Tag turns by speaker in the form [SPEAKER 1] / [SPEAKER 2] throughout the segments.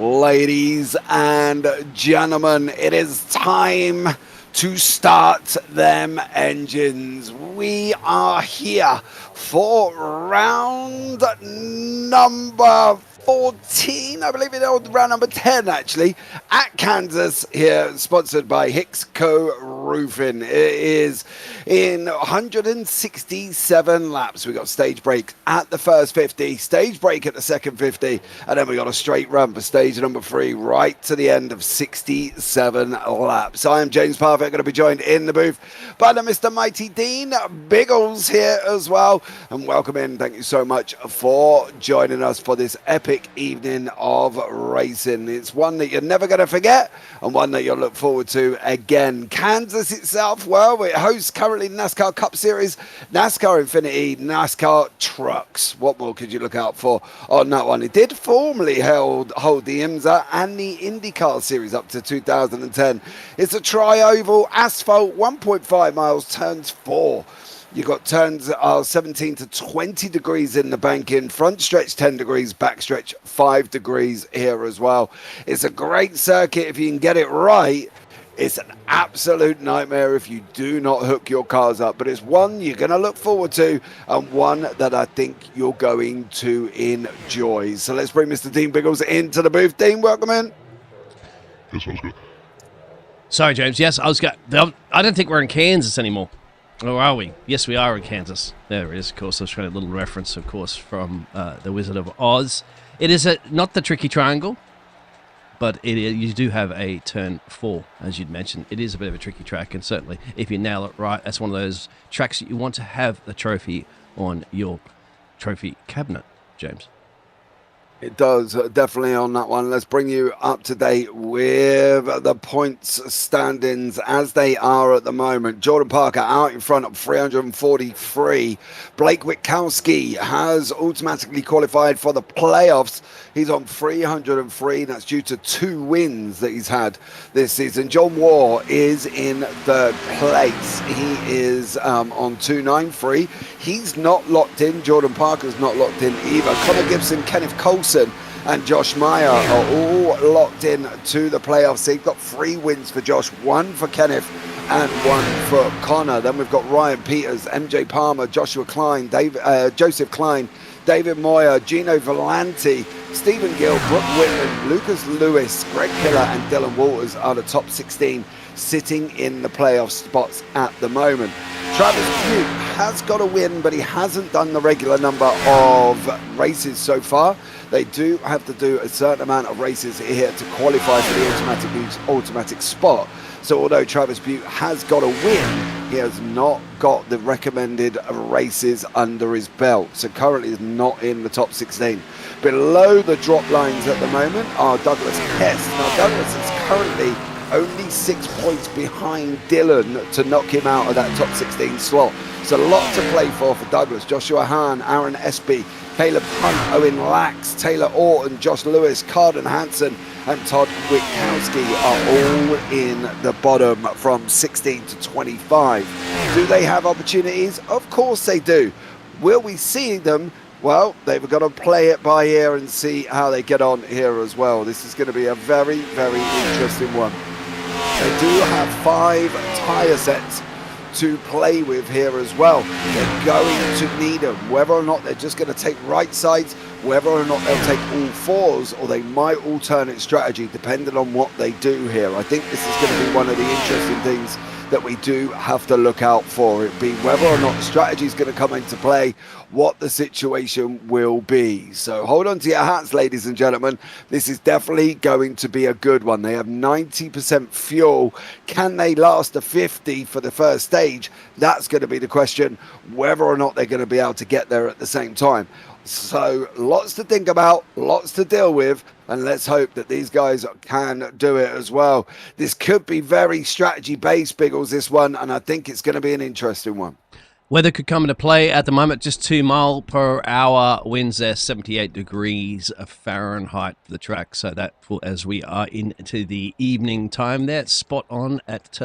[SPEAKER 1] Ladies and gentlemen, it is time to start them engines. We are here for round number 14, I believe it is, round number 10 actually, at Kansas here, sponsored by Hicks Co-Roofing. It is in 167 laps. We got stage break at the first 50, stage break at the second 50, and then we got a straight run for stage number 3 right to the end of 67 laps. I am James Parfitt, going to be joined in the booth by the Mr. Mighty Dean Biggles here as well. And welcome in. Thank you so much for joining us for this epic evening of racing. It's one that you're never going to forget and one that you'll look forward to again. Kansas itself, well, it hosts currently NASCAR Cup Series, NASCAR Infinity, NASCAR Trucks. What more could you look out for on that one? It did formerly hold the IMSA and the IndyCar Series up to 2010. It's a tri-oval asphalt, 1.5 miles, turns 4. You've got turns 17 to 20 degrees in the banking, front stretch 10 degrees, back stretch 5 degrees here as well. It's a great circuit if you can get it right. It's an absolute nightmare if you do not hook your cars up, but it's one you're going to look forward to and one that I think you're going to enjoy. So let's bring Mr. Dean Biggles into the booth. Dean, welcome in.
[SPEAKER 2] Yes, sounds good.
[SPEAKER 3] Sorry, James. Yes, I don't think we're in Kansas anymore. Or are we? Yes, we are in Kansas. There it is, of course. I was trying a little reference, of course, from The Wizard of Oz. It is not the tricky triangle, but you do have a turn 4, as you'd mentioned. It is a bit of a tricky track, and certainly, if you nail it right, that's one of those tracks that you want to have the trophy on your trophy cabinet, James.
[SPEAKER 1] It does, definitely on that one. Let's bring you up to date with the points standings as they are at the moment. Jordan Parker out in front of 343. Blake Witkowski has automatically qualified for the playoffs. He's on 303. That's due to 2 wins that he's had this season. John Waugh is in third place. He is on 293. He's not locked in. Jordan Parker's not locked in either. Connor Gibson, Kenneth Colson, and Josh Meyer are all locked in to the playoffs. So you've got 3 wins for Josh, 1 for Kenneth, and 1 for Connor. Then we've got Ryan Peters, MJ Palmer, Joshua Klein, Joseph Klein, David Moyer, Gino Volanti, Stephen Gill, Brooke Whitman, Lucas Lewis, Greg Pillar, and Dylan Walters are the top 16 sitting in the playoff spots at the moment. Travis Pugh has got a win, but he hasn't done the regular number of races so far. They do have to do a certain amount of races here to qualify for the automatic spot. So although Travis Pugh has got a win, he has not got the recommended races under his belt. So currently is not in the top 16. Below the drop lines at the moment are Douglas Hess. Now Douglas is currently only 6 points behind Dylan to knock him out of that top 16 slot. So a lot to play for Douglas. Joshua Hahn, Aaron Espy, Caleb Hunt, Owen Lax, Taylor Orton, Josh Lewis, Carden Hansen, and Todd Witkowski are all in the bottom from 16 to 25. Do they have opportunities? Of course they do. Will we see them? Well, they've got to play it by ear and see how they get on here as well. This is going to be a very, very interesting one. They do have 5 tyre sets to play with here as well. They're going to need them, whether or not they're just going to take right sides, whether or not they'll take all 4s, or they might alternate strategy depending on what they do here. I think this is going to be one of the interesting things that we do have to look out for, it being whether or not the strategy is going to come into play, what the situation will be. So hold on to your hats, ladies and gentlemen. This is definitely going to be a good one. They have 90% fuel. Can they last the 50 for the first stage? That's going to be the question, whether or not they're going to be able to get there at the same time. So lots to think about, lots to deal with, and let's hope that these guys can do it as well. This could be very strategy-based, Biggles, this one, and I think it's going to be an interesting one.
[SPEAKER 3] Weather could come into play at the moment, just 2 mile per hour winds there, 78 degrees Fahrenheit for the track. So that, as we are into the evening time there, it's spot on at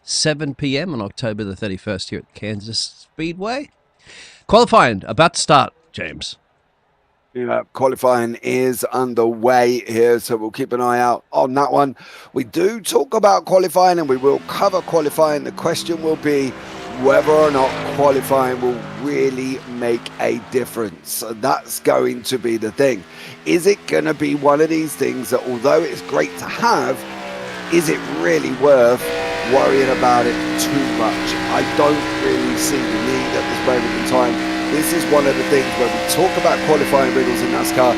[SPEAKER 3] 7 p.m. on October the 31st here at Kansas Speedway. Qualifying about to start, James.
[SPEAKER 1] Yeah, qualifying is underway here, so we'll keep an eye out on that one. We do talk about qualifying and we will cover qualifying. The question will be whether or not qualifying will really make a difference. That's going to be the thing. Is it going to be one of these things that, although it's great to have, is it really worth worrying about it too much? I don't really see the need at this moment in time. This is one of the things where we talk about qualifying Biggles in NASCAR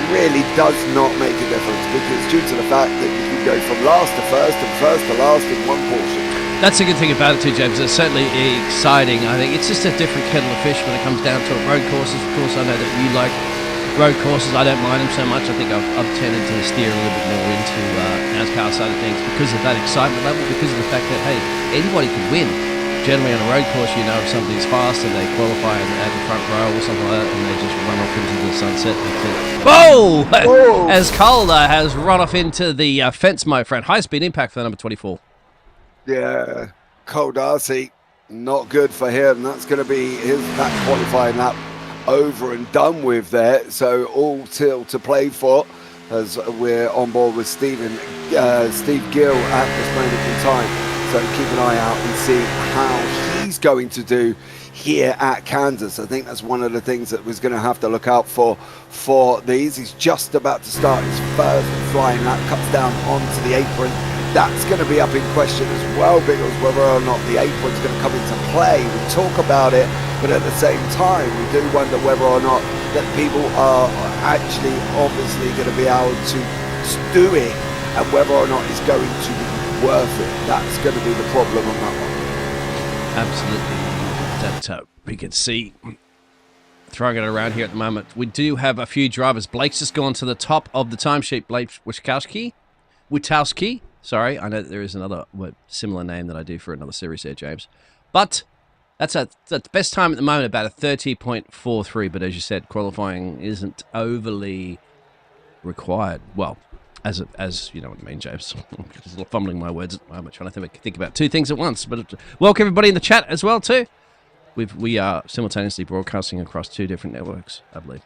[SPEAKER 1] really does not make a difference, because due to the fact that you can go from last to first and first to last in one portion.
[SPEAKER 3] That's a good thing about it too, James. It's certainly exciting. I think it's just a different kettle of fish when it comes down to it. Road courses, of course, I know that you like road courses. I don't mind them so much. I think I've tended to steer a little bit more into NASCAR side of things because of that excitement level, because of the fact that, hey, anybody can win. Generally on a road course, you know, if somebody's fast and they qualify at the front row or something like that, and they just run off into the sunset. Whoa! Whoa! As Calder has run off into the fence, my friend. High-speed impact for the number 24.
[SPEAKER 1] Yeah, Cole Darcy, not good for him. That's going to be that qualifying lap over and done with there. So all still to play for as we're on board with Steve Gill at this moment in time. So keep an eye out and see how he's going to do here at Kansas. I think that's one of the things that we're going to have to look out for these. He's just about to start his first flying lap, cuts down onto the apron. That's going to be up in question as well, Biggles, whether or not the apron's going to come into play. We talk about it, but at the same time, we do wonder whether or not that people are actually obviously going to be able to do it, and whether or not it's going to be worth it. That's going to be the problem on that one.
[SPEAKER 3] Absolutely. That we can see throwing it around here at the moment. We do have a few drivers. Blake's just gone to the top of the timesheet. Blake Witkowski. Sorry, I know that there is another similar name that I do for another series there, James. But that's the best time at the moment, about a 30.43. But as you said, qualifying isn't overly required. Well, as you know what I mean, James. I'm just fumbling my words at the moment, trying to think about two things at once. But welcome everybody in the chat as well too. We are simultaneously broadcasting across two different networks, I believe.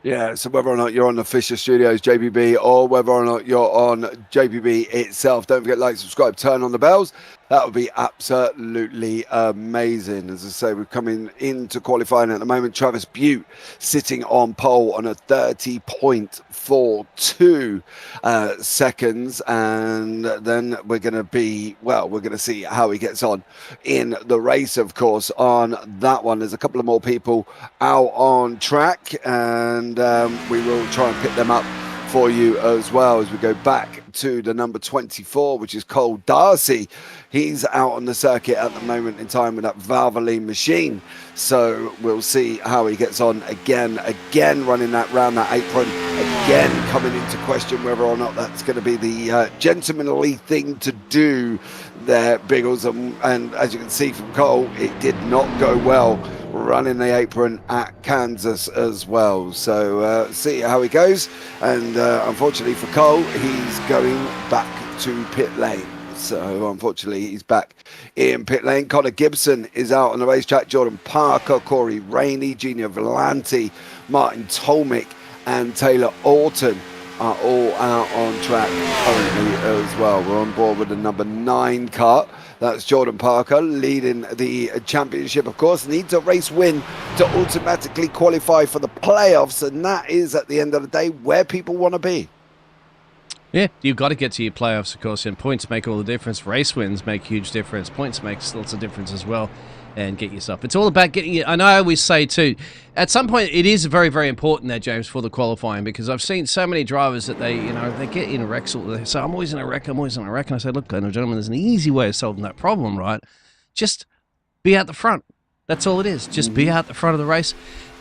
[SPEAKER 1] Yeah, so whether or not you're on the Fisher Studios JPB or whether or not you're on JPB itself, don't forget, like, subscribe, turn on the bells. That would be absolutely amazing. As I say, we're coming into qualifying at the moment. Travis Butte sitting on pole on a 30.42 seconds. And then we're going to see how he gets on in the race, of course, on that one. There's a couple of more people out on track, and we will try and pick them up for you as well as we go back to the number 24, which is Cole Darcy. He's out on the circuit at the moment in time with that Valvoline machine. So we'll see how he gets on again running that round that apron, again coming into question whether or not that's going to be the gentlemanly thing to do there, Biggles. And as you can see from Cole, it did not go well running the apron at Kansas as well. So see how he goes. And unfortunately for Cole, he's going back to pit lane. So unfortunately, he's back in pit lane. Connor Gibson is out on the racetrack. Jordan Parker, Corey Rainey, Junior Volante, Martin Tolmick, and Taylor Orton are all out on track currently as well. We're on board with the number 9 car. That's Jordan Parker leading the championship, of course. Needs a race win to automatically qualify for the playoffs, and that is, at the end of the day, where people want to be.
[SPEAKER 3] Yeah, you've got to get to your playoffs, of course, and points make all the difference. Race wins make huge difference. Points makes lots of difference as well. And get yourself. It's all about getting it. And I always say, too, at some point, it is very, very important there, James, for the qualifying, because I've seen so many drivers that they get in wrecks. They say, I'm always in a wreck. And I say, look, gentlemen, there's an easy way of solving that problem, right? Just be out the front. That's all it is. Just be out the front of the race.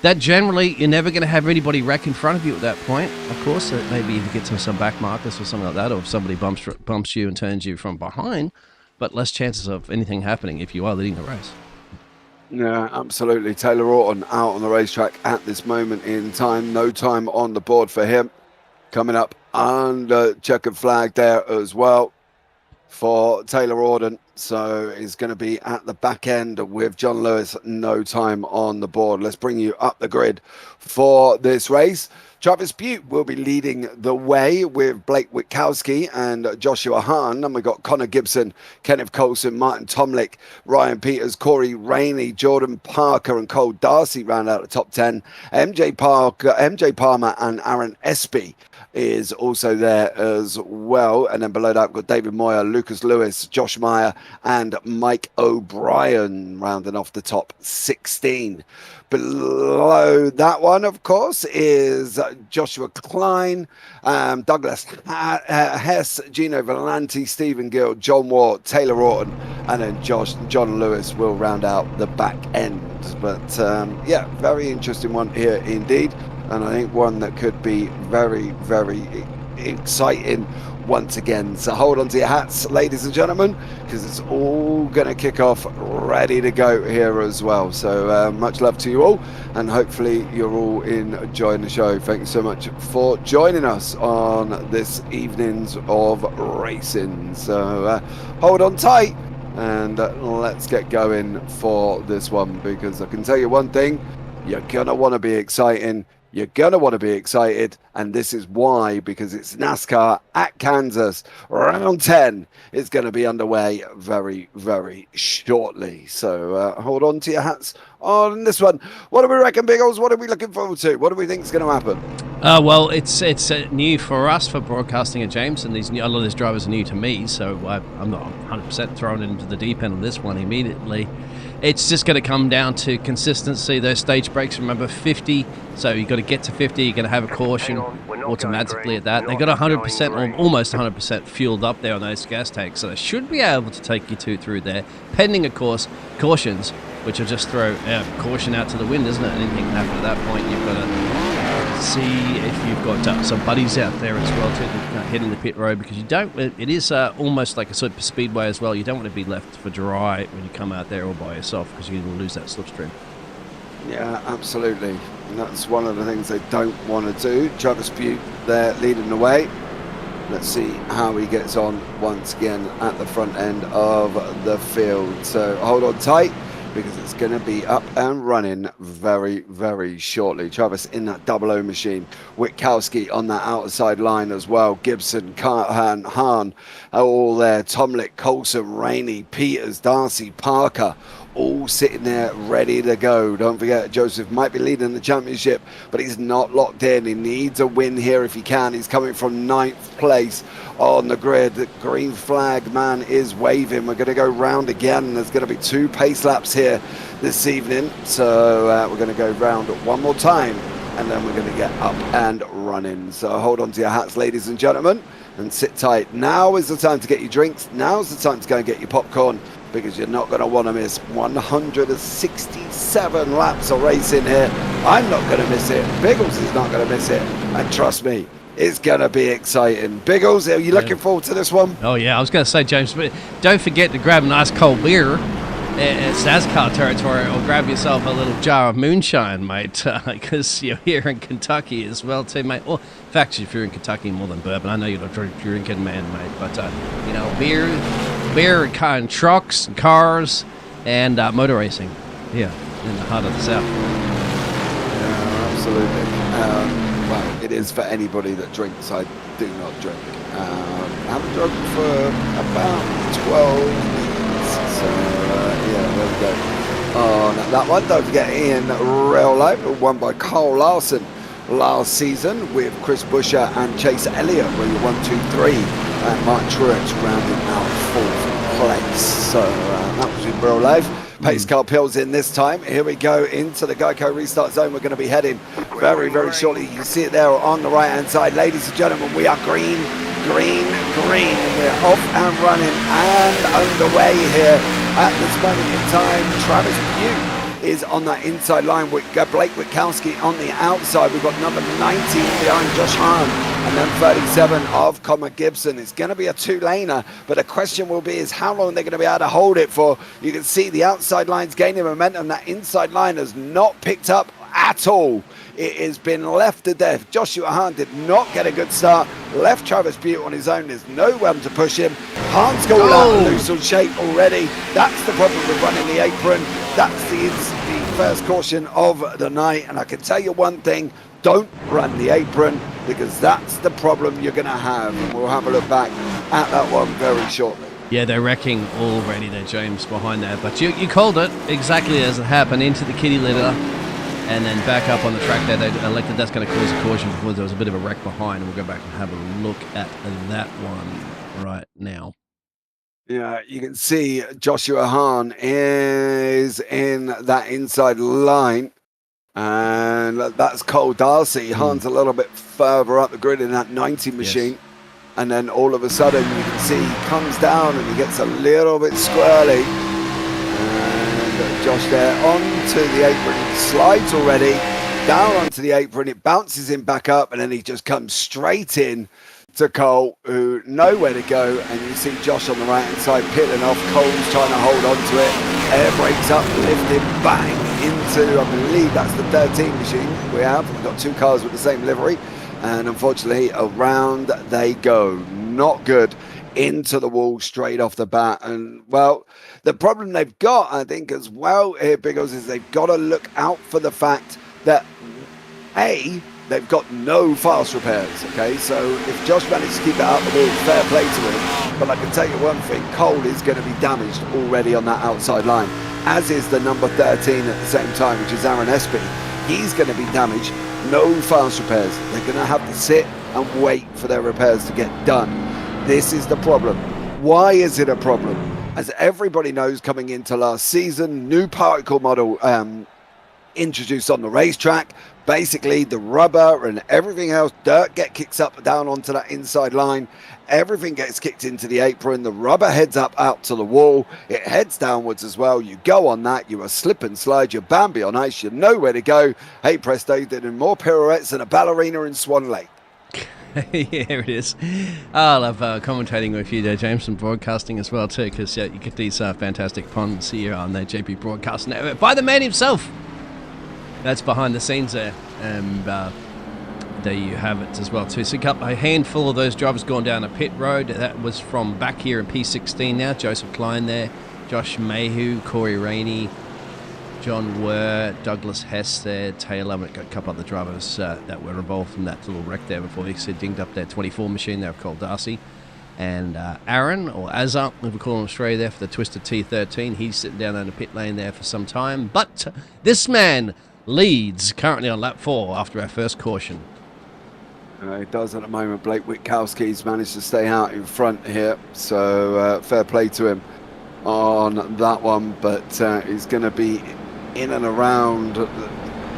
[SPEAKER 3] That generally, you're never going to have anybody wreck in front of you at that point. Of course, maybe if you get some back markers or something like that, or if somebody bumps you and turns you from behind, but less chances of anything happening if you are leading the race.
[SPEAKER 1] Yeah, absolutely. Taylor Orton out on the racetrack at this moment in time. No time on the board for him. Coming up under checkered flag there as well for Taylor Orton. So he's going to be at the back end with John Lewis, no time on the board. Let's bring you up the grid for this race. Travis Butte will be leading the way with Blake Witkowski and Joshua Hahn. And we've got Connor Gibson, Kenneth Colson, Martin Tomlick, Ryan Peters, Corey Rainey, Jordan Parker and Cole Darcy round out the top 10. MJ Palmer and Aaron Espy is also there as well. And then below that, we've got David Moyer, Lucas Lewis, Josh Meyer and Mike O'Brien rounding off the top 16. Below that one, of course, is Joshua Klein, Douglas Hess, Gino Volanti, Stephen Gill, John Ward, Taylor Orton, and then John Lewis will round out the back end. But yeah, very interesting one here indeed. And I think one that could be very, very exciting once again. So hold on to your hats, ladies and gentlemen, because it's all going to kick off ready to go here as well. So much love to you all, and hopefully you're all enjoying the show. Thank you so much for joining us on this evening's of racing. So hold on tight, and let's get going for this one, because I can tell you one thing, you're going to want to be exciting. You're going to want to be excited, and this is why, because it's NASCAR at Kansas. Round 10 is going to be underway very, very shortly. So hold on to your hats on this one. What do we reckon, Biggles? What are we looking forward to? What do we think is going to happen?
[SPEAKER 3] Well, it's new for us for broadcasting at James, and a lot of these drivers are new to me, so I'm not 100% thrown into the deep end of this one immediately. It's just going to come down to consistency. Those stage breaks, remember, 50. So you've got to get to 50. You're going to have a caution automatically at that. They've got 100% or almost 100% fueled up there on those gas tanks. So they should be able to take you through there, pending, of course, cautions, which will just throw caution out to the wind, isn't it? Anything can happen at that point. You've got to see if you've got some buddies out there as well to heading the pit road, because you don't. It is almost like a super speedway as well. You don't want to be left for dry when you come out there all by yourself, because you're going to lose that slipstream.
[SPEAKER 1] Yeah, absolutely. And that's one of the things they don't want to do. Travis Butte there leading the way. Let's see how he gets on once again at the front end of the field. So hold on tight, because it's going to be up and running very, very shortly. Travis in that 00 machine. Witkowski on that outside line as well. Gibson, Hahn, all there. Tomlick, Colson, Rainey, Peters, Darcy, Parker, all sitting there ready to go. Don't forget, Joseph might be leading the championship, but he's not locked in. He needs a win here if he can. He's coming from 9th place on the grid. The green flag man is waving. We're going to go round again. There's going to be 2 pace laps here this evening. So we're going to go round one more time, and then we're going to get up and running. So hold on to your hats, ladies and gentlemen, and sit tight. Now is the time to get your drinks. Now's the time to go and get your popcorn, because you're not going to want to miss 167 laps of racing here. I'm not going to miss it. Biggles is not going to miss it. And trust me, it's going to be exciting. Biggles, are you looking forward to this one?
[SPEAKER 3] Oh, yeah. I was going to say, James, but don't forget to grab a nice cold beer. It's NASCAR territory, or grab yourself a little jar of moonshine, mate, because you're here in Kentucky as well, too, mate. Well, in fact, if you're in Kentucky, more than bourbon. I know you're not a drinking man, mate, but, beer and trucks and cars and motor racing here in the heart of the South.
[SPEAKER 1] Yeah, absolutely. Well, it is for anybody that drinks. I do not drink. I haven't drunk for about 12 years. So, yeah, there we go. On that one, don't forget in real life, won by Carl Larson last season with Chris Buescher and Chase Elliott, where you 1, 2, 3, and Mark Truex rounding out 4th place. So that was in real life. Pace car pills in this time. Here we go into the Geico restart zone. We're going to be heading very, very shortly. You can see it there on the right hand side. Ladies and gentlemen, we are green. We're off and running and underway here at this moment in time. Travis Butte is on that inside line with Blake Witkowski on the outside. We've got number 19 behind Josh Hahn, and then 37 of Connor Gibson. It's going to be a 2-laner, but the question will be is how long they're going to be able to hold it for. You can see the outside line's gaining momentum. That inside line has not picked up at all. It has been left to death. Joshua Hahn did not get a good start. Left Travis Butte on his own. There's no one to push him. Hahn's got all out of loose on shape already. That's the problem with running the apron. That's the first caution of the night. And I can tell you one thing, don't run the apron, because that's the problem you're going to have. And we'll have a look back at that one very shortly.
[SPEAKER 3] Yeah, they're wrecking already there, James, behind there. But you called it exactly as it happened, into the kitty litter and then back up on the track there. They elected that's going to cause a caution because there was a bit of a wreck behind. We'll go back and have a look at that one right now.
[SPEAKER 1] Yeah, you can see Joshua Hahn is in that inside line. And that's Cole Darcy. Hahn's a little bit further up the grid in that 90 machine. Yes. And then all of a sudden you can see he comes down and he gets a little bit squirrely. And Josh there onto the apron. He slides already down onto the apron. It bounces him back up and then he just comes straight in to Cole, who nowhere to go. And you see Josh on the right hand side peeling off. Cole's trying to hold on to it. Air brakes up, lifting, bang into, I believe that's the 13 machine we have. We've got two cars with the same livery. And unfortunately, around they go. Not good. Into the wall straight off the bat. And, well, the problem they've got, I think, as well here, Biggles, is they've got to look out for the fact that, A, they've got no fast repairs, okay? So if Josh managed to keep it out of the wall, fair play to him. But I can tell you one thing, Cole is going to be damaged already on that outside line, as is the number 13 at the same time, which is Aaron Espy. He's going to be damaged. No fast repairs. They're going to have to sit and wait for their repairs to get done. This is the problem. Why is it a problem? As everybody knows, coming into last season, new particle model introduced on the racetrack. Basically, the rubber and everything else, dirt kicks up down onto that inside line. Everything gets kicked into the apron. The rubber heads up out to the wall. It heads downwards as well. You go on that. You are slip and slide. You're Bambi on ice. You know where to go. Hey, presto, you're doing more pirouettes than a ballerina in Swan Lake.
[SPEAKER 3] Yeah, it is. I love commentating with you there, James, and broadcasting as well, too, because you get these fantastic puns here on the JP Broadcasting Network by the man himself. That's behind the scenes there. And there you have it as well, too. So a handful of those drivers gone down a pit road. That was from back here in P16 now. Joseph Klein there, Josh Mayhew, Corey Rainey, John Wurr, Douglas Hess there, Taylor. We've got a couple other drivers that were involved from that little wreck there before he dinged up their 24 machine there of Cole Darcy. And Aaron, or Azar, we call him Australia there for the Twisted T13. He's sitting down in the pit lane there for some time. But this man leads currently on lap 4 after our first caution.
[SPEAKER 1] It does at the moment. Blake Witkowski's managed to stay out in front here, so fair play to him on that one. But he's going to be in and around.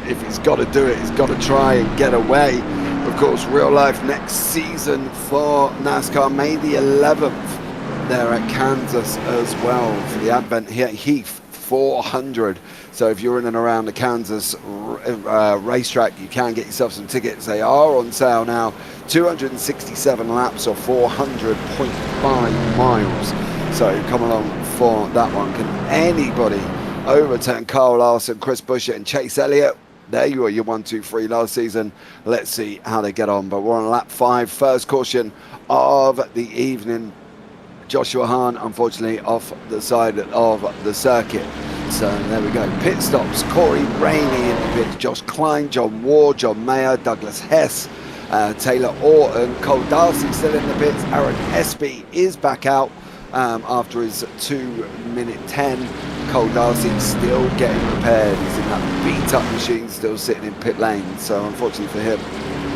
[SPEAKER 1] If he's got to do it, he's got to try and get away. Of course, real life next season for NASCAR, May the 11th, there at Kansas as well for the Advent Heath 400. So if you're in and around the Kansas racetrack, you can get yourself some tickets. They are on sale now. 267 laps or 400.5 miles. So come along for that one. Can anybody overturn Kyle Larson, Chris Buescher and Chase Elliott? There you are, your 1, 2, 3 last season. Let's see how they get on. But we're on lap 5, first caution of the evening. Joshua Hahn, unfortunately, off the side of the circuit. So there we go. Pit stops. Corey Rainey in the pit. Josh Klein, John Ward, John Mayer, Douglas Hess, Taylor Orton, Cole Darcy still in the pits. Aaron Espy is back out after his 2-minute 10. Cole Darcy still getting repaired. He's in that beat-up machine, still sitting in pit lane. So unfortunately for him,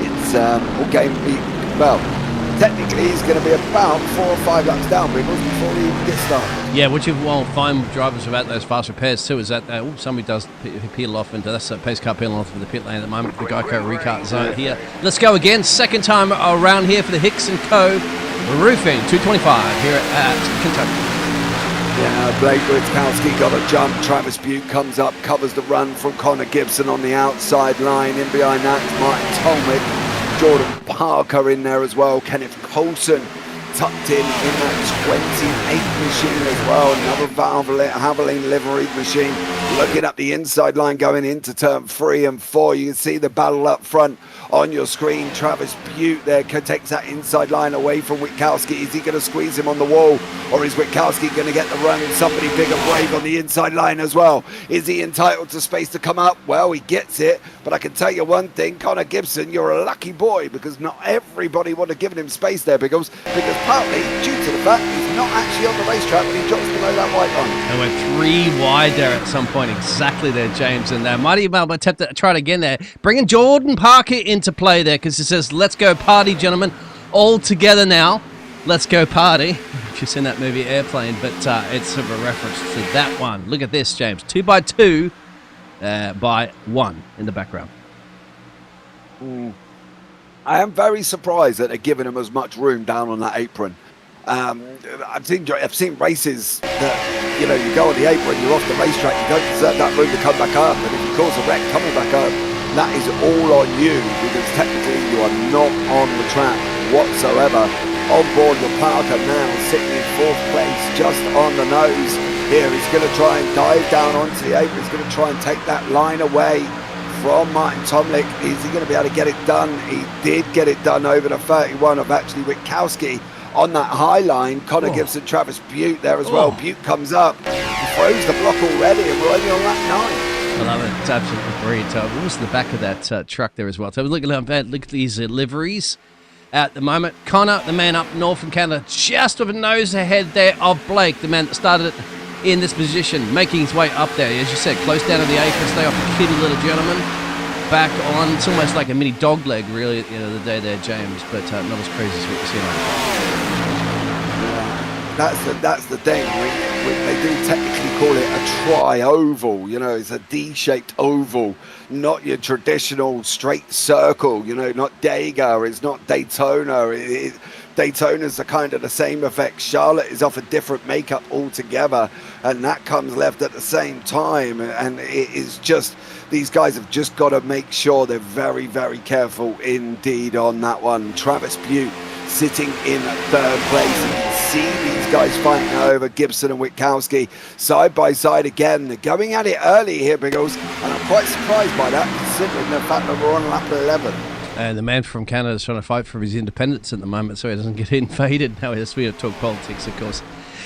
[SPEAKER 1] it's all game. Well, technically he's going to be about 4 or 5 laps down, Biggles, before he even gets started.
[SPEAKER 3] Yeah, which you won't find drivers without those fast repairs too, is that somebody does peel off into that's a pace car peeling off of the pit lane at the moment, the Geico Recart zone here. Let's go again, second time around here for the Hicks & Co. Roofing 225 here at Kentucky.
[SPEAKER 1] Yeah, Blake Witkowski got a jump. Travis Butte comes up, covers the run from Connor Gibson on the outside line. In behind that, Martin Tolmick, Jordan Parker in there as well. Kenneth Colson tucked in that 28 machine as well. Another Havoline liveried machine. Looking up the inside line going into turn 3 and 4. You can see the battle up front on your screen. Travis Butte there takes that inside line away from Witkowski. Is he going to squeeze him on the wall, or is Witkowski going to get the run? Somebody big and brave on the inside line as well. Is he entitled to space to come up? Well, he gets it, but I can tell you one thing, Connor Gibson, you're a lucky boy, because not everybody would have given him space there, because partly due to the fact he's not actually on the racetrack when he drops below that white line.
[SPEAKER 3] And we're 3 wide there at some point, exactly there, James, and mighty well attempt to try it again there, bringing Jordan Parker into play there, because it says, let's go party, gentlemen, all together now, let's go party. If you've seen that movie Airplane, but it's sort of a reference to that one. Look at this, James, 2 by 2 by 1 in the background.
[SPEAKER 1] I am very surprised that they're giving him as much room down on that apron. I've seen races that, you go on the apron, you're off the racetrack, you don't deserve that room to come back up, and if you cause a wreck coming back up, that is all on you, because technically you are not on the track whatsoever. On board with Parker now, sitting in 4th place, just on the nose here. He's going to try and dive down onto the apron. He's going to try and take that line away from Martin Tomlik. Is he going to be able to get it done? He did get it done over the 31 of actually Witkowski on that high line. Connor Gibson, Travis Butte there as well. Butte comes up, he throws the block already, and we're only on lap 9.
[SPEAKER 3] I love it. It's absolutely brilliant. What was the back of that truck there as well? So look at these liveries at the moment. Connor, the man up north from Canada, just with a nose ahead there of Blake, the man that started it in this position, making his way up there. As you said, close down to the apron, stay off the kitty little gentleman. Back on, it's almost like a mini dog leg, really, at the end of the day there, James, but not as crazy as what you see on the
[SPEAKER 1] That's the thing. They do technically call it a tri-oval. It's a D-shaped oval, not your traditional straight circle. Not Dega. It's not Daytona. Daytona's are kind of the same effect. Charlotte is off a different makeup altogether, and that comes left at the same time. And it is just, these guys have just got to make sure they're very, very careful indeed on that one. Travis Butte sitting in 3rd place. You can see these guys fighting over Gibson and Witkowski side by side again. They're going at it early here, Biggles, and I'm quite surprised by that, considering the fact that we're on lap 11.
[SPEAKER 3] And the man from Canada is trying to fight for his independence at the moment, so he doesn't get invaded. Now, yes, we talk politics, of course.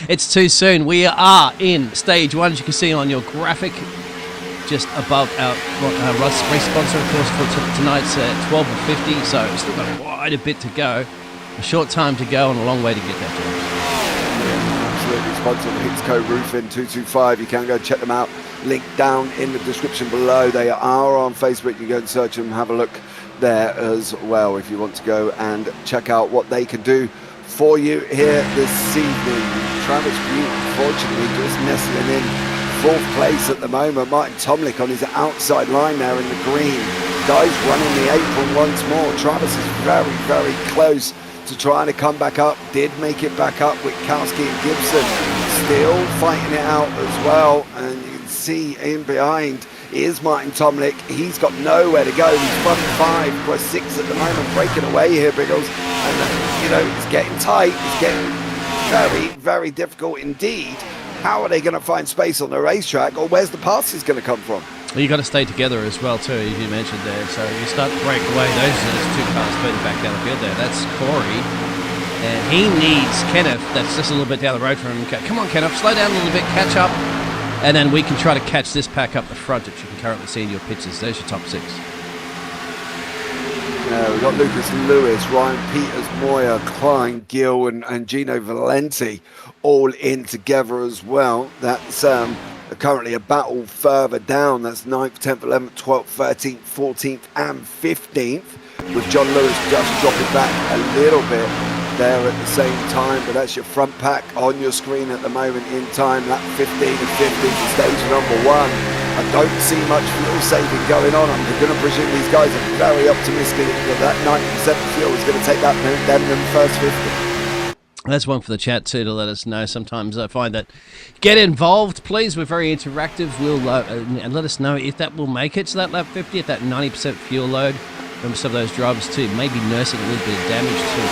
[SPEAKER 3] It's too soon. We are in stage 1, as you can see on your graphic, just above our race sponsor, of course, for tonight's 12:50. So we've still got quite a bit to go, a short time to go, and a long way to get there, James.
[SPEAKER 1] Absolutely. Sponsored Hicks Roofing 225. You can go check them out. Link down in the description below. They are on Facebook. You go and search them, have a look there as well if you want to go and check out what they can do for you here this evening. Travis Butte, unfortunately, just nestling in 4th place at the moment. Martin Tomlik on his outside line there in the green. Guys running the apron once more. Travis is very, very close to trying to come back up. Did make it back up. Witkowski and Gibson still fighting it out as well. And you can see in behind is Martin Tomlik. He's got nowhere to go. He's front 5 plus 6 at the moment, breaking away here, Biggles. And it's getting tight. It's getting very, very difficult indeed. How are they going to find space on the racetrack, or where's the passes going to come from?
[SPEAKER 3] Well, you got to stay together as well too, as you mentioned there. So you start to break away. Those 2 cars further back down the field there. That's Corey, and he needs Kenneth. That's just a little bit down the road from him. Come on, Kenneth, slow down a little bit, catch up. And then we can try to catch this pack up the front, which you can currently see in your pictures. There's your top 6.
[SPEAKER 1] We've got Lucas Lewis, Ryan Peters, Moyer, Klein, Gill, and Gino Valenti all in together as well. That's currently a battle further down. That's 9th, 10th, 11th, 12th, 13th, 14th, and 15th. With John Lewis just dropping back a little bit there at the same time, but that's your front pack on your screen at the moment in time. Lap 15 and 15 to stage number 1. I don't see much fuel saving going on. I'm going to presume these guys are very optimistic that 90% fuel is going to take them in the first 50.
[SPEAKER 3] That's one for the chat too, to let us know. Sometimes I find that get involved, please. We're very interactive. We'll and let us know if that will make it to that lap 50, if that 90% fuel load from some of those drivers too, maybe nursing a little bit of damage to it.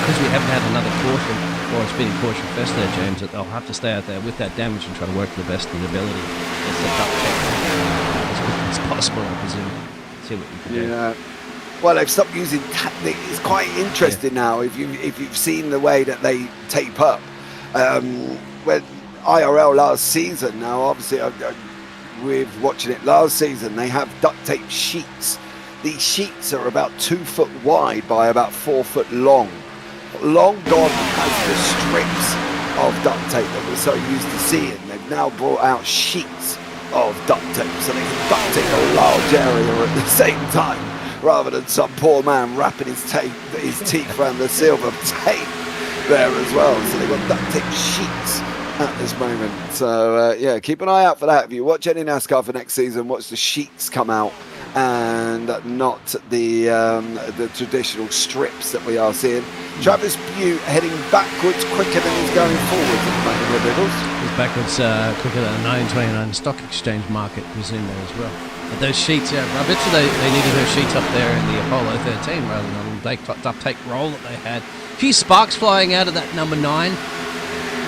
[SPEAKER 3] Because we haven't had another caution, or it's been a caution fest there, James, that they'll have to stay out there with that damage and try to work to the best of their ability. Get the duct tape as quickly as possible, I presume. See what you can do.
[SPEAKER 1] Yeah. Well, they've stopped using tactic. It's quite interesting now. If you've seen the way that they tape up, when IRL last season. Now, obviously, with watching it last season, they have duct tape sheets. These sheets are about 2 foot wide by about 4 foot long. Long gone has the strips of duct tape that we're so used to seeing. They've now brought out sheets of duct tape, so they can duct tape a large area at the same time, rather than some poor man wrapping his teeth around the silver tape there as well. So they've got duct tape sheets at this moment. So yeah, keep an eye out for that. If you watch any NASCAR for next season, watch the sheets come out and not the traditional strips that we are seeing. Travis Butte heading backwards quicker than he's going forwards at the moment with Biggles.
[SPEAKER 3] He's backwards quicker than a 929 stock exchange market, presume there as well. But those sheets, yeah, I bet you they needed those sheets up there in the Apollo 13 rather than the duct tape roll that they had. A few sparks flying out of that number 9.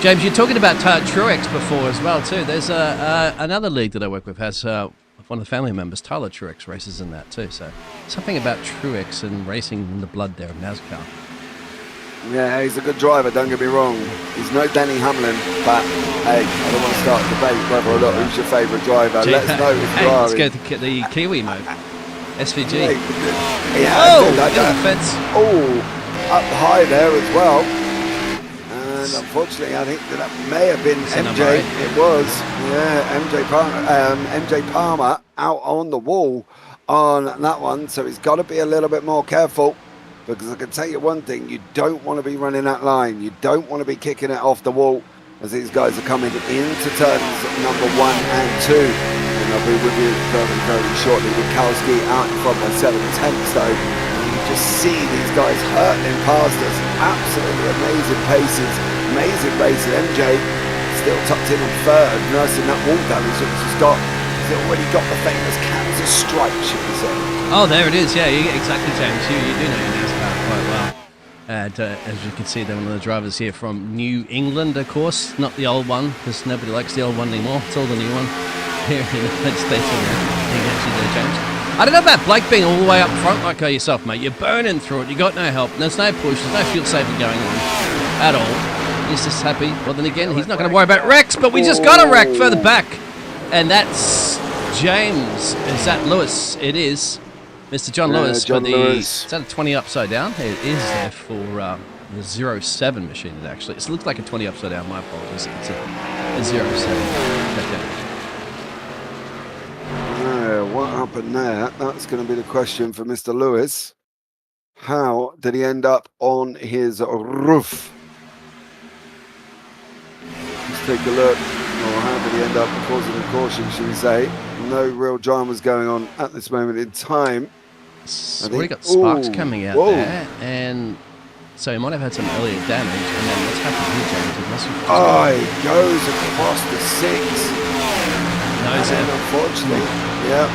[SPEAKER 3] James, you're talking about Truex before as well too. There's another league that I work with has one of the family members, Tyler Truex, races in that too. So something about Truex and racing in the blood there of NASCAR.
[SPEAKER 1] Yeah, he's a good driver, don't get me wrong. He's no Danny Hamlin, but hey, I don't want to start a debate whether or not who's your favourite driver. Let us know if you are.
[SPEAKER 3] Let's go to the Kiwi mode. SVG.
[SPEAKER 1] Yeah,
[SPEAKER 3] the fence.
[SPEAKER 1] Oh, up high there as well. And unfortunately, I think that may have been MJ. It was, yeah, MJ Palmer out on the wall on that one. So he's got to be a little bit more careful, because I can tell you one thing: you don't want to be running that line. You don't want to be kicking it off the wall as these guys are coming into turns number 1 and 2. And I'll be with you very shortly. Wachowski out in front by 7/10. So you just see these guys hurtling past us. Absolutely amazing paces, amazing racing. MJ still tucked in on 3rd, nursing that wall damage that he's already got the famous Kansas stripe, should we say.
[SPEAKER 3] Oh, there it is. Yeah, exactly, James. You do know your NASCAR quite well. And as you can see, they're one of the drivers here from New England, of course. Not the old one, because nobody likes the old one anymore. It's all the new one here in the United States. There, James. I don't know about Blake being all the way up front like yourself, mate. You're burning through it. You got no help. There's no push. There's no fuel saving going on at all. He's just happy. Well, then again, he's not going to worry about wrecks, but we just got a wreck further back. And that's James. Is that Lewis? It is. Mr. John Lewis for the...
[SPEAKER 1] Lewis.
[SPEAKER 3] Is that a 20 upside down? It is there for the 07 machine, actually. It looks like a 20 upside down. My apologies. It's a 07.
[SPEAKER 1] What happened there? That's going to be the question for Mr. Lewis. How did he end up on his roof? Let's take a look. Or how did he end up causing a caution, should we say? No real dramas going on at this moment in time.
[SPEAKER 3] Already got sparks coming out there, and so he might have had some earlier damage. And then what's happened here, James?
[SPEAKER 1] He goes across the 6. And unfortunately, yeah,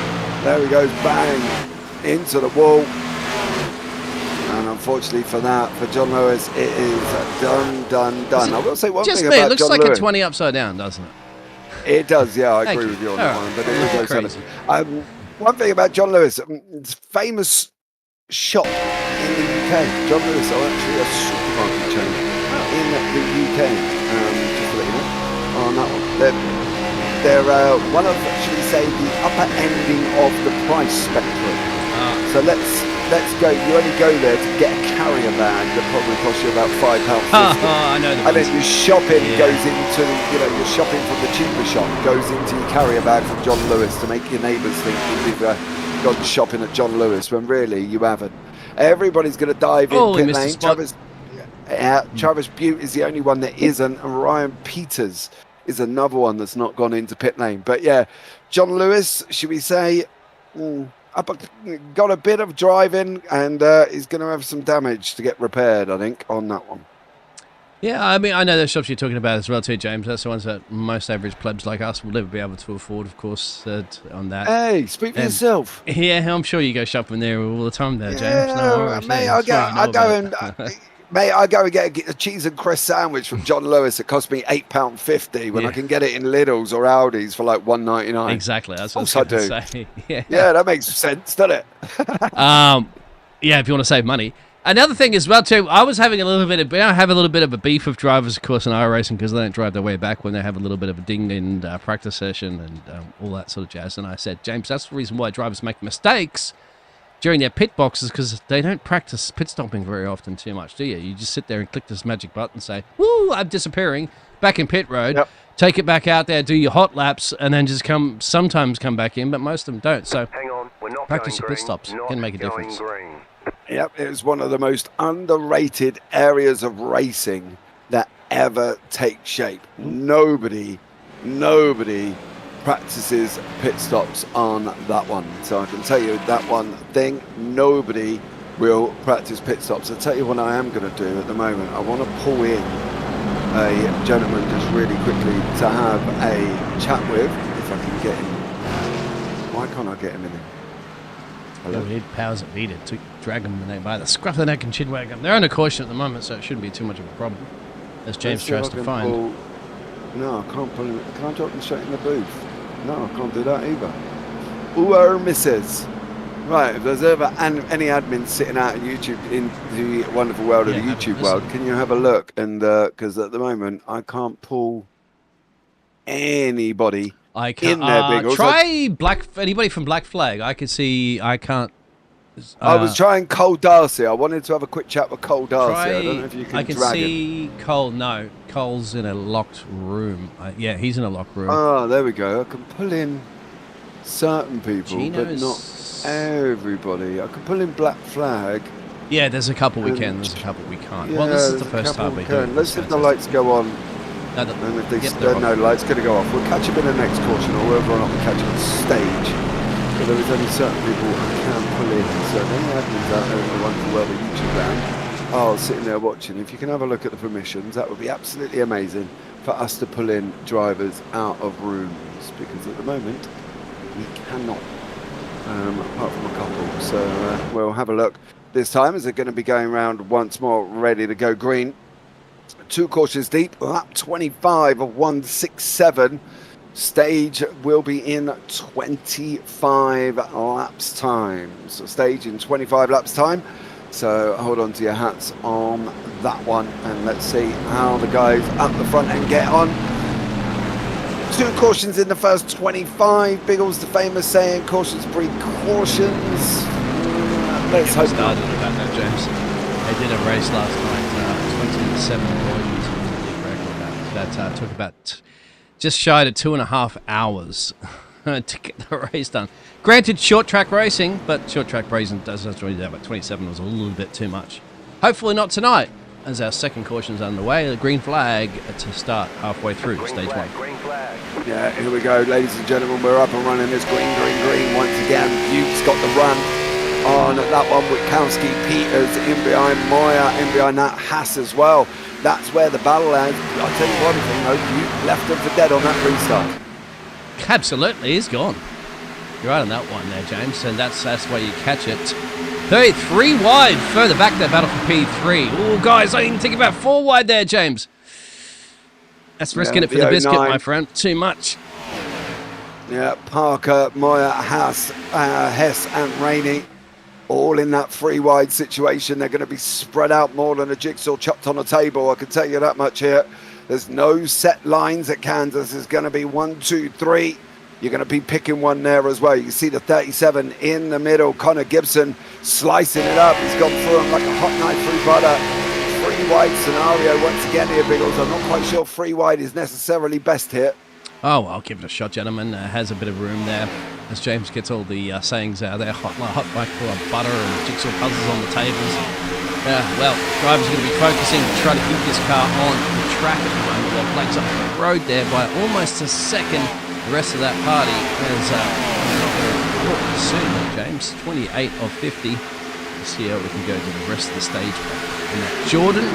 [SPEAKER 1] there he goes, bang into the wall. And unfortunately for that, for John Lewis, it is done. I will say one thing about John Lewis.
[SPEAKER 3] It looks like a 20 upside down, doesn't it?
[SPEAKER 1] It does, yeah, I agree with you on that one. But it is one thing about John Lewis, it's famous shop in the UK. John Lewis are actually a supermarket chain in the UK. Just to let you know on that one. They're one of, should we say, the upper ending of the price spectrum. So let's go. You only go there to get a carrier bag that probably costs you about £5.50.
[SPEAKER 3] I know.
[SPEAKER 1] And then your shopping goes into, your shopping from the cheaper shop goes into your carrier bag from John Lewis to make your neighbours think you've gone shopping at John Lewis, when really you haven't. Everybody's going to dive in pit lane. Travis Butte is the only one that isn't, and Ryan Peters is another one that's not gone into pit lane. But yeah, John Lewis, should we say, got a bit of driving, and he's going to have some damage to get repaired, I think, on that one.
[SPEAKER 3] Yeah, I mean, I know those shops you're talking about as well too, James. That's the ones that most average plebs like us will never be able to afford, of course, on that.
[SPEAKER 1] Hey, speak for yourself.
[SPEAKER 3] Yeah, I'm sure you go shopping there all the time there, James.
[SPEAKER 1] Yeah,
[SPEAKER 3] No worries.
[SPEAKER 1] mate,
[SPEAKER 3] Hey,
[SPEAKER 1] I go and get a cheese and cress sandwich from John Lewis. It cost me £8.50 when I can get it in Lidl's or Aldi's for like £1.99.
[SPEAKER 3] Exactly. That's what
[SPEAKER 1] I do.
[SPEAKER 3] Say. Yeah,
[SPEAKER 1] that makes sense, doesn't it?
[SPEAKER 3] Yeah, if you want to save money. Another thing as well too, I have a little bit of a beef with drivers, of course, in iRacing because they don't drive their way back when they have a little bit of a ding in practice session and all that sort of jazz. And I said, James, that's the reason why drivers make mistakes during their pit boxes because they don't practice pit stopping very often too much, do you? You just sit there and click this magic button and say, woo, I'm disappearing, back in pit road, take it back out there, do your hot laps, and then just sometimes come back in, but most of them don't. So
[SPEAKER 4] hang on, we're not
[SPEAKER 3] practice your
[SPEAKER 4] going
[SPEAKER 3] pit stops,
[SPEAKER 4] green,
[SPEAKER 3] can make a
[SPEAKER 4] not
[SPEAKER 3] difference.
[SPEAKER 4] going green.
[SPEAKER 1] Yep, it was one of the most underrated areas of racing that ever takes shape. Nobody practices pit stops on that one. So I can tell you that one thing, nobody will practice pit stops. I'll tell you what I am going to do at the moment. I want to pull in a gentleman just really quickly to have a chat with, if I can get him. Why can't I get him in here?
[SPEAKER 3] Hello. We need powers that beat it to drag them by the scruff of the neck and chin wag them. They're under caution at the moment, so it shouldn't be too much of a problem. As James tries to find.
[SPEAKER 1] No, I can't pull him. Can I drop him straight in the booth? No, I can't do that either. Ooh, misses. Right, if there's ever any admins sitting out in YouTube in the wonderful world of the YouTube world, can you have a look? And because at the moment I can't pull anybody.
[SPEAKER 3] I can't. Try anybody from Black Flag. I can't.
[SPEAKER 1] I was trying Cole Darcy. I wanted to have a quick chat with Cole Darcy. I don't know if you can
[SPEAKER 3] I can
[SPEAKER 1] drag
[SPEAKER 3] see
[SPEAKER 1] him.
[SPEAKER 3] Cole. No, Cole's in a locked room. Yeah, he's in a locked room.
[SPEAKER 1] Oh, there we go. I can pull in certain people, but not everybody. I can pull in Black Flag.
[SPEAKER 3] Yeah, there's a couple we can. There's a couple we can't.
[SPEAKER 1] Yeah,
[SPEAKER 3] well, this is the first time we do it.
[SPEAKER 1] Let's see if the lights go on.
[SPEAKER 3] No,
[SPEAKER 1] and if no lights going to go off. We'll catch him in the next caution, or whether or not we catch him on stage. But there is only certain people I can pull in. So any admins out there in the wonderful world of YouTube land, oh, sitting there watching. If you can have a look at the permissions, that would be absolutely amazing for us to pull in drivers out of rooms, because at the moment we cannot, apart from a couple. So we'll have a look. This time, is it going to be going around once more, ready to go green? 2 cautions deep, lap 25 of 167. Stage will be in 25 laps time. So stage in 25 laps time. So hold on to your hats on that one, and let's see how the guys up the front end get on. 2 cautions in the first 25. Biggles, the famous saying, cautions breed cautions. Let's hope not.
[SPEAKER 3] About that, James. They did a race last night. 27 points was a big record. That took about just shy of 2.5 hours to get the race done. Granted, short track racing, but short track racing does really that. But 27 was a little bit too much. Hopefully not tonight, as our second caution is underway. The green flag to start halfway through stage 1.
[SPEAKER 4] Green flag.
[SPEAKER 1] Yeah, here we go, ladies and gentlemen. We're up and running this green. Once again, Bute's got the run on that one. Witkowski, Peters in behind Moya, in behind that Haas as well. That's where the battle is. I'll tell you one thing though, Butte left them for dead on that restart.
[SPEAKER 3] Absolutely, he's gone. You're right on that one there, James, and that's where you catch it. 33 wide, further back that battle for P3. Oh, guys, I didn't think about 4 wide there, James. That's risking it for the biscuit, my friend. Too much.
[SPEAKER 1] Yeah, Parker, Moya, Haas, Hess and Rainey, all in that 3 wide situation. They're going to be spread out more than a jigsaw chopped on a table. I can tell you that much here. There's no set lines at Kansas. There's going to be 1, 2, 3. You're going to be picking one there as well. You can see the 37 in the middle. Connor Gibson slicing it up. He's gone through him like a hot knife through butter. 3 wide scenario once again here, Biggles. I'm not quite sure 3 wide is necessarily best here.
[SPEAKER 3] Oh, well, give it a shot, gentlemen. Has a bit of room there as James gets all the sayings out there. Hot like butter and jigsaw puzzles on the tables. Well, drivers are going to be focusing to try to keep this car on the track at the moment. Well, Blake's up the road there by almost a second. The rest of that party is not going to soon, James. 28 of 50. see how we can go to the rest of the stage. And that Jordan,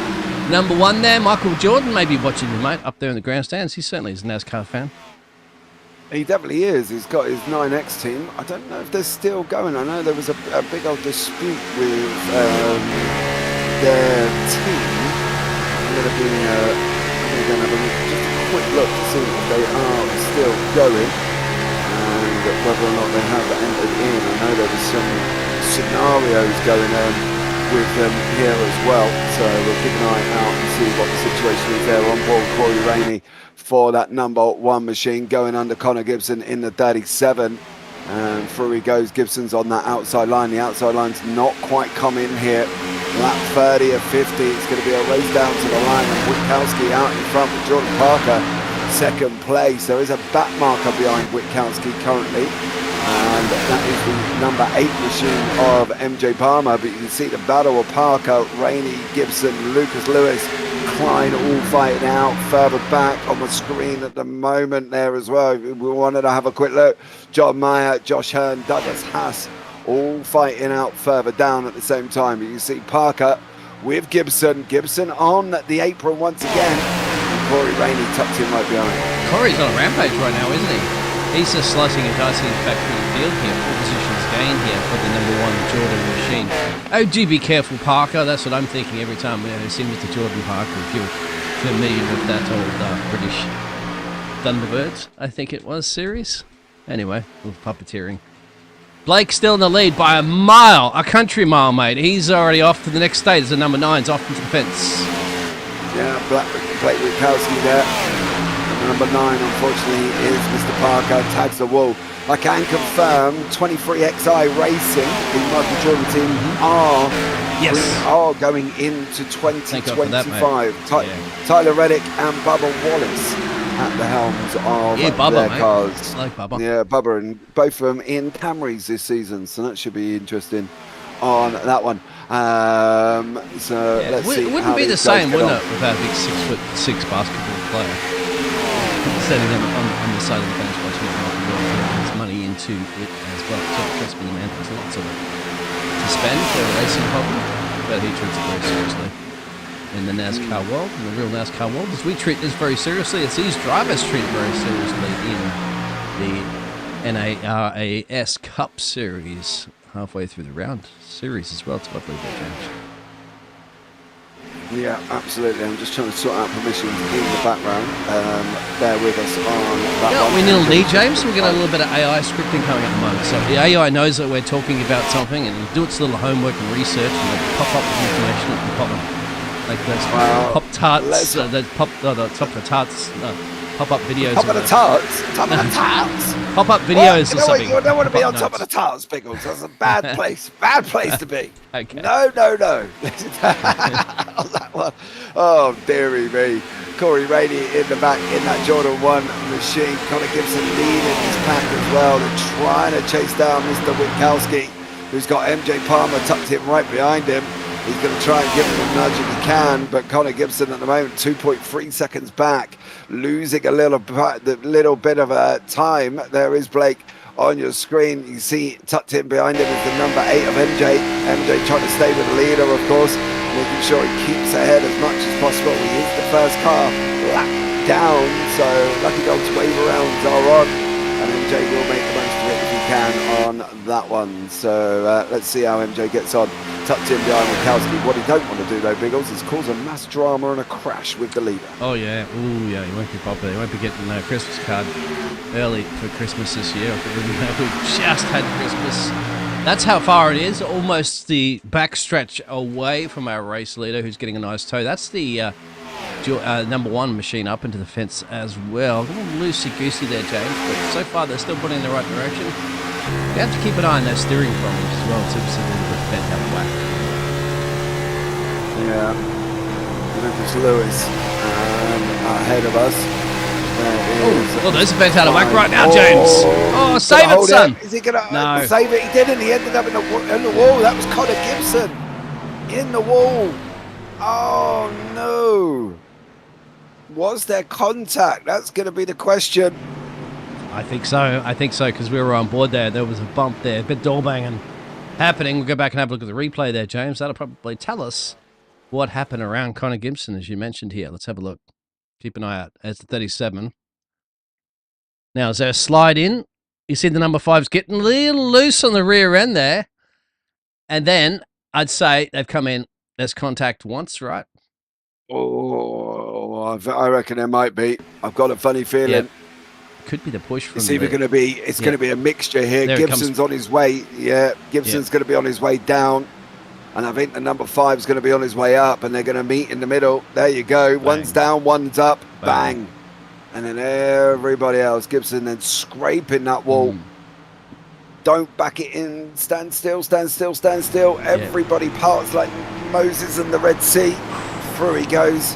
[SPEAKER 3] number 1 there, Michael Jordan, maybe watching you, mate, up there in the grandstands. He certainly is a NASCAR fan.
[SPEAKER 1] He definitely is. He's got his 9X team. I don't know if they're still going. I know there was a big old dispute with their team. I'm going to be just a quick look to see if they are still going and whether or not they have entered in. I know there was some scenarios going on with them here as well, so we'll keep an eye out and see what the situation is there. On board Corey Rainey for that number 1 machine, going under Connor Gibson in the 37, and through he goes. Gibson's on that outside line. The outside line's not quite come in here. Lap 30 of 50. It's going to be a race down to the line, and Witkowski out in front with Jordan Parker second place. There is a back marker behind Witkowski currently, and that is the number 8 machine of MJ Palmer. But you can see the battle of Parker, Rainey, Gibson, Lucas Lewis, Klein all fighting out further back on the screen at the moment there as well. We wanted to have a quick look. John Meyer, Josh Hearn, Douglas Haas all fighting out further down at the same time. But you see Parker with Gibson on the apron once again, and Corey Rainey tucked in right behind.
[SPEAKER 3] Corey's on a rampage right now, isn't he? He's just slicing and dicing his back through the field here. Full positions gained here for the number 1 Jordan machine. Oh, do be careful, Parker. That's what I'm thinking every time I see Mr. Jordan Parker. If you're familiar with that old British Thunderbirds, I think it was, series. Anyway, little puppeteering. Blake still in the lead by a mile, a country mile, mate. He's already off to the next stage. The number 9's off into the fence.
[SPEAKER 1] Yeah, Blake Witkowski there. Number 9, unfortunately, is Mr. Parker. Tags the wall. I can confirm 23XI Racing, the Michael Jordan team, are going into 2025. Tyler Reddick and Bubba Wallace at the helms of their cars.
[SPEAKER 3] I like Bubba.
[SPEAKER 1] Yeah, Bubba, and both of them in Camrys this season, so that should be interesting on that one. Let's see.
[SPEAKER 3] It wouldn't be the same, wouldn't it, without a big 6'6" basketball player standing on the side of the bench watching it, his money into it as well. So trust me, man, there's lots of it to spend for a racing hobby, but he treats it very seriously in the NASCAR world, in the real NASCAR world, as we treat this very seriously, as these drivers treat it very seriously in the NARAS Cup Series, halfway through the round series as well. It's lovely there, James.
[SPEAKER 1] Yeah, absolutely. I'm just trying to sort out permissions in the background. Bear with us on that one.
[SPEAKER 3] We nil D, James. We've got a little bit of AI scripting coming at the moment. So the AI knows that we're talking about something, and it'll do its little homework and research, and it'll pop up with information at the bottom. Like those Pop-Tarts, top of the tarts, pop-up videos.
[SPEAKER 1] Top of the tarts? Top of the tarts?
[SPEAKER 3] Pop-up videos or something.
[SPEAKER 1] You don't want to be on top of the tarts, Biggles. That's a bad place. Bad place to be.
[SPEAKER 3] Okay.
[SPEAKER 1] No. On that one. Oh, dearie me. Corey Rainey in the back in that Jordan 1 machine. Connor Gibson leading his pack as well. They're trying to chase down Mr. Witkowski, who's got MJ Palmer tucked in right behind him. He's going to try and give him a nudge if he can, but Connor Gibson at the moment 2.3 seconds back, losing a little bit of time. There is Blake on your screen. You see tucked in behind him is the number 8 of MJ. MJ trying to stay with the leader, of course, making sure he keeps ahead as much as possible. He is the first car lap down, so lucky dogs wave arounds are on, and MJ will make the most of it if he can on that one. So let's see how MJ gets on. Tucked in behind Witkowski. What he don't want to do though, Biggles, is cause a mass drama and a crash with the leader. Oh yeah, yeah, he won't be popular. He won't be getting a Christmas card early for Christmas this year. We just had Christmas. That's how far it is. Almost the backstretch away from our race leader, who's getting a nice tow. That's the number 1 machine up into the fence as well. A little loosey-goosey there, James, but so far they're still putting in the right direction. You have to keep an eye on those steering problems as well, so it's a little bit bent out of whack. Yeah, Lucas Lewis ahead of us. Well, there's a bent out of whack right now, James. Oh, save it, son. Is he going to save it? He didn't. He ended up in the wall. That was Connor Gibson in the wall. Oh, no. Was there contact? That's going to be the question. I think so, because we were on board there. There was a bump there, a bit door banging.
[SPEAKER 3] happening. We'll go back and have a look at the replay there, James. That'll probably tell us what happened around Connor Gibson, as you mentioned here. Let's have a look. Keep an eye out. As the 37. Now, is there a slide in? You see the number 5's getting a little loose on the rear end there. And then I'd say they've come in. There's contact once, right?
[SPEAKER 1] Oh, I reckon there might be. I've got a funny feeling.
[SPEAKER 3] Yep. Could be the push from
[SPEAKER 1] it's either going to be. It's going to be a mixture here.
[SPEAKER 3] There
[SPEAKER 1] Gibson's on his way. Yeah, Gibson's going to be on his way down, and I think the number 5's going to be on his way up, and they're going to meet in the middle. There you go. Bang. One's down, one's up. Bang. And then everybody else. Gibson then scraping that wall. Don't back it in. Stand still, stand still, stand still. Everybody parts like Moses and the Red Sea. Through he goes.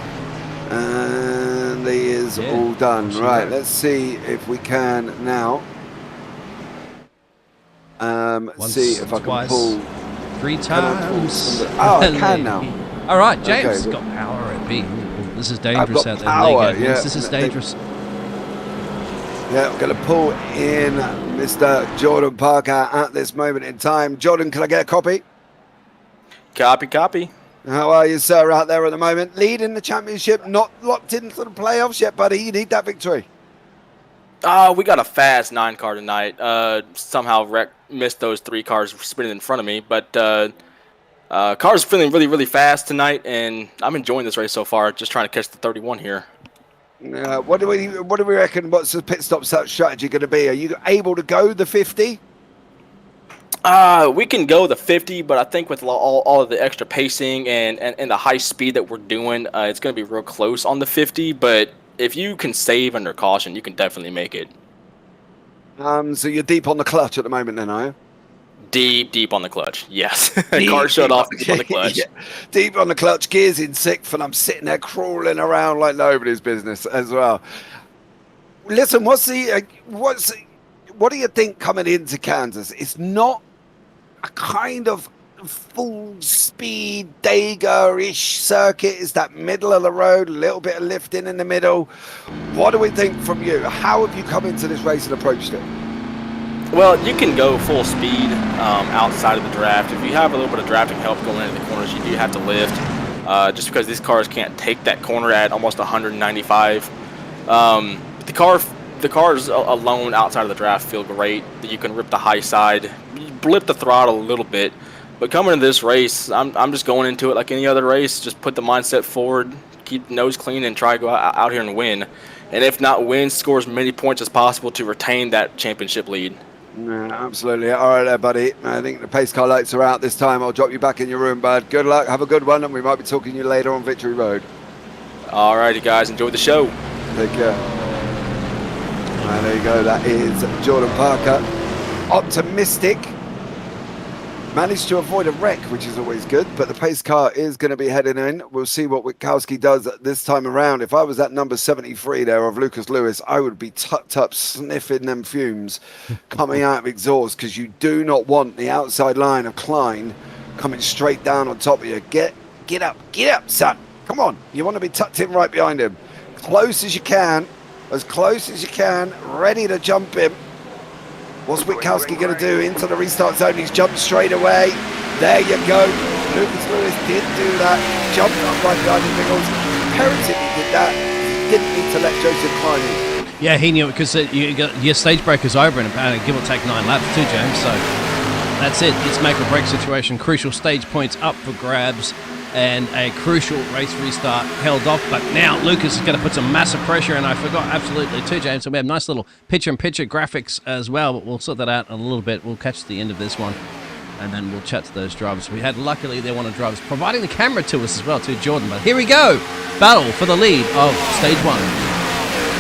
[SPEAKER 1] And he is all done. Right, let's see if we can now. See if I can pull.
[SPEAKER 3] 3 times.
[SPEAKER 1] Oh, I can now.
[SPEAKER 3] All right, James has got power at B. This is dangerous out there.
[SPEAKER 1] Power,
[SPEAKER 3] This is dangerous.
[SPEAKER 1] Yeah, I'm going to pull in Mr. Jordan Parker at this moment in time. Jordan, can I get a copy?
[SPEAKER 4] Copy.
[SPEAKER 1] How are you, sir, out there at the moment? Leading the championship, not locked into the playoffs yet, buddy. You need that victory.
[SPEAKER 4] We got a fast 9 car tonight. Somehow missed those 3 cars spinning in front of me, but car's feeling really, really fast tonight, and I'm enjoying this race so far. Just trying to catch the 31 here.
[SPEAKER 1] What do we reckon? What's the pit stop strategy going to be? Are you able to go the 50?
[SPEAKER 4] We can go the 50, but I think with all of the extra pacing and the high speed that we're doing, it's going to be real close on the 50. But if you can save under caution, you can definitely make it.
[SPEAKER 1] So you're deep on the clutch at the moment, then, are you?
[SPEAKER 4] Deep on the clutch. Yes. Car shut off. Deep on the clutch.
[SPEAKER 1] Deep on the clutch. Gears in 6th, and I'm sitting there crawling around like nobody's business as well. Listen, what do you think coming into Kansas? It's not a kind of full speed Dega-ish circuit. Is that middle of the road, a little bit of lifting in the middle? What do we think from you? How have you come into this race and approached it?
[SPEAKER 4] Well, you can go full speed outside of the draft. If you have a little bit of drafting help going into the corners, you do have to lift, just because these cars can't take that corner at almost 195. The cars alone outside of the draft feel great. You can rip the high side, blip the throttle a little bit. But coming into this race, I'm just going into it like any other race. Just put the mindset forward, keep the nose clean, and try to go out here and win. And if not win, score as many points as possible to retain that championship lead.
[SPEAKER 1] Yeah, absolutely. All right there, buddy. I think the pace car lights are out this time. I'll drop you back in your room, bud. Good luck. Have a good one, and we might be talking to you later on Victory Road.
[SPEAKER 4] All righty, guys. Enjoy the show.
[SPEAKER 1] Take care. And there you go. That is Jordan Parker. Optimistic. Managed to avoid a wreck, which is always good, but the pace car is going to be heading in. We'll see what Witkowski does this time around. If I was that number 73 there of Lucas Lewis, I would be tucked up sniffing them fumes coming out of exhaust, because you do not want the outside line of Klein coming straight down on top of you. Get up, son. Come on. You want to be tucked in right behind him. Close as you can, ready to jump him. What's Witkowski going to do into the restart zone? He's jumped straight away. There you go. Lucas Lewis did do that. Jumped up right behind him, Biggles. Imperative he did that. He didn't need to let Joseph Klein in.
[SPEAKER 3] Yeah, he knew it, because you got your stage breaker's over in about give or take 9 laps too, James. So that's it. It's make or break situation. Crucial stage points up for grabs, and a crucial race restart held off. But now Lucas is going to put some massive pressure, and I forgot absolutely too, James. So we have nice little picture-in-picture graphics as well, but we'll sort that out in a little bit. We'll catch the end of this one, and then we'll chat to those drivers. We had, luckily, they're one of the drivers providing the camera to us as well, to Jordan. But here we go. Battle for the lead of stage 1.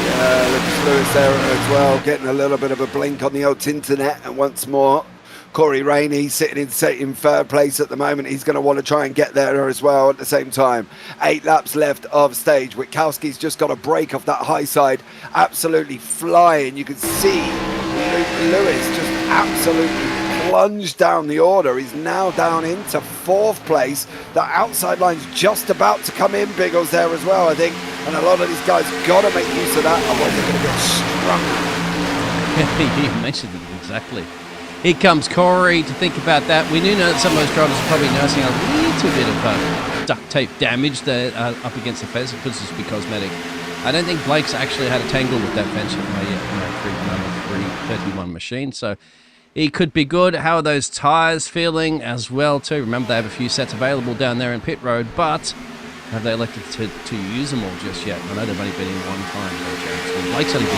[SPEAKER 1] Yeah, Lucas Lewis there as well, getting a little bit of a blink on the old internet, and once more, Corey Rainey sitting in third place at the moment. He's going to want to try and get there as well at the same time. 8 laps left of stage. Witkowski's just got a break off that high side. Absolutely flying. You can see Lewis just absolutely plunged down the order. He's now down into 4th place. The outside line's just about to come in. Biggles there as well, I think. And a lot of these guys got to make use of that, otherwise they're going to get strung.
[SPEAKER 3] You mentioned it exactly. Here comes Corey to think about that. We do know that some of those drivers are probably nursing a little bit of duct tape damage there up against the fence. It could just be cosmetic. I don't think Blake's actually had a tangle with that fence yet number 331 machine, so he could be good. How are those tyres feeling as well too? Remember, they have a few sets available down there in pit road, but have they elected to use them all just yet? I know they've only been in one time. Blake's only been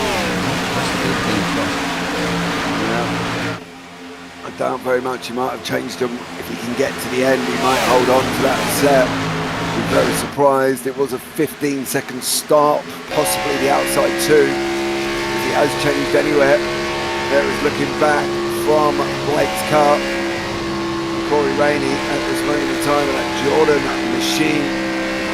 [SPEAKER 1] I doubt very much he might have changed them. If he can get to the end, he might hold on to that set. I'm very surprised. It was a 15-second stop, possibly the outside two. If he has changed anywhere, there is looking back from Blake's car. Corey Rainey at this moment in time, and that Jordan machine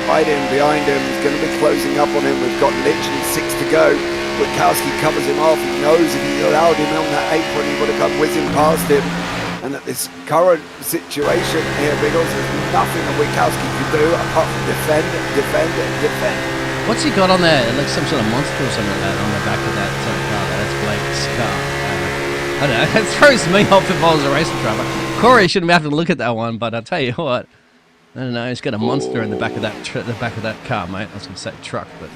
[SPEAKER 1] hiding behind him is going to be closing up on him. We've got literally 6 to go. Witkowski covers him off. He knows if he allowed him on that apron, he would have come whizzing past him. And at this current situation here, Biggles, there's nothing that Witkowski can do apart from defend.
[SPEAKER 3] What's he got on there? It looks some sort of monster or something like that on the back of that car. That's Blake's car. I don't know. It throws me off if I was a racing driver. Corey shouldn't have to look at that one, but I'll tell you what. I don't know. He's got a monster in the back of that car, mate. I was going to say truck, but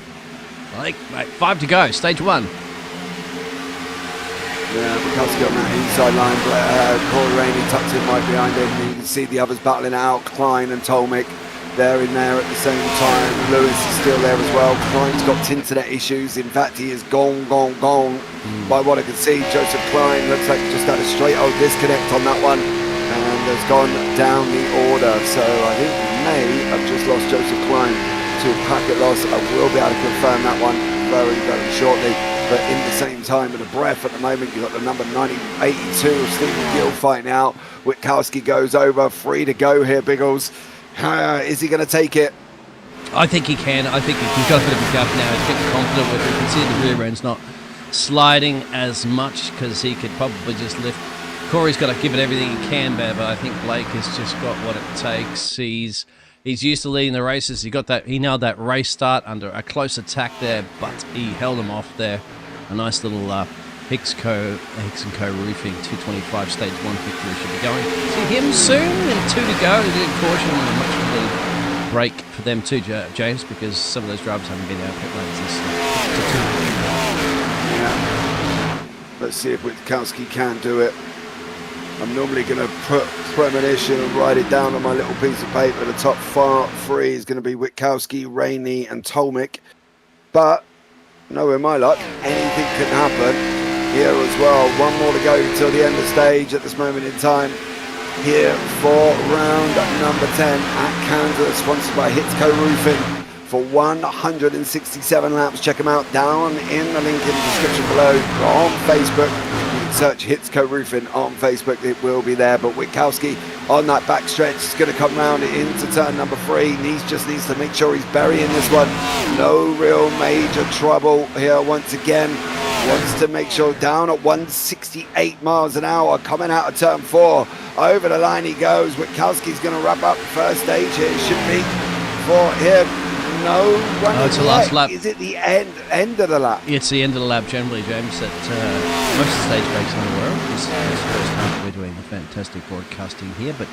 [SPEAKER 3] Blake, mate, 5 to go. Stage 1.
[SPEAKER 1] Yeah, Witkowski on that inside line. Corey Rainey tucked in right behind him. You can see the others battling out. Klein and Tolmik, they're in there at the same time. Lewis is still there as well. Klein's got internet issues. In fact, he is gone. By what I can see, Joseph Klein looks like he just had a straight old disconnect on that one and has gone down the order. So I think we may have just lost Joseph Klein to a packet loss. I will be able to confirm that one very, very shortly. But in the same time, with a breath at the moment, you've got the number 82 of Stephen Gill fighting out. Witkowski goes over, 3 to go here, Biggles. Is he going to take it?
[SPEAKER 3] I think he can. I think he's got a bit of a gap now. He's getting confident with it. You can see the rear end's not sliding as much because he could probably just lift. Corey's got to give it everything he can there, but I think Blake has just got what it takes. He's used to leading the races. He nailed that race start under a close attack there, but he held him off there. A nice little Hicks & Co. Roofing 225 stage 1 victory should be going. See him soon, and 2 to go. He did caution and a much needed break for them too, James, because some of those drivers haven't been out pit lanes this
[SPEAKER 1] Yeah. Let's see if Witkowski can do it. I'm normally going to put premonition and write it down on my little piece of paper. The top 3 is going to be Witkowski, Rainey, and Tolmik. But knowing my luck, anything can happen here as well. 1 more to go till the end of the stage at this moment in time. Here for round number 10 at Kansas, sponsored by Hicks & Co. Roofing for 167 laps. Check them out down in the link in the description below on Facebook. You can search Hicks & Co. Roofing on Facebook. It will be there. But Witkowski on that back stretch is going to come round into turn number 3. Just needs to make sure he's burying this one. No real major trouble here once again. Wants to make sure down at 168 miles an hour coming out of turn 4. Over the line he goes. Witkowski's going to wrap up the first stage here. It should be for him. No running.
[SPEAKER 3] it's the last lap.
[SPEAKER 1] Is it the end of the lap?
[SPEAKER 3] It's the end of the lap generally, James, that most of the stage breaks are aware of. This is the first time that we're doing the fantastic broadcasting here, but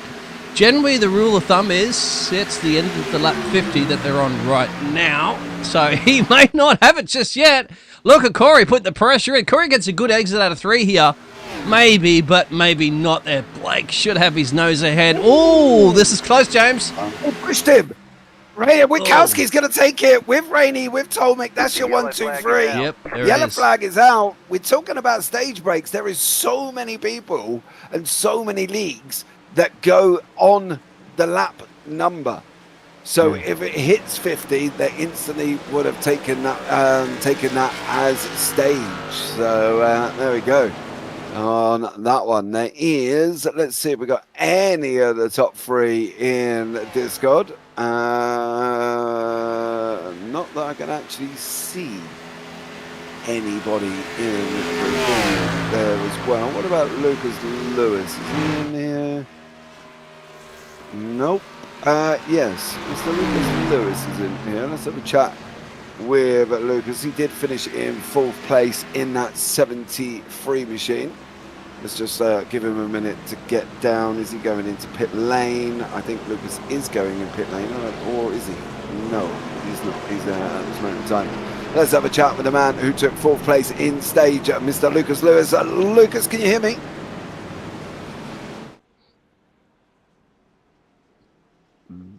[SPEAKER 3] generally the rule of thumb is it's the end of the lap 50 that they're on right now, so he may not have it just yet. Look at Corey put the pressure in. Corey gets a good exit out of 3 here. Maybe, but maybe not there. Blake should have his nose ahead. Oh, this is close, James.
[SPEAKER 1] Oh, pushed him. Witkowski's going to take it with Rainey, with Tolmik. That's your 1, 2, 3.
[SPEAKER 3] Yep, there
[SPEAKER 1] Yellow
[SPEAKER 3] it is.
[SPEAKER 1] flag is out. We're talking about stage breaks. There is so many people and so many leagues that go on the lap number. So if it hits 50, they instantly would have taken that as stage. So there we go. On that one, there is. Let's see if we got any of the top 3 in Discord. Not that I can actually see anybody in there as well. What about Lucas Lewis? Is he in here? Nope. Yes, Mr. Lucas Lewis is in here. Let's have a chat with Lucas. He did finish in 4th place in that 73 machine. Let's just give him a minute to get down. Is he going into pit lane? I think Lucas is going in pit lane, or is he? No, he's not. He's there at this moment in time. Let's have a chat with the man who took 4th place in stage, Mr. Lucas Lewis. Lucas, can you hear me?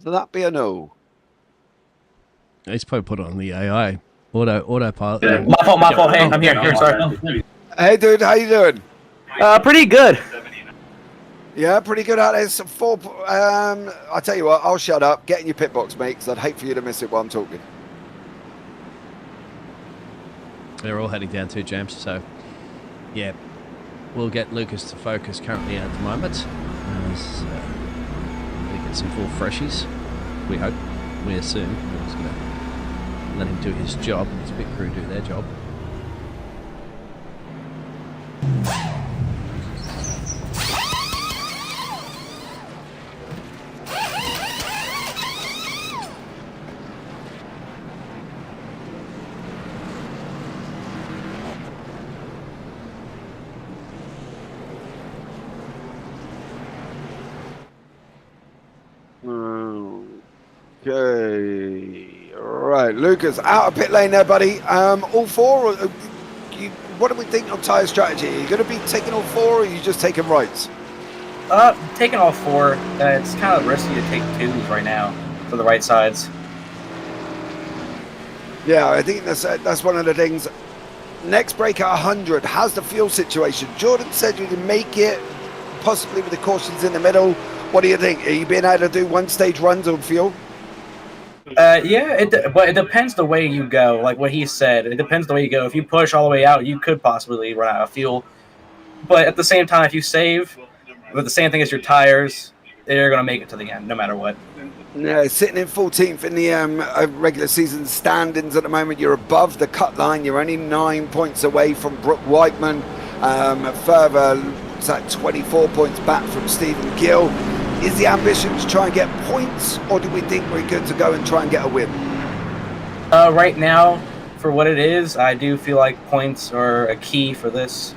[SPEAKER 1] Will that be a no?
[SPEAKER 3] He's probably put on the AI autopilot.
[SPEAKER 5] Yeah, my fault. Hey, I'm here. Sorry.
[SPEAKER 1] Hey, dude, how you doing?
[SPEAKER 5] Pretty good.
[SPEAKER 1] Yeah, pretty good at this. I'll tell you what, I'll shut up. Get in your pit box, mate, because I'd hate for you to miss it while I'm talking.
[SPEAKER 3] They're all heading down to James, so yeah, we'll get Lucas to focus currently at the moment. We get some full freshies, we hope, we assume. We're just going to let him do his job, his pit crew do their job.
[SPEAKER 1] Okay, right, Lucas, out of pit lane there, buddy. All 4, what do we think on tyre strategy? Are you going to be taking all 4, or are you just taking rights?
[SPEAKER 5] Taking all 4. It's kind of risky to take 2s right now for the right sides.
[SPEAKER 1] Yeah, I think that's one of the things. Next break at 100, how's the fuel situation? Jordan said you can make it, possibly with the cautions in the middle. What do you think? Are you being able to do 1-stage runs on fuel?
[SPEAKER 5] Yeah, but it depends the way you go. Like what he said, it depends the way you go. If you push all the way out, you could possibly run out of fuel. But at the same time, if you save with the same thing as your tires, they're going to make it to the end, no matter what.
[SPEAKER 1] Yeah, sitting in 14th in the regular season standings at the moment. You're above the cut line. You're only 9 points away from Brooke Whiteman. Further, it's at 24 points back from Stephen Gill. Is the ambition to try and get points, or do we think we're good to go and try and get a win?
[SPEAKER 5] Right now, for what it is, I do feel like points are a key for this.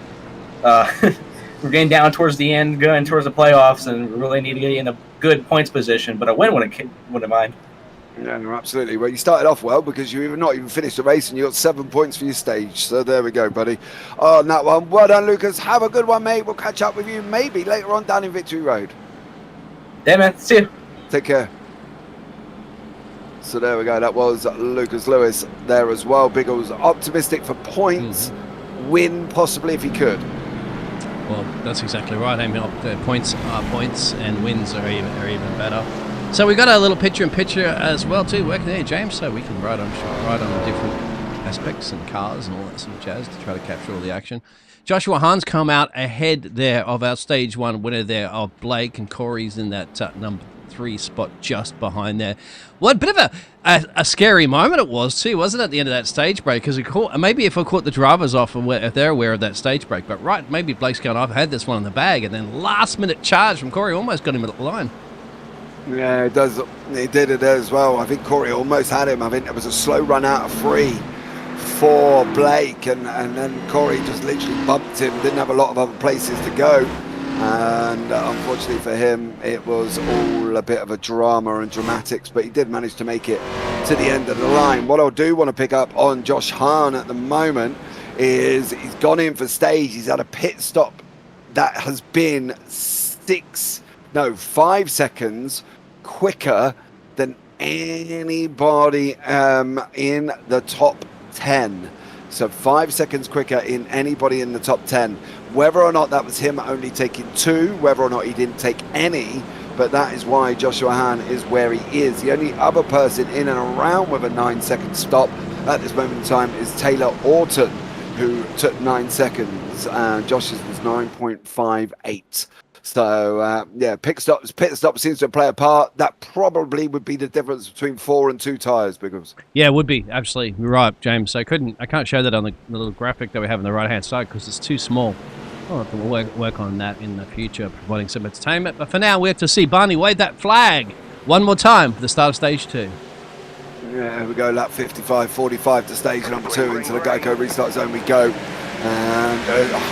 [SPEAKER 5] We're getting down towards the end, going towards the playoffs, and we really need to get in a good points position. But a win wouldn't mind.
[SPEAKER 1] Yeah, no, absolutely. Well, you started off well because you not even finished the race and you got 7 points for your stage. So there we go, buddy. On that one, well done, Lucas. Have a good one, mate. We'll catch up with you maybe later on down in Victory Road.
[SPEAKER 5] Yeah, man. See you.
[SPEAKER 1] Take care. So there we go. That was Lucas Lewis there as well. Biggles optimistic for points. Win possibly if he could.
[SPEAKER 3] Well, that's exactly right. I mean, points are points, and wins are even better. So we got a little picture-in-picture as well too, working there, James. So we can ride on different aspects and cars and all that sort of jazz to try to capture all the action. Joshua Hahn's come out ahead there of our stage 1 winner there of Blake, and Corey's in that number 3 spot just behind there. Well, a bit of a scary moment it was too, wasn't it, at the end of that stage break? Because maybe if I caught the drivers off and if they're aware of that stage break, but right, maybe Blake's going, I've had this one in the bag, and then last minute charge from Corey almost got him at the line.
[SPEAKER 1] Yeah, it does. He did it as well. I think Corey almost had him. I think there was a slow run out of 3 for Blake, and then Corey just literally bumped him, didn't have a lot of other places to go, and unfortunately for him it was all a bit of a drama and dramatics, but he did manage to make it to the end of the line. What I do want to pick up on Josh Hahn at the moment is he's gone in for stage. He's had a pit stop that has been 5 seconds quicker than anybody in the top 10. So 5 seconds quicker in anybody in the top 10. Whether or not that was him only taking 2, whether or not he didn't take any, but that is why Joshua Hahn is where he is. The only other person in and around with a 9-second stop at this moment in time is Taylor Orton, who took 9 seconds. Josh's was 9.58. So, yeah, pit stop seems to play a part. That probably would be the difference between 4 and 2 tyres, Biggles.
[SPEAKER 3] Yeah, it would be. Absolutely. You're right, James. So I can't show that on the little graphic that we have on the right-hand side because it's too small. I'll have to work on that in the future, providing some entertainment. But for now, we have to see Barney wave that flag one more time for the start of stage 2.
[SPEAKER 1] Yeah, here we go, lap 55, 45 to stage number 2 into the Geico restart zone we go. And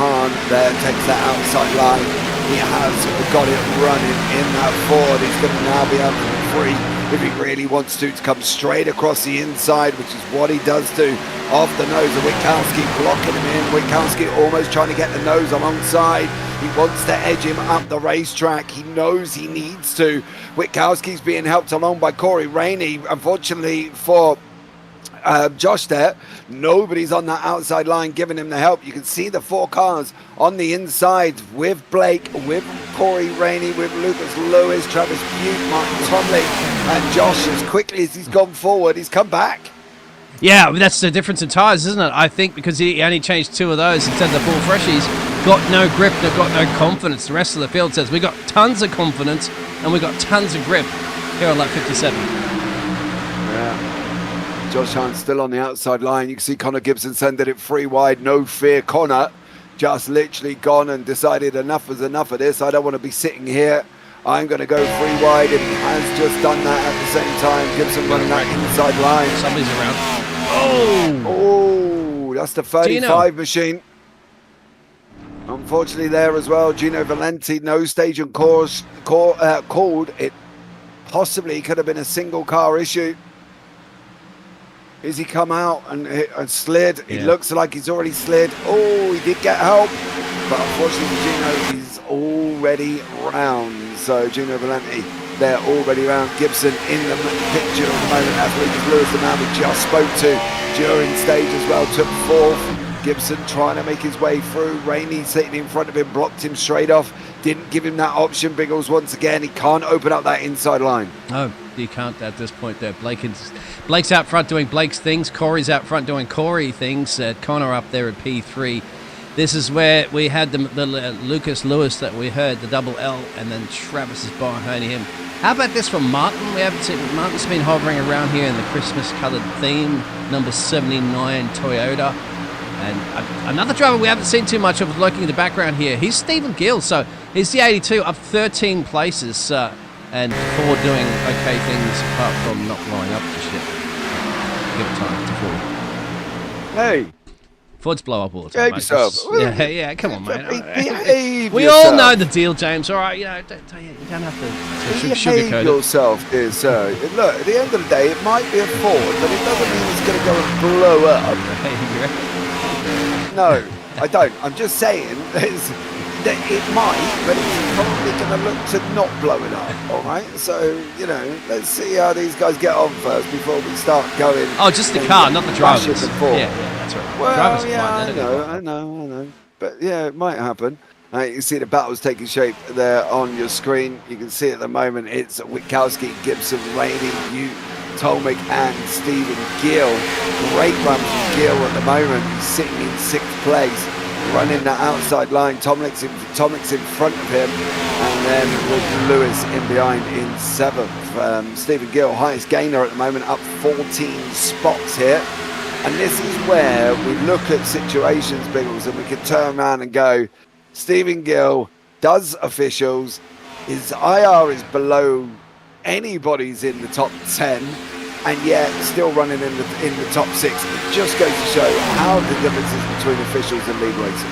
[SPEAKER 1] Hahn there takes that outside line. He has got it running in that Ford. He's going to now be able to be free if he really wants to come straight across the inside, which is what he does do off the nose of Witkowski, blocking him in. Witkowski almost trying to get the nose alongside. He wants to edge him up the racetrack. He knows he needs to. Witkowski's being helped along by Corey Rainey. Unfortunately for Josh there, nobody's on that outside line giving him the help. You can see the 4 cars on the inside with Blake, with Corey Rainey, with Lucas Lewis, Travis Butte, Martin Tomlin, and Josh. As quickly as he's gone forward, he's come back.
[SPEAKER 3] Yeah, that's the difference in tyres, isn't it? I think because he only changed 2 of those instead of the 4 freshies, got no grip, they've got no confidence. The rest of the field says we got tons of confidence and we got tons of grip here on lap 57.
[SPEAKER 1] Yeah. Josh Hahn still on the outside line. You can see Connor Gibson sending it 3 wide. No fear, Connor just literally gone and decided enough is enough of this. I don't want to be sitting here. I'm going to go 3 wide, and he has just done that at the same time. Gibson running that inside line.
[SPEAKER 3] Somebody's around.
[SPEAKER 1] Oh, that's the 35 machine. Unfortunately there as well, Gino Valenti, no stage and course called. It possibly could have been a single car issue. Is he come out and slid?
[SPEAKER 3] Yeah.
[SPEAKER 1] It looks like he's already slid. Oh, he did get help, but unfortunately Gino is already round. So Gino Valenti, they're already round. Gibson in the picture at the moment as Lucas Lewis, the man we just spoke to during stage as well, took 4th. Gibson trying to make his way through. Rainey sitting in front of him, blocked him straight off. Didn't give him that option. Biggles once again, he can't open up that inside line.
[SPEAKER 3] No, you can't at this point there. Blake's out front doing Blake's things. Corey's out front doing Corey things. Connor up there at P3. This is where we had the Lucas Lewis that we heard, the double L, and then Travis is behind him. How about this from Martin? We haven't seen Martin's been hovering around here in the Christmas coloured theme, number 79 Toyota. And another driver we haven't seen too much of lurking in the background here. He's Stephen Gill, so he's the 82, up 13 places, and Ford doing okay things apart from not blowing up just yet. Give it time to Ford.
[SPEAKER 1] Hey,
[SPEAKER 3] Ford's blow up all the time.
[SPEAKER 1] behave
[SPEAKER 3] Mate.
[SPEAKER 1] yourself.
[SPEAKER 3] Yeah, come on, mate.
[SPEAKER 1] Behave
[SPEAKER 3] We
[SPEAKER 1] yourself.
[SPEAKER 3] all know the deal, James. All right, you know, you don't have to sugarcoat
[SPEAKER 1] Behave
[SPEAKER 3] it.
[SPEAKER 1] yourself, dear sir. Look, at the end of the day, it might be a Ford, but it doesn't mean it's going to go and blow up. No, I don't. I'm just saying that it might, but it's probably going to look to not blow it up, all right? So, you know, let's see how these guys get on first before we start going.
[SPEAKER 3] Oh, just the car, not the drivers.
[SPEAKER 1] Yeah,
[SPEAKER 3] that's right.
[SPEAKER 1] Well,
[SPEAKER 3] Drivers are
[SPEAKER 1] yeah,
[SPEAKER 3] fine,
[SPEAKER 1] I know. But, yeah, it might happen. You can see the battles taking shape there on your screen. You can see at the moment it's Witkowski, Gibson, Rainey, Butte, Tolmik and Stephen Gill. Great run from Gill at the moment. He's sitting in 6th place, running that outside line. Tomlik's in front of him, and then with Lewis in behind in 7th. Stephen Gill, highest gainer at the moment, up 14 spots here. And this is where we look at situations, Biggles, and we can turn around and go, Stephen Gill does officials. His IR is below anybody's in the top 10, and yet still running in the top 6. It just goes to show how the difference is between officials and league racing.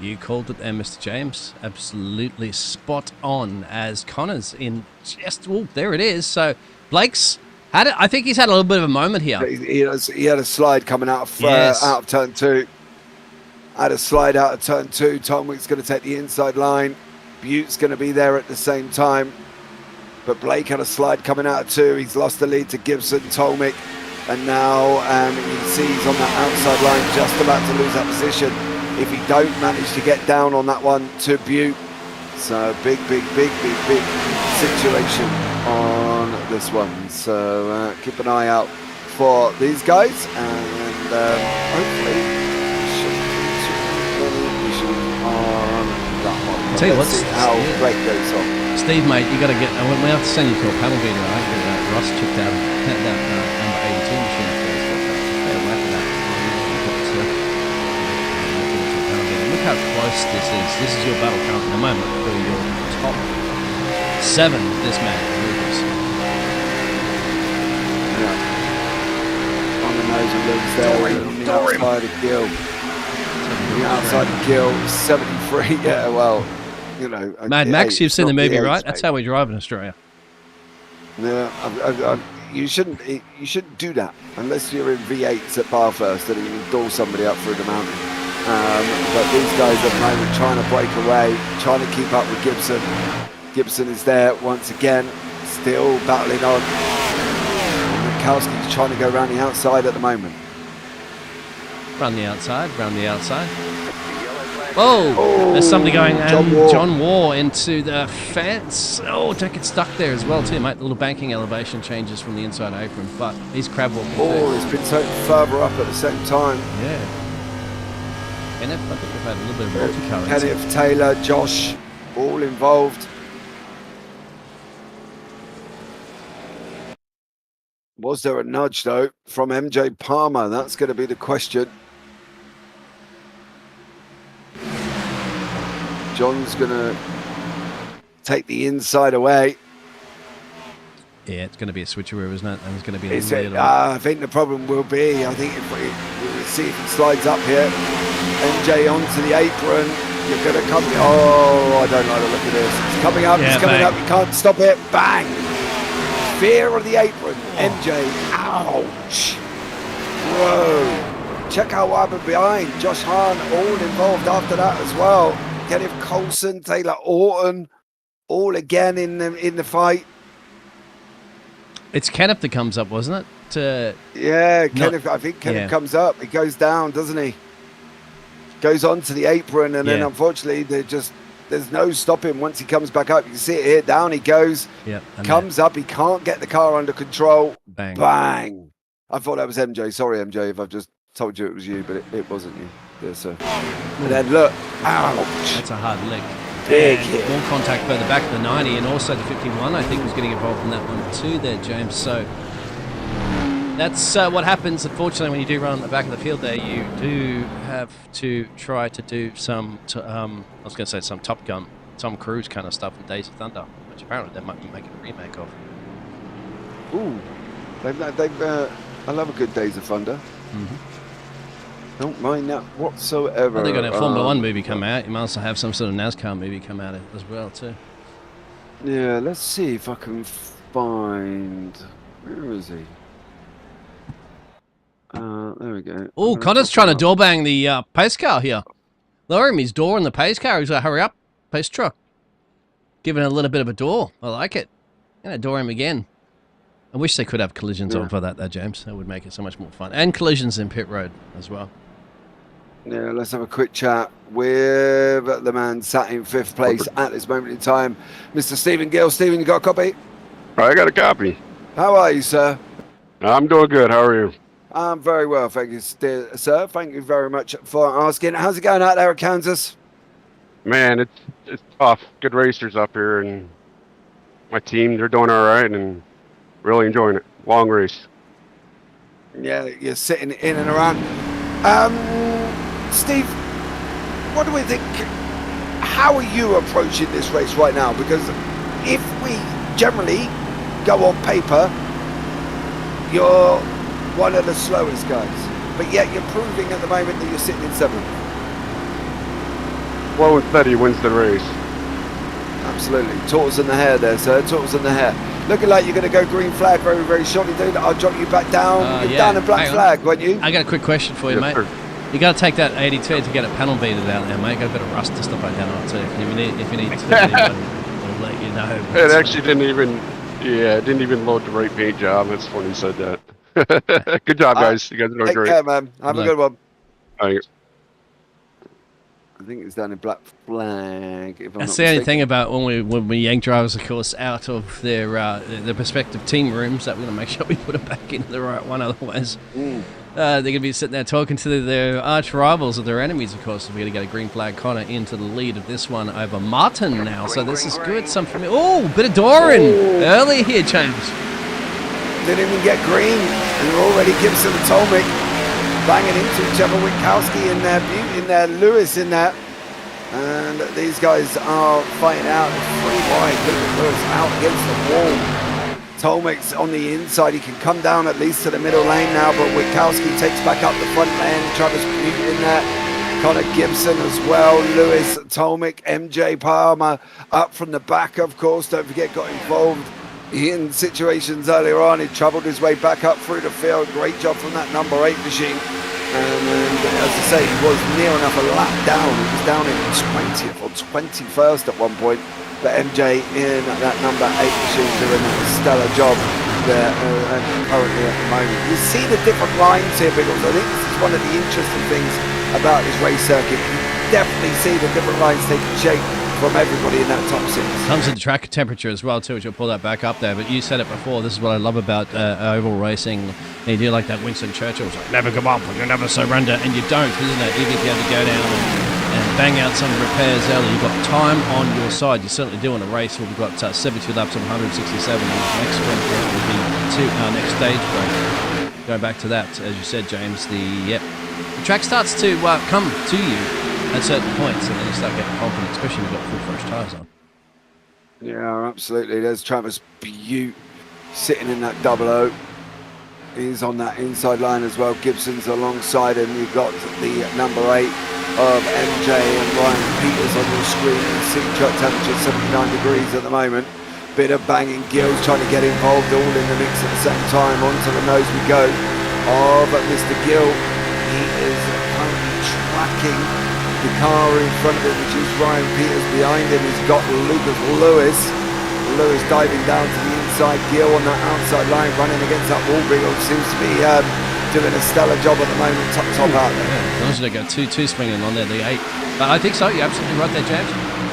[SPEAKER 3] You called it there, Mr. James. Absolutely spot on. As Connor's in just, there it is. So Blake's had it. I think he's had a little bit of a moment here.
[SPEAKER 1] He had a slide coming out of turn 2. Had a slide out of turn 2. Tomwick's going to take the inside line. Butte's going to be there at the same time. But Blake had a slide coming out of 2. He's lost the lead to Gibson, Tolmik. And now you can see he's on that outside line, just about to lose that position if he don't manage to get down on that one to Butte. So big situation on this one. So keep an eye out for these guys, and hopefully on that one.
[SPEAKER 3] I'll tell you
[SPEAKER 1] Let's
[SPEAKER 3] what's
[SPEAKER 1] see how Blake goes on.
[SPEAKER 3] Steve, mate, you got to get. We have to send you to a panel beater. I get that Ross chipped out that number 82 machine up there. Fair whack of that. Look how close this is. This is your battle count in a moment for your top 7. This man, Lucas.
[SPEAKER 1] Yeah. On the guys with Lewis there on the outside of Gill. The outside of Gill, 73. Yeah, well, you know.
[SPEAKER 3] Mad Max, you've seen the movie,
[SPEAKER 1] V8s,
[SPEAKER 3] right? That's how we drive in Australia.
[SPEAKER 1] Yeah, you shouldn't do that unless you're in V8s at Parfitt and you can door somebody up through the mountain. But these guys at the moment trying to break away, trying to keep up with Gibson. Gibson is there once again, still battling on. Mikowski's trying to go around the outside at the moment.
[SPEAKER 3] Round the outside. Oh, there's somebody going, and John Waugh into the fence. Oh, don't get stuck there as well too, mate. The little banking elevation changes from the inside apron, but he's crab walking.
[SPEAKER 1] Oh, it's been taken further up at the same time.
[SPEAKER 3] Yeah. Kenneth, I think we've had a little bit of multi-currency.
[SPEAKER 1] Kenneth, Taylor, Josh, all involved. Was there a nudge though from MJ Palmer? That's going to be the question. John's going to take the inside away.
[SPEAKER 3] Yeah, it's going to be a switcheroo, isn't it? And it's going to be
[SPEAKER 1] I think the problem will be, I think if we'll see if it slides up here. MJ onto the apron. You're going to come. Oh, I don't like the look of this. It's coming up.
[SPEAKER 3] Yeah,
[SPEAKER 1] it's coming
[SPEAKER 3] bang.
[SPEAKER 1] up. You can't stop it. Bang. Fear of the apron. MJ. Ouch. Whoa. Check out what happened behind. Josh Hahn all involved after that as well. Kenneth Coulson, Taylor Orton, all again in the fight.
[SPEAKER 3] It's Kenneth that comes up, wasn't it?
[SPEAKER 1] Yeah, Kenneth. I think Kenneth comes up. He goes down, doesn't he? Goes onto the apron, and then unfortunately, there's no stopping once he comes back up. You can see it here. Down he goes.
[SPEAKER 3] Yeah.
[SPEAKER 1] Comes up. He can't get the car under control.
[SPEAKER 3] Bang.
[SPEAKER 1] Bang. I thought that was MJ. Sorry, MJ, if I've just told you it was you, but it wasn't you. Yes, sir. And then look. Ouch.
[SPEAKER 3] That's a hard lick.
[SPEAKER 1] Big
[SPEAKER 3] and
[SPEAKER 1] hit.
[SPEAKER 3] More contact further back to the 90, and also the 51, I think, was getting involved in that one too there, James. So that's what happens, unfortunately, when you do run on the back of the field there. You do have to try to do some, I was going to say some Top Gun, Tom Cruise kind of stuff in Days of Thunder, which apparently they might be making a remake of.
[SPEAKER 1] Ooh. I love a good Days of Thunder.
[SPEAKER 3] Mm-hmm.
[SPEAKER 1] Don't mind that whatsoever.
[SPEAKER 3] Well, they're going to have a Formula 1 movie come out. You might also have some sort of NASCAR movie come out as well, too.
[SPEAKER 1] Yeah, let's see if I can find... Where is he? There we go.
[SPEAKER 3] Oh, Connor's trying to door bang the pace car here. Lower him, he's dooring the pace car. He's like, hurry up, pace truck. Giving it a little bit of a door. I like it. Going to door him again. I wish they could have collisions on for that, though, James. That would make it so much more fun. And collisions in pit road as well.
[SPEAKER 1] Yeah, let's have a quick chat with the man sat in 5th place at this moment in time, Mr. Stephen Gill. Stephen, you got a copy?
[SPEAKER 2] I got a copy.
[SPEAKER 1] How are you, sir?
[SPEAKER 2] I'm doing good. How are you?
[SPEAKER 1] I'm very well, thank you, sir. Thank you very much for asking. How's it going out there at Kansas?
[SPEAKER 2] Man, it's tough. Good racers up here, and my team, they're doing all right, and really enjoying it. Long race.
[SPEAKER 1] Yeah, you're sitting in and around. Steve, what do we think? How are you approaching this race right now? Because if we generally go on paper, you're one of the slowest guys, but yet you're proving at the moment that you're sitting in 7th.
[SPEAKER 2] Slow and steady wins the race.
[SPEAKER 1] Absolutely. Tortoise in the hair there, sir. Tortoise in the hair. Looking like you're going to go green flag very, very shortly, dude. I'll drop you back down. You're down in black flag, weren't you?
[SPEAKER 3] I got a quick question for you, mate.
[SPEAKER 2] Sir.
[SPEAKER 3] You got to take that 82 to get a panel beater down there, mate. Got a bit of rust to stop that down on too. If you need to, we'll let you know.
[SPEAKER 2] It actually didn't even load the right paint job. That's when he said that. Good job, guys. You guys are doing
[SPEAKER 1] Take
[SPEAKER 2] great.
[SPEAKER 1] care, man. Have a good one.
[SPEAKER 2] Thanks.
[SPEAKER 1] I think it's down in black flag. If I'm
[SPEAKER 3] That's
[SPEAKER 1] not
[SPEAKER 3] the only
[SPEAKER 1] mistaken.
[SPEAKER 3] thing about when we yank drivers, of course, out of their respective team rooms, that we're going to make sure we put them back into the right one. Otherwise, they're going to be sitting there talking to their arch rivals or their enemies, of course. We're going to get a green flag. Connor into the lead of this one over Martin now. So this is good. Bit of Doran early here, James.
[SPEAKER 1] Didn't even get green, and they're already Gibson and Tolmick banging into each other. Witkowski in there, Lewis in there, and these guys are fighting out. 3 wide. Lewis out against the wall. Tolmic's on the inside. He can come down at least to the middle lane now, but Witkowski takes back up the front lane. Travis Butte in there. Connor Gibson as well. Lewis, Tolmic, MJ Palmer up from the back, of course. Don't forget, got involved in situations earlier on. He travelled his way back up through the field. Great job from that number 8 machine. And as I say, he was near enough a lap down. He was down in 20th or 21st at one point. But MJ in that number 8 machine doing a stellar job there currently at the moment. You see the different lines here, Biggles. I think this is one of the interesting things about this race circuit. You definitely see the different lines taking shape from everybody in that top 6.
[SPEAKER 3] Comes with the track temperature as well too, which will pull that back up there. But you said it before, this is what I love about oval racing. And you do like that Winston Churchill, it's like, never give up, you never surrender, and you don't, isn't it? Even if you have to go down and bang out some repairs early, you've got time on your side. You certainly do in a race where we've got 72 laps of 167, and the next sprint will be our next stage break. Going back to that, as you said, James, the track starts to come to you at certain points, and then you start getting confident, especially when you've got full fresh tyres on.
[SPEAKER 1] Yeah, absolutely. There's Travis Butte sitting in that 00. He's on that inside line as well. Gibson's alongside him. You've got the number 8 of MJ and Ryan Peters on your screen. You see track temperature 79 degrees at the moment. Bit of banging. Gills trying to get involved, all in the mix at the same time. Onto the nose we go. Oh, but Mr. Gill, he is currently tracking the car in front of him, which is Ryan Peters. Behind him, he's got Lucas Lewis. Lewis diving down to the inside. Gill on that outside line, running against that wall. Biggles seems to be doing a stellar job at the moment. Top out there.
[SPEAKER 3] Yeah, as long as they go two swinging on there, the 8. But I think so. You're absolutely right there, James.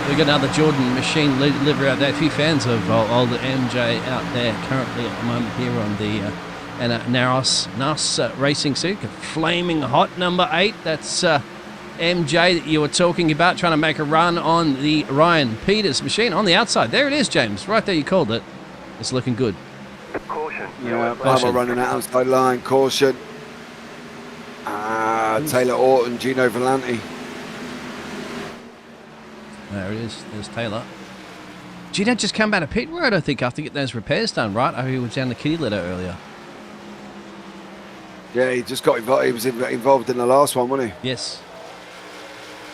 [SPEAKER 3] We've got another Jordan machine livery out there. A few fans of old MJ out there currently at the moment here on the NARAS racing circuit. Flaming hot number 8. That's MJ that you were talking about, trying to make a run on the Ryan Peters machine on the outside. There it is, James. Right there, you called it. It's looking good.
[SPEAKER 6] Caution.
[SPEAKER 1] Yeah, Palmer running that outside line. Caution. Taylor Orton, Gino Volanti.
[SPEAKER 3] There it is. There's Taylor. Gino just come back to pit road, I think, after getting those repairs done, right? Oh, he was down the kitty litter earlier.
[SPEAKER 1] Yeah, he just got involved. He was involved in the last one, wasn't he?
[SPEAKER 3] Yes.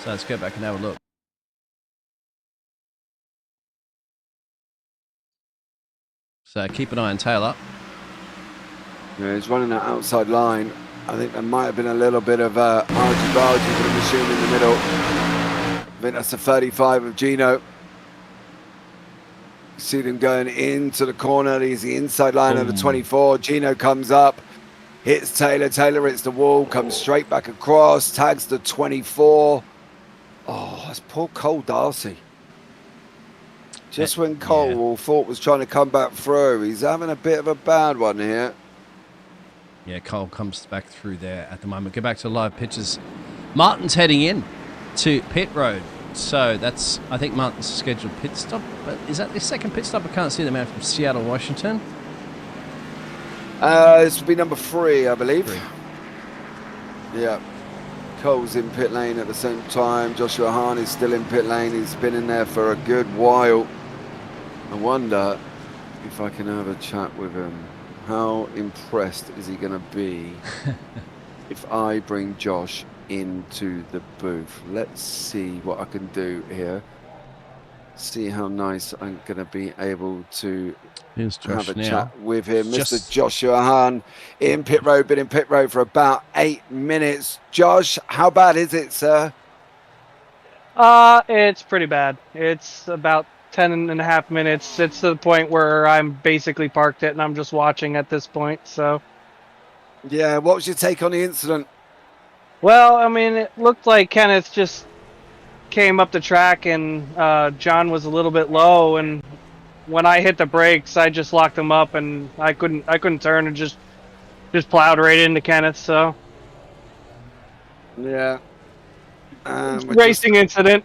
[SPEAKER 3] So let's go back and have a look. So keep an eye on Taylor.
[SPEAKER 1] Yeah, he's running that outside line. I think there might have been a little bit of argy-bargy with the machine in the middle. I think that's the 35 of Gino. See them going into the corner. He's the inside line of the 24. Gino comes up, hits Taylor. Taylor hits the wall, comes straight back across, tags the 24. Oh, that's poor Cole Darcy. Just when Cole thought was trying to come back through, he's having a bit of a bad one here.
[SPEAKER 3] Yeah, Cole comes back through there at the moment. Go back to live pictures. Martin's heading in to pit road. So that's, I think, Martin's scheduled pit stop. But is that the second pit stop? I can't see the man from Seattle, Washington.
[SPEAKER 1] This will be number 3, I believe.
[SPEAKER 3] 3.
[SPEAKER 1] Yeah. Cole's in pit lane at the same time. Joshua Hahn is still in pit lane. He's been in there for a good while. I wonder if I can have a chat with him. How impressed is he going to be if I bring Josh into the booth? Let's see what I can do here. See how nice I'm going to be able to have a chat with him. Mr. Joshua Hahn in pit road, been in pit road for about 8 minutes. Josh, how bad is it, sir?
[SPEAKER 7] It's pretty bad. It's about 10.5 minutes. It's to the point where I'm basically parked it and I'm just watching at this point. So,
[SPEAKER 1] yeah, what was your take on the incident?
[SPEAKER 7] Well, I mean, it looked like Kenneth just came up the track and John was a little bit low, and when I hit the brakes, I just locked him up and I couldn't turn and just plowed right into Kenneth. So,
[SPEAKER 1] yeah,
[SPEAKER 7] racing incident.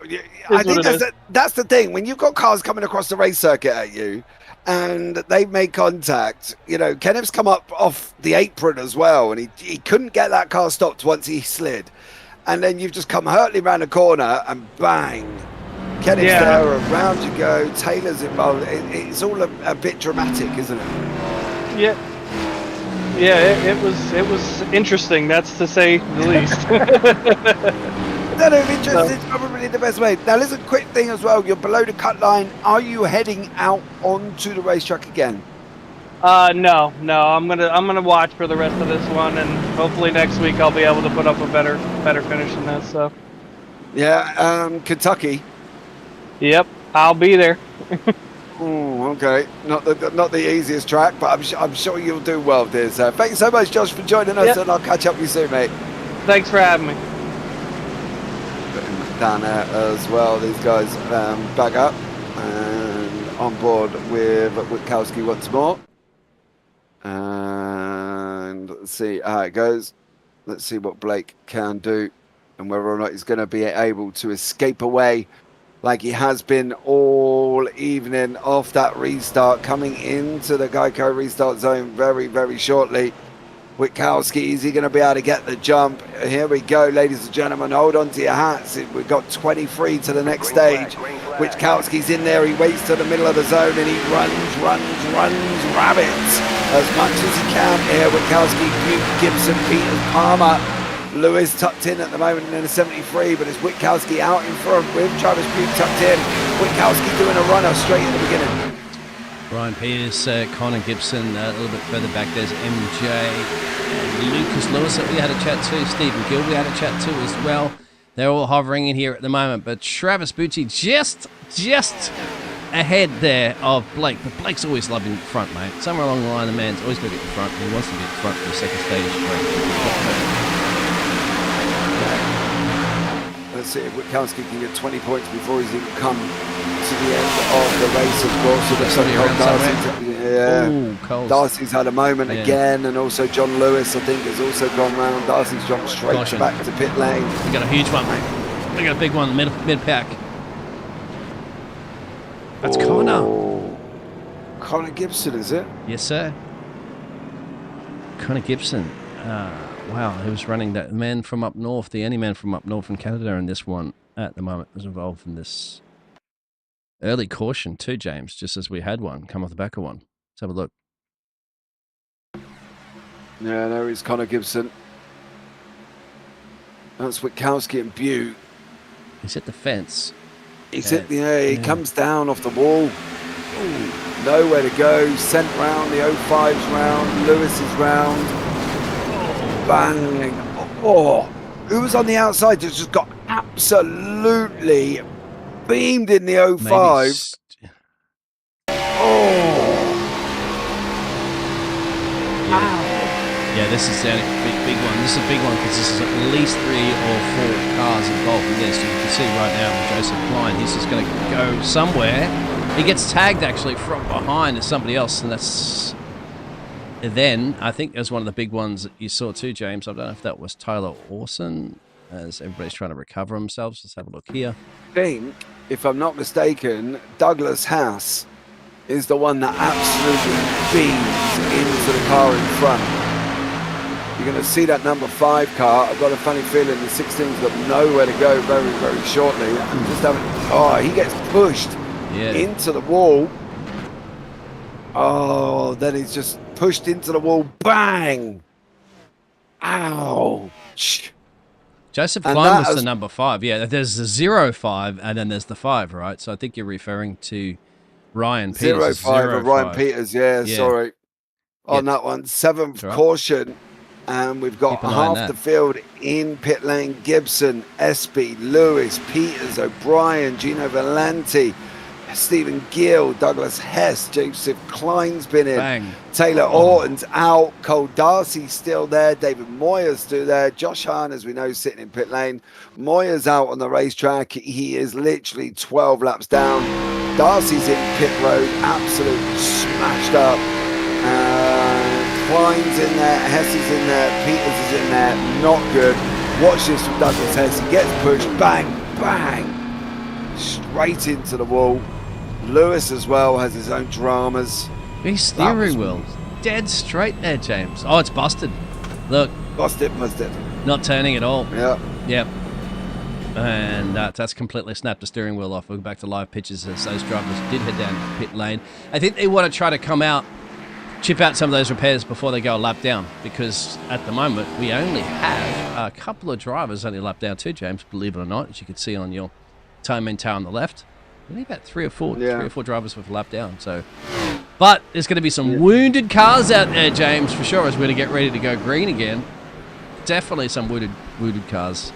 [SPEAKER 1] Yeah, I think that's the thing. When you've got cars coming across the race circuit at you and they've made contact, you know, Kenneth's come up off the apron as well, and he couldn't get that car stopped once he slid. And then you've just come hurtling around the corner and bang, Kenneth's
[SPEAKER 7] Yeah.
[SPEAKER 1] there, around you go. Taylor's involved. It's all a bit dramatic, isn't it?
[SPEAKER 7] Yeah. Yeah, it was interesting. That's to say the least.
[SPEAKER 1] No, interest is probably the best way. Now, listen, quick thing as well. You're below the cut line. Are you heading out onto the racetrack again?
[SPEAKER 7] No. I'm gonna watch for the rest of this one, and hopefully next week I'll be able to put up a better finish than this. So.
[SPEAKER 1] Yeah, Kentucky.
[SPEAKER 7] Yep, I'll be there.
[SPEAKER 1] Oh, okay. Not the easiest track, but I'm sure you'll do well, dear. So thanks so much, Josh, for joining us, and I'll catch up with you soon, mate.
[SPEAKER 7] Thanks for having me.
[SPEAKER 1] Down there as well. These guys back up and on board with Witkowski once more. And let's see how it goes. Let's see what Blake can do and whether or not he's going to be able to escape away like he has been all evening off that restart, coming into the Geico restart zone very, very shortly. Witkowski, is he going to be able to get the jump? Here we go, ladies and gentlemen. Hold on to your hats. We've got 23 to the next stage. Witkowski's in there. He waits to the middle of the zone and he runs rabbits as much as he can here. Witkowski, Butte, Gibson, Peters, Palmer. Lewis tucked in at the moment in the 73, but it's Witkowski out in front with Travis Butte tucked in. Witkowski doing a runner straight in the beginning.
[SPEAKER 3] Ryan Peters, Connor Gibson, a little bit further back, there's MJ, and Lucas Lewis that we had a chat to, Stephen Gill we had a chat to as well. They're all hovering in here at the moment, but Travis Bucci just ahead there of Blake, but Blake's always loving the front, mate. Somewhere along the line, the man's always going to be at the front, and he wants to be at the front for the second stage.
[SPEAKER 1] Let's see if Witkowski can get 20 points before he's even come to the end of the race, of course. So
[SPEAKER 3] Somebody around
[SPEAKER 1] Darcy's had a moment again, and also John Lewis, I think, has also gone round. Darcy's jumped straight back to pit lane.
[SPEAKER 3] We got a huge one, mate. We got a big one, mid-pack. That's Connor.
[SPEAKER 1] Connor Gibson, is it?
[SPEAKER 3] Yes, sir. Connor Gibson. Wow, he was running that man from up north, the only man from up north in Canada in this one at the moment was involved in this early caution too, James, just as we had one come off the back of one. Let's have a look.
[SPEAKER 1] Yeah, there is Connor Gibson. That's Witkowski and Butte.
[SPEAKER 3] He's at the fence.
[SPEAKER 1] He's hit the he comes down off the wall. Ooh, nowhere to go. Sent round, the 05's round, Lewis is round. Bang! Oh, who was on the outside just got absolutely beamed in the 05.
[SPEAKER 3] Yeah, this is a big one. This is a big one because this is at least 3 or 4 cars involved in this. You can see right now with Joseph Klein, he's just going to go somewhere. He gets tagged actually from behind as somebody else, and that's... Then, I think there's one of the big ones that you saw too, James. I don't know if that was Tyler Orson, as everybody's trying to recover themselves. Let's have a look here.
[SPEAKER 1] I think, if I'm not mistaken, Douglas Haas is the one that absolutely beams into the car in front. You're going to see that number 5 car. I've got a funny feeling the 16's got nowhere to go very, very shortly. I'm just having... Oh, he gets pushed into the wall. Oh, then he's just pushed into the wall. Bang! Ouch!
[SPEAKER 3] Joseph Klein was the number 5. Yeah, there's the 05 and then there's the 5, right? So I think you're referring to Ryan Peters.
[SPEAKER 1] 05 of Ryan Peters, yeah, sorry. On that one. 7th caution. And we've got half the field in pit lane. Gibson, Espy, Lewis, Peters, O'Brien, Gino Valenti, Stephen Gill, Douglas Hess, Joseph Klein's been in.
[SPEAKER 3] Bang.
[SPEAKER 1] Taylor Orton's out. Cole Darcy's still there. David Moyer's still there. Josh Hahn, as we know, sitting in pit lane. Moyer's out on the racetrack. He is literally 12 laps down. Darcy's in pit road, absolutely smashed up. Klein's in there, Hess is in there, Peters is in there, not good. Watch this from Douglas Hess, he gets pushed, bang, bang, straight into the wall. Lewis as well has his own dramas.
[SPEAKER 3] Big steering wheel, dead straight there, James. Oh, it's busted. Look.
[SPEAKER 1] Busted.
[SPEAKER 3] Not turning at all.
[SPEAKER 1] Yeah.
[SPEAKER 3] Yep. And that's completely snapped the steering wheel off. We'll go back to live pictures as those drivers did head down to pit lane. I think they want to try to come out, chip out some of those repairs before they go a lap down, because at the moment we only have a couple of drivers only a lap down too, James, believe it or not, as you can see on your time in tower on the left. Only about three or four drivers with a lap down. So, but there's going to be some wounded cars out there, James, for sure, as we're going to get ready to go green again. Definitely some wounded cars.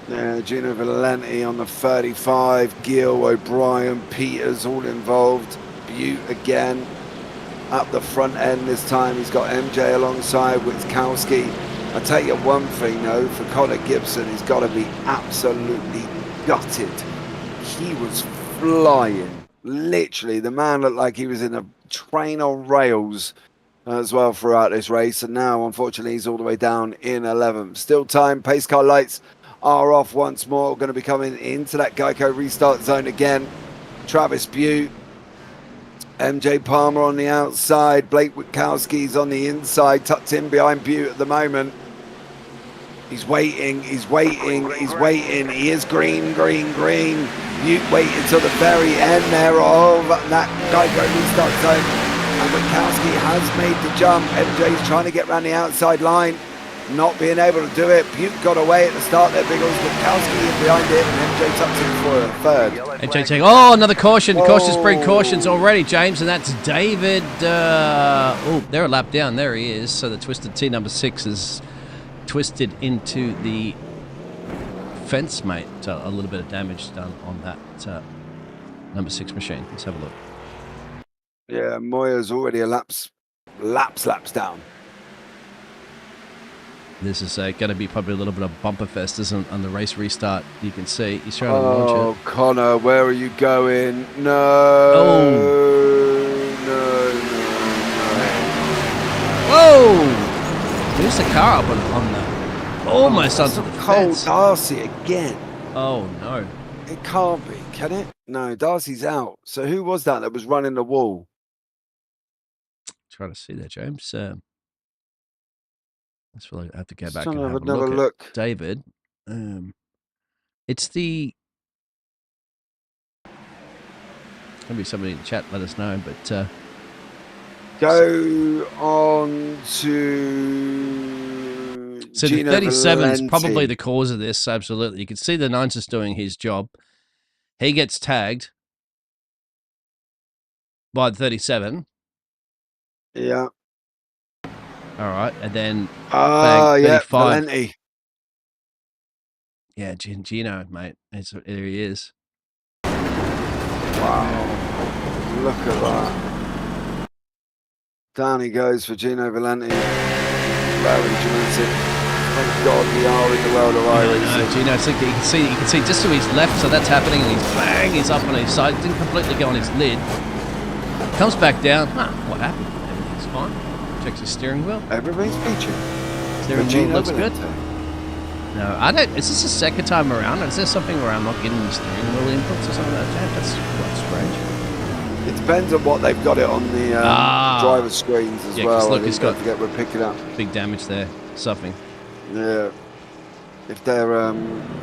[SPEAKER 1] Yeah, Gino Valenti on the 35, Gil, O'Brien, Peters all involved. Butte again up the front end this time. He's got MJ alongside Witkowski. I'll tell you one thing though, for Connor Gibson, he's got to be absolutely gutted. He was flying. Literally, the man looked like he was in a train on rails as well throughout this race. And now, unfortunately, he's all the way down in 11th. Still time, pace car lights are off once more. Going to be coming into that Geico restart zone again. Travis Butte, MJ Palmer on the outside, Blake Witkowski's on the inside, tucked in behind Butte at the moment. He's waiting, he is green. Butte waiting till the very end there of that Geico restart zone. And Witkowski has made the jump. MJ's trying to get around the outside line. Not being able to do it. Butte got away at the start there, Biggles. Witkowski in behind it, and MJ tucks in for a third.
[SPEAKER 3] MJ saying, oh, another caution. Cautious bring cautions already, James, and that's David. Oh, they're a lap down. There he is. So the twisted T number 6 is twisted into the fence, mate. So a little bit of damage done on that number 6 machine. Let's have a look.
[SPEAKER 1] Yeah, Moya's already a laps down.
[SPEAKER 3] This is going to be probably a little bit of bumper fest, isn't it, on the race restart? You can see he's trying to launch it.
[SPEAKER 1] Oh, Connor, where are you going? No.
[SPEAKER 3] Oh.
[SPEAKER 1] No.
[SPEAKER 3] Whoa! There's the car up on the almost onto the
[SPEAKER 1] Cole
[SPEAKER 3] fence.
[SPEAKER 1] Darcy again.
[SPEAKER 3] Oh no!
[SPEAKER 1] It can't be, can it? No, Darcy's out. So who was that was running the wall?
[SPEAKER 3] Trying to see that, James. That's really I have to go back
[SPEAKER 1] Trying
[SPEAKER 3] and
[SPEAKER 1] to
[SPEAKER 3] have
[SPEAKER 1] have another
[SPEAKER 3] a
[SPEAKER 1] look.
[SPEAKER 3] at David. It's the. Maybe somebody in the chat let us know, but
[SPEAKER 1] go on to.
[SPEAKER 3] So
[SPEAKER 1] Gino
[SPEAKER 3] the 37 is
[SPEAKER 1] Valenti.
[SPEAKER 3] probably the cause of this. Absolutely, you can see the 9's is doing his job. He gets tagged by the 37.
[SPEAKER 1] Yeah.
[SPEAKER 3] All right, and then
[SPEAKER 1] yeah,
[SPEAKER 3] 35.
[SPEAKER 1] Valenti.
[SPEAKER 3] Yeah, Gino, mate. There he is.
[SPEAKER 1] Wow. Look at that. Down he goes for Gino Valenti. Very dramatic. Thank God we are in the world of iRacing.
[SPEAKER 3] Gino, so you can see just to his left, so that's happening, and he's up on his side. Didn't completely go on his lid. Comes back down. What happened? Everything's fine. Checks his steering wheel.
[SPEAKER 1] Everything's featured.
[SPEAKER 3] Steering wheel looks good. No, I don't. Is this the second time around? Is there something where I'm not getting the steering wheel inputs or something like that? That's quite strange.
[SPEAKER 1] It depends on what they've got it on the driver screens as well.
[SPEAKER 3] Look, it's got
[SPEAKER 1] forget we're picking up
[SPEAKER 3] big damage there. Something.
[SPEAKER 1] Yeah. If they're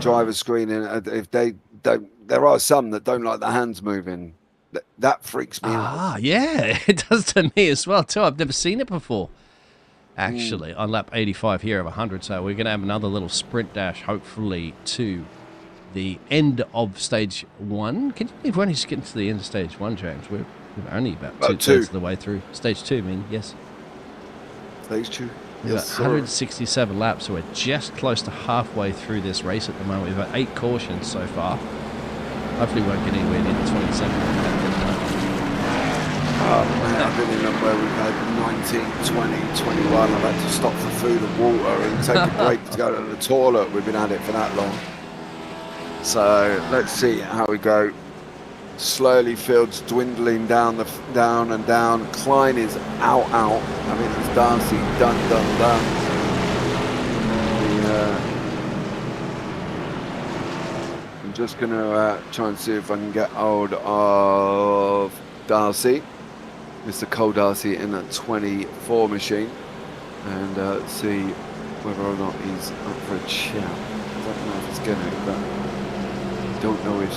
[SPEAKER 1] driver screening, if they don't, there are some that don't like the hands moving. That freaks me out.
[SPEAKER 3] Yeah, it does to me as well too. I've never seen it before. Actually, on lap 85 here of 100, so we're going to have another little sprint dash, hopefully, to the end of stage 1. Can you believe we're only just getting to the end of stage 1, James? We're only about 2/3 of the way through. Stage 2, I mean, yes.
[SPEAKER 1] Stage 2.
[SPEAKER 3] We've got 167 laps, so we're just close to halfway through this race at the moment. We've got 8 cautions so far. Hopefully we won't get anywhere near the 27.
[SPEAKER 1] I've been in them where we've had 19, 20, 21. I've had to stop for food and water and take a break to go to the toilet. We've been at it for that long. So let's see how we go. Slowly fields dwindling down. Klein is out. I mean, it's Darcy done. I'm just going to try and see if I can get hold of Darcy. Mr. Cole Darcy in that 24 machine, and see whether or not he's up for a chat. I don't know if he's going to, but don't know if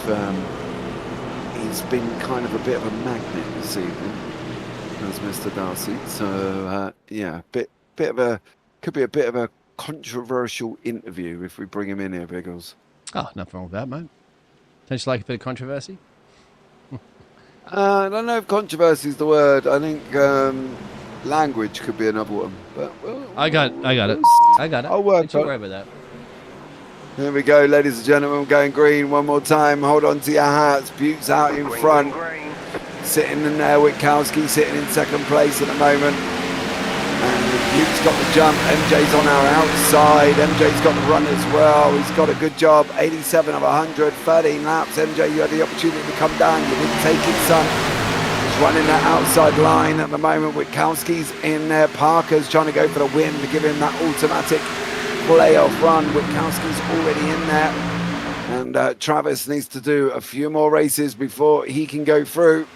[SPEAKER 1] he's been kind of a bit of a magnet this evening, as Mr. Darcy. So yeah, could be a bit of a controversial interview if we bring him in here, Biggles.
[SPEAKER 3] Oh, nothing wrong with that, mate. Don't you like a bit of controversy?
[SPEAKER 1] I don't know if controversy is the word. I think language could be another one. But
[SPEAKER 3] I got it.
[SPEAKER 1] I'll work
[SPEAKER 3] Don't you
[SPEAKER 1] on
[SPEAKER 3] worry
[SPEAKER 1] it.
[SPEAKER 3] about that.
[SPEAKER 1] Here we go, ladies and gentlemen. We're going green one more time. Hold on to your hats. Butte's out in front. Sitting in there, Witkowski sitting in second place at the moment. And Butte's got the jump. MJ's on our outside. MJ's got the run as well. He's got a good job. 87 of 100, 13 laps. MJ, you had the opportunity to come down. You didn't take it, son. He's running that outside line at the moment. Witkowski's in there. Parker's trying to go for the win to give him that automatic playoff run. Witkowski's already in there. And Travis needs to do a few more races before he can go through.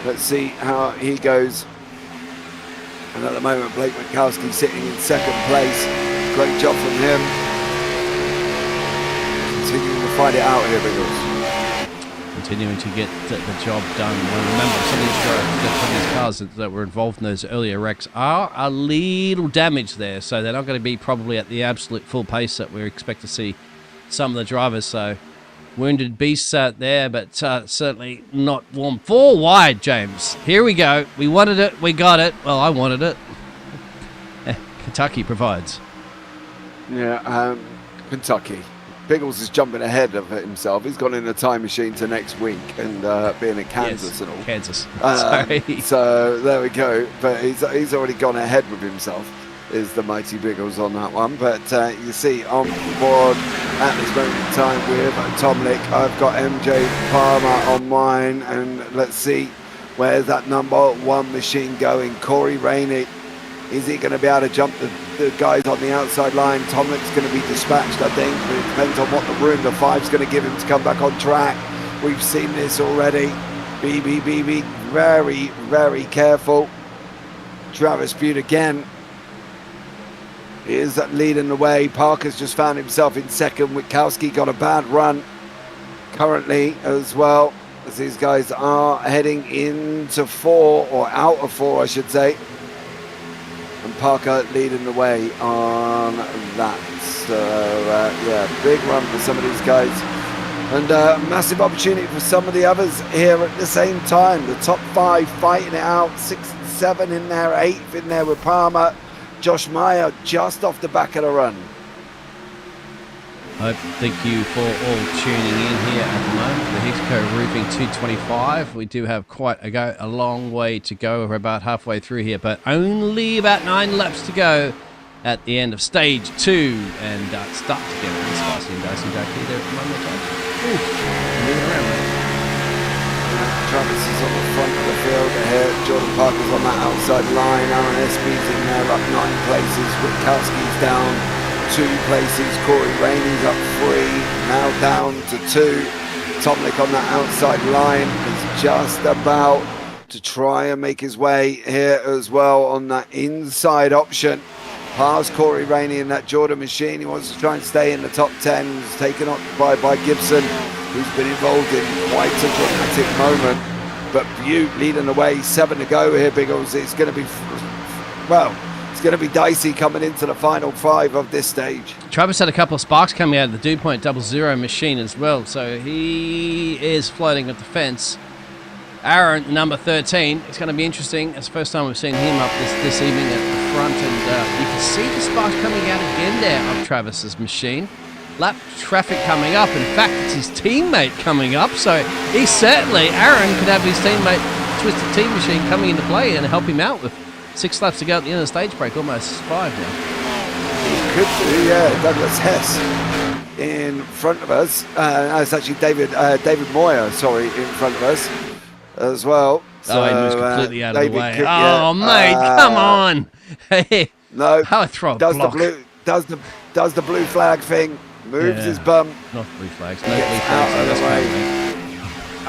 [SPEAKER 1] Let's see how he goes. And at the moment, Blake Witkowski sitting in second place. Great job from him. Continuing to fight it out here, Biggles.
[SPEAKER 3] Continuing to get the job done. Well, remember, some of these cars that were involved in those earlier wrecks are a little damaged there, so they're not going to be probably at the absolute full pace that we expect to see some of the drivers. So wounded beasts out there, but certainly not warm. 4 wide, James. Here we go. We wanted it. We got it. Well, I wanted it. Kentucky provides.
[SPEAKER 1] Yeah, Kentucky. Biggles is jumping ahead of himself. He's gone in a time machine to next week and being in Kansas and all.
[SPEAKER 3] Kansas. Sorry.
[SPEAKER 1] So there we go. But he's already gone ahead with himself, is the mighty Biggles on that one. But you see on board at this moment in time with Tomlik, I've got MJ Palmer on mine. And let's see, where's that number 1 machine going? Corey Rainey. Is he going to be able to jump the guys on the outside line? Tomlik's going to be dispatched, I think, but it depends on what the room the 5's going to give him to come back on track. We've seen this already. BB, very, very careful. Travis Butte again is leading the way. Parker's just found himself in second. Witkowski got a bad run currently as well, as these guys are heading into 4, or out of 4, I should say. And Parker leading the way on that. So, yeah, big run for some of these guys. And massive opportunity for some of the others here at the same time. The top 5 fighting it out. 6 and 7 in there, 8th in there with Palmer. Josh Meyer just off the back of the run.
[SPEAKER 3] Thank you for all tuning in here at the moment. The Hicks Roofing 225. We do have quite a long way to go. We're about halfway through here, but only about 9 laps to go at the end of stage 2. And start to get really spicy and dicey back here there at the moment. Moving around, mate.
[SPEAKER 1] Travis is on the front of the field here. Jordan Parker's on that outside line. Aaron Espy's in there up 9 places. Witkowski's down 2 places. Corey Rainey's up 3, now down to 2. Tomlik on that outside line is just about to try and make his way here as well on that inside option. Past Corey Rainey in that Jordan machine. He wants to try and stay in the top 10. He's taken up by Gibson, who's been involved in quite a dramatic moment. But Butte leading the way, 7 to go here, Biggles. It's going to be, well, it's going to be dicey coming into the final 5 of this stage.
[SPEAKER 3] Travis had a couple of sparks coming out of the Dew Point 00 machine as well, so he is floating at the fence. Aaron, number 13, it's going to be interesting. It's the first time we've seen him up this evening at the front, and you can see the sparks coming out again there of Travis's machine. Lap traffic coming up. In fact, it's his teammate coming up, so he certainly, Aaron could have his teammate Twisted Team Machine coming into play and help him out with 6 laps to go at the end of the stage break, almost 5 now.
[SPEAKER 1] Could do, yeah. Douglas Hess in front of us. It's actually David Moyer, in front of us as well. So,
[SPEAKER 3] he moves completely out of the way.
[SPEAKER 1] Yeah,
[SPEAKER 3] mate, come on. Hey,
[SPEAKER 1] no,
[SPEAKER 3] how I throw a block.
[SPEAKER 1] Does the blue flag thing, moves his bum.
[SPEAKER 3] Not blue flags. No
[SPEAKER 1] Gets
[SPEAKER 3] blue
[SPEAKER 1] out
[SPEAKER 3] flags.
[SPEAKER 1] of the
[SPEAKER 3] That's
[SPEAKER 1] way.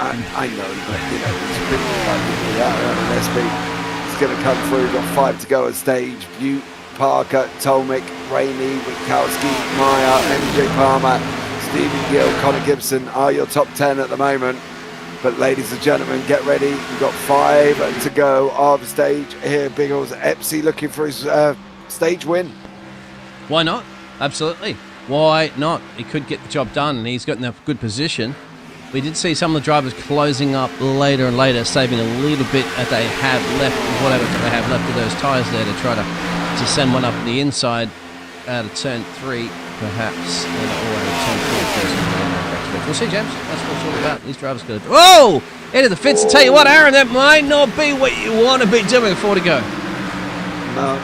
[SPEAKER 3] fine,
[SPEAKER 1] I know, but it's pretty like that. SB is going to come through. Got 5 to go at stage. Butte Parker, Tolmick, Rainey, Witkowski, Meyer, MJ Palmer, Stephen Gill, Connor Gibson are your top 10 at the moment. But ladies and gentlemen, get ready. We've got 5 to go of stage here. Biggles, Epsy looking for his stage win.
[SPEAKER 3] Why not? Absolutely. Why not? He could get the job done, and he's got in a good position. We did see some of the drivers closing up later and later, saving a little bit that they have left, whatever they have left of those tyres there to try to send one up the inside out of turn 3, perhaps, or out of turn 4. We'll see, James. That's what it's all about. These drivers got to. Whoa! Into the fence. Tell you what, Aaron, that might not be what you want to be doing. 4 to go.
[SPEAKER 1] No,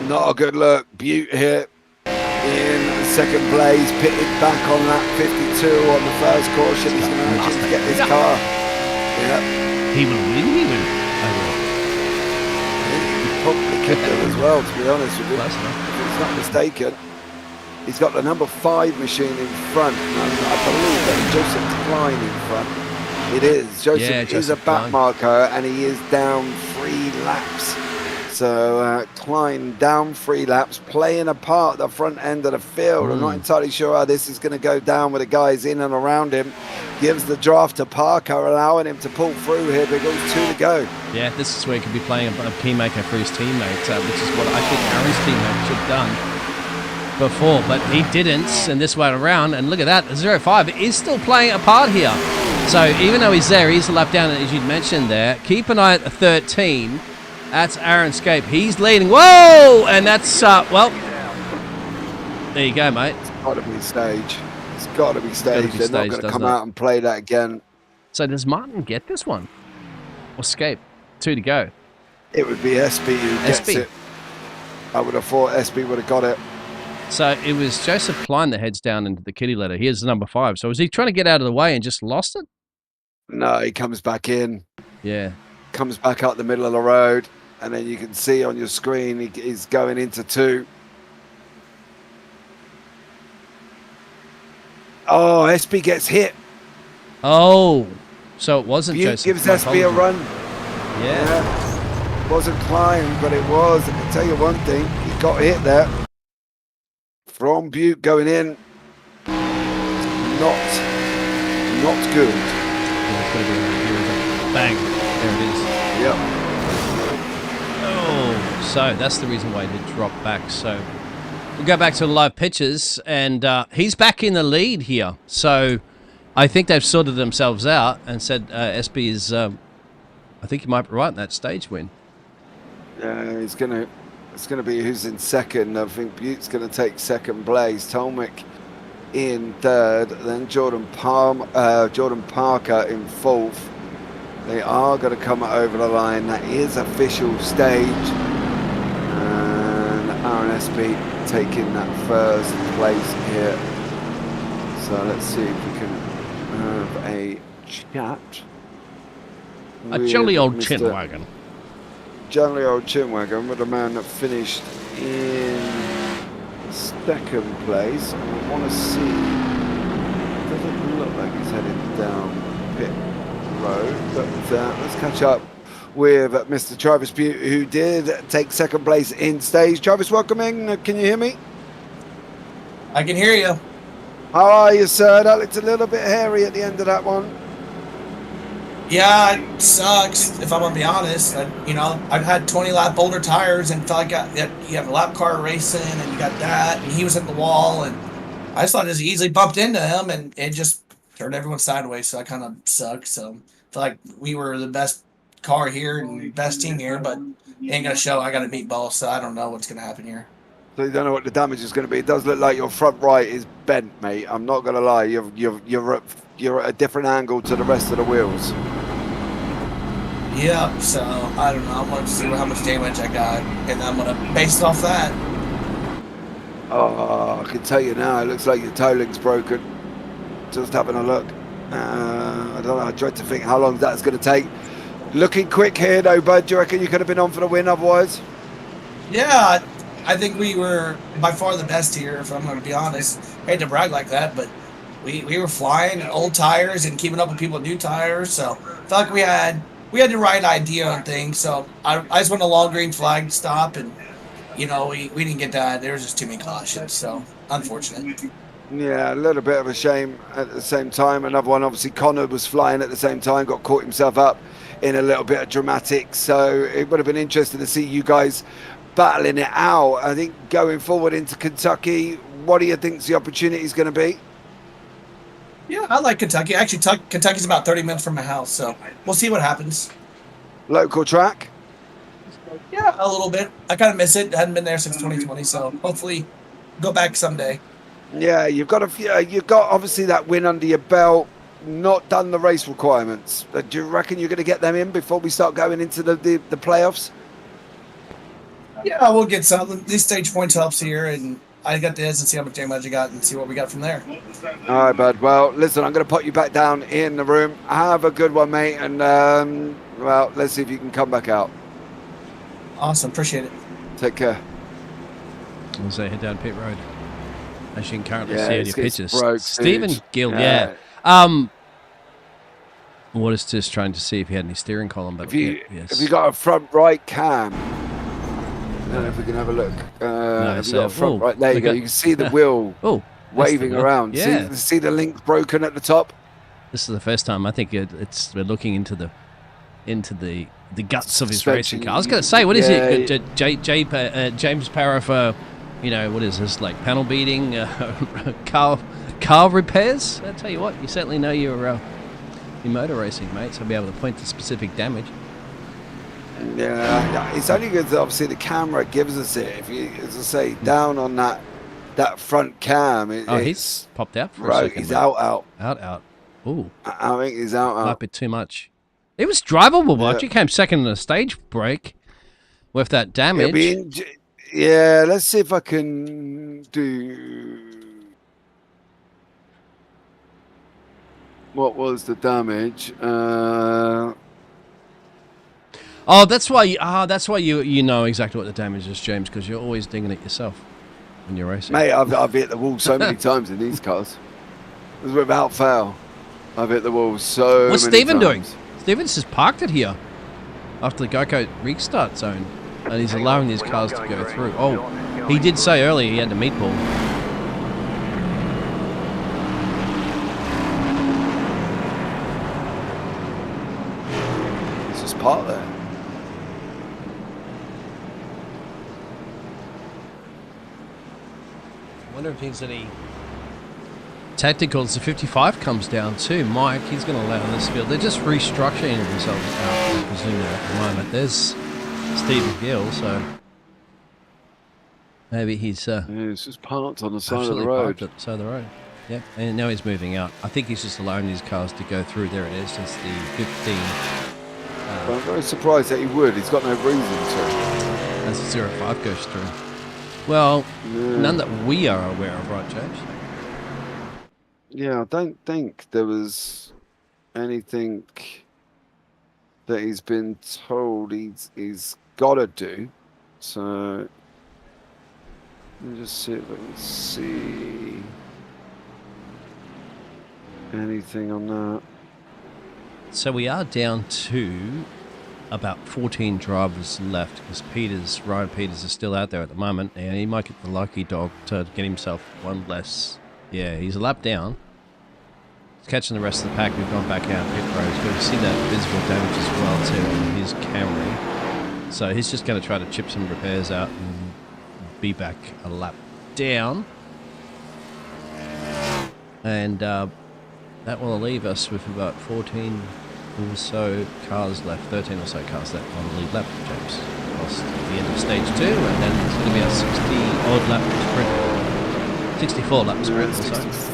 [SPEAKER 1] not a good look. Butte here in second place, pitted back on that 52 on the first caution. He's going to actually get his car. Yeah.
[SPEAKER 3] He will win. He will.
[SPEAKER 1] He probably could do as well, to be honest with you. If he's not mistaken. He's got the number 5 machine in front. I believe that's Joseph Klein in front. It is. Joseph is a back marker, and he is down 3 laps. So Klein down 3 laps, playing a part at the front end of the field. I'm not entirely sure how this is going to go down with the guys in and around him. Gives the draft to Parker, allowing him to pull through here. Biggles, 2 to go.
[SPEAKER 3] Yeah, this is where he could be playing a keymaker for his teammate, which is what I think Aaron's teammate should have done before, but he didn't, and this way around, and look at that, 0-5 is still playing a part here. So even though he's there, he's a lap down, as you'd mentioned there. Keep an eye at the 13. That's Aaron Scape. He's leading. Whoa! And that's, well, there you go, mate.
[SPEAKER 1] It's got to be stage. It's got to be stage. They're not going to come out and play that again.
[SPEAKER 3] So does Martin get this one? Or Scape? 2 to go.
[SPEAKER 1] It would be SB who gets it. I would have thought SB would have got it.
[SPEAKER 3] So it was Joseph Klein that heads down into the kitty litter. Here's the number 5. So was he trying to get out of the way and just lost it?
[SPEAKER 1] No, he comes back in.
[SPEAKER 3] Yeah.
[SPEAKER 1] Comes back up the middle of the road. And then you can see on your screen he's going into 2. Oh, SB gets hit.
[SPEAKER 3] Oh, so it wasn't
[SPEAKER 1] Butte
[SPEAKER 3] Joseph.
[SPEAKER 1] Gives SB a run.
[SPEAKER 3] Yeah.
[SPEAKER 1] It wasn't Klein, but it was. I can tell you one thing. He got hit there. From Butte going in. Not good.
[SPEAKER 3] Bang. There it is.
[SPEAKER 1] Yep.
[SPEAKER 3] Oh, so that's the reason why he did drop back. So we'll go back to the live pictures, and he's back in the lead here. So I think they've sorted themselves out and said SB is, I think he might be right in that stage win.
[SPEAKER 1] Yeah, it's going to be who's in second. I think Butte's going to take second place. Tolmick in third. Then Jordan Parker in 4th. They are going to come over the line. That is official stage. And Aaron SB taking that first place here. So let's see if we can have a chat.
[SPEAKER 3] A jolly old chin wagon.
[SPEAKER 1] Jolly old chin wagon with a man that finished in second place. I want to see. Doesn't look like he's heading down pit road, but let's catch up with Mr. Travis Butte, who did take second place in stage. Travis, welcome in. Can you hear me?
[SPEAKER 6] I can hear you.
[SPEAKER 1] How are you, sir? That looked a little bit hairy at the end of that one.
[SPEAKER 6] Yeah, it sucks, if I'm going to be honest. I've had 20-lap older tires and felt like you have a lap car racing and you got that, and he was at the wall, and I just thought I just easily bumped into him, and it just turned everyone sideways, so I kind of sucked. So I feel like we were the best car here and best team here, but it ain't going to show. I got to meet both, so I don't know what's going to happen here.
[SPEAKER 1] So you don't know what the damage is going to be. It does look like your front right is bent, mate. I'm not going to lie. You're at a different angle to the rest of the wheels.
[SPEAKER 6] Yeah, so I don't know. I'm going to see how much damage I got, and I'm going to base it off that.
[SPEAKER 1] Oh, I can tell you now. It looks like your toe link's broken. Just having a look. I don't know. I dread to think how long that's going to take. Looking quick here, though, bud. Do you reckon you could have been on for the win otherwise?
[SPEAKER 6] Yeah, I think we were by far the best here, if I'm going to be honest. I hate to brag like that, but we were flying old tires and keeping up with people with new tires. So I felt like we had the right idea on things. So I just want a long green flag stop, and you know, we didn't get that. There was just too many cautions, so unfortunate.
[SPEAKER 1] Yeah, a little bit of a shame at the same time. Another one, obviously, Connor was flying at the same time, got caught himself up in a little bit of dramatics. So it would have been interesting to see you guys battling it out. I think going forward into Kentucky, what do you think the opportunity is going to be?
[SPEAKER 6] Yeah, I like Kentucky. Actually, Kentucky's about 30 minutes from my house, so we'll see what happens.
[SPEAKER 1] Local track?
[SPEAKER 6] Yeah, a little bit. I kind of miss it. I hadn't been there since 2020, so hopefully go back someday.
[SPEAKER 1] Yeah, you've got obviously that win under your belt. Not done the race requirements. Do you reckon you're going to get them in before we start going into the playoffs?
[SPEAKER 6] Yeah, we'll get some. These stage points helps here, and I got this and see how much damage I got and see what we got from there.
[SPEAKER 1] All right, bud. Well, listen, I'm going to put you back down in the room. Have a good one, mate, and well, let's see if you can come back out.
[SPEAKER 6] Awesome, appreciate it.
[SPEAKER 1] Take care.
[SPEAKER 3] As they head down pit road, as you can currently
[SPEAKER 1] Yeah,
[SPEAKER 3] see on
[SPEAKER 1] it's
[SPEAKER 3] your pictures,
[SPEAKER 1] broke,
[SPEAKER 3] Stephen
[SPEAKER 1] dude.
[SPEAKER 3] Gill.
[SPEAKER 1] Yeah.
[SPEAKER 3] What is just trying to see if he had any steering column, but
[SPEAKER 1] If you
[SPEAKER 3] yes.
[SPEAKER 1] have you got a front right cam? I don't know if we can have a look. Have you got a front right? There you go. You can see the wheel waving around.
[SPEAKER 3] Yeah.
[SPEAKER 1] See the link broken at the top.
[SPEAKER 3] This is the first time I think we're looking into the guts of his racing car. I was going to say, what is it? James Parra for, what is this, like panel beating, car repairs? I tell you what, you certainly know your motor racing, mate. So I'll be able to point to specific damage.
[SPEAKER 1] Yeah, it's only because obviously the camera gives us it. If you, as I say, down on that front cam,
[SPEAKER 3] he's popped out for a second.
[SPEAKER 1] He's out.
[SPEAKER 3] Ooh,
[SPEAKER 1] I think he's out.
[SPEAKER 3] Might be too much. It was drivable, but you came second in a stage break with that damage.
[SPEAKER 1] Let's see if I can do. What was the damage?
[SPEAKER 3] That's why you know exactly what the damage is, James, because you're always dinging it yourself when you're racing.
[SPEAKER 1] Mate, I've hit the wall so many times in these cars. Without fail, I've hit the wall so many times.
[SPEAKER 3] What's Stephen doing? Stephen's just parked it here after the Geico restart zone, and he's allowing these cars to go through. Oh, he did say earlier he had a meatball.
[SPEAKER 1] It's just part there.
[SPEAKER 3] I wonder if he's any tacticals. The 55 comes down too. Mike, he's going to allow this field. They're just restructuring themselves out, I presume, at the moment. There's Stephen Gill, so maybe he's
[SPEAKER 1] it's just parked on the side of the road.
[SPEAKER 3] Parked at the side of the road. Yep, and now he's moving out. I think he's just allowing these cars to go through. There it is. It's the 15.
[SPEAKER 1] I'm very surprised that he would. He's got no reason to.
[SPEAKER 3] As the 05 goes through. Well, none that we are aware of, right, James?
[SPEAKER 1] Yeah, I don't think there was anything that he's been told he's got to do. So let me just see if I can see anything on that.
[SPEAKER 3] So we are down to about 14 drivers left because Ryan Peters is still out there at the moment, and he might get the lucky dog to get himself one less. Yeah, he's a lap down. He's catching the rest of the pack. We've gone back out pit road. He's going to see that visible damage as well too on his Camry. So he's just going to try to chip some repairs out and be back a lap down. And that will leave us with about 14 or so cars left, 13 or so cars left on the lead lap, James. Past the end of stage 2, and then it's going to be a 60-odd lap sprint. 64 lap sprint or so.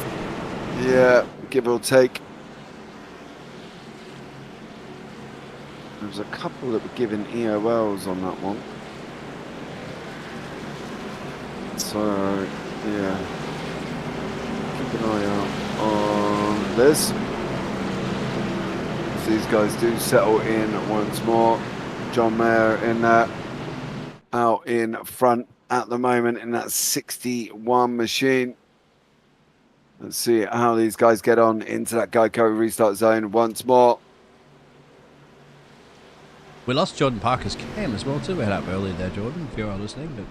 [SPEAKER 1] Yeah, give or take. There's a couple that were given EOLs on that one. So, yeah. Keep an eye out on this. If these guys do settle in once more. John Mayer in that, out in front at the moment in that 61 machine. Let's see how these guys get on into that Geico restart zone once more.
[SPEAKER 3] We lost Jordan Parker's cam as well too. We had up earlier there, Jordan, if you are listening. But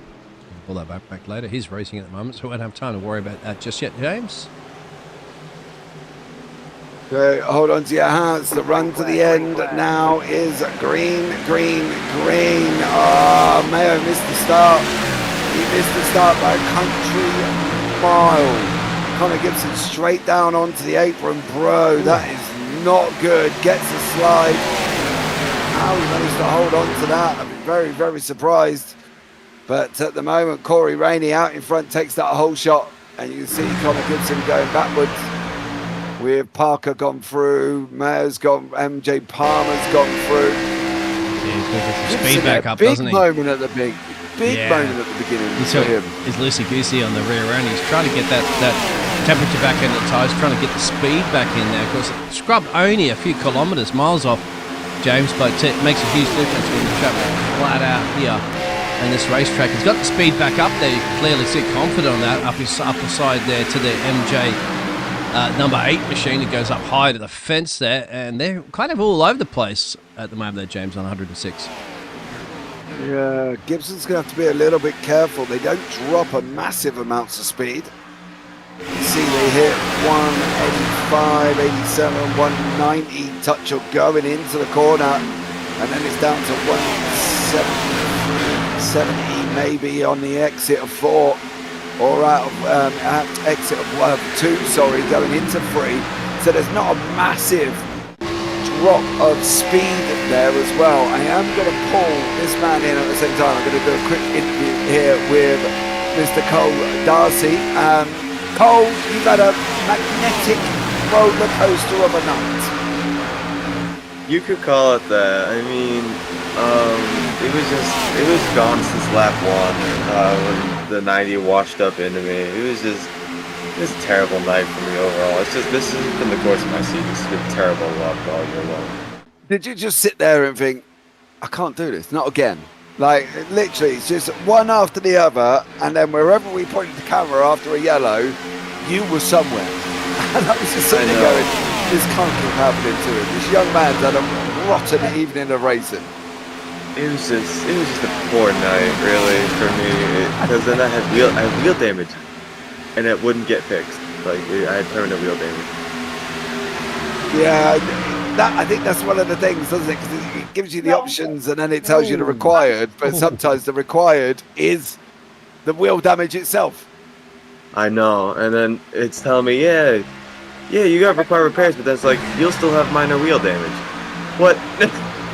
[SPEAKER 3] pull that back later. He's racing at the moment, so we won't have time to worry about that just yet, James.
[SPEAKER 1] So hold on to your hats. The run to the end now is green. Oh, Mayo missed the start. He missed the start by a country mile. Connor Gibson straight down onto the apron. Bro, that is not good. Gets a slide. How he managed to hold on to that, I'd be very, very surprised. But at the moment, Corey Rainey out in front takes that whole shot. And you can see Connor Gibson going backwards. With Parker gone through, Mayo's gone, MJ Palmer's gone through.
[SPEAKER 3] Yeah, he's got the speed back up, doesn't he?
[SPEAKER 1] Moment at the big moment at the beginning for him.
[SPEAKER 3] He's loosey-goosey on the rear end. He's trying to get that temperature back in the tyres, trying to get the speed back in there. Of course, scrub only a few kilometres, miles off James, but it makes a huge difference when you travel flat out here. And this racetrack has got the speed back up there. You can clearly see confident on that up his upper side there to the MJ number 8 machine. It goes up high to the fence there, and they're kind of all over the place at the moment there, James, on 106.
[SPEAKER 1] Yeah, Gibson's going to have to be a little bit careful. They don't drop a massive amounts of speed. You see they hit 185, 87, 190 touch or going into the corner, and then it's down to 170 maybe on the exit of 4. Or out of exit of 2, going into 3. So there's not a massive drop of speed there as well. I am going to pull this man in at the same time. I'm going to do a quick interview here with Mr. Cole Darcy. Cole, you've had a magnetic roller coaster of a night.
[SPEAKER 8] You could call it that. I mean, it was gone since lap 1 when the 90 washed up into me. It was a terrible night for me overall. This has been the course of my season. It's been terrible luck all year long.
[SPEAKER 1] Did you just sit there and think, I can't do this, not again? Like, literally, it's just one after the other, and then wherever we pointed the camera after a yellow, you were somewhere. And I was just sitting there going, this can't keep happening to him. This young man's had a rotten evening of racing.
[SPEAKER 8] It was just a poor night, really, for me. Because then I had wheel damage, and it wouldn't get fixed. Like, I had permanent wheel damage.
[SPEAKER 1] Yeah, I think that's one of the things, doesn't it? Because it gives you the options, and then it tells you the required. But sometimes the required is the wheel damage itself.
[SPEAKER 8] I know, and then it's telling me, yeah, you got required repairs, but that's like, you'll still have minor wheel damage. What?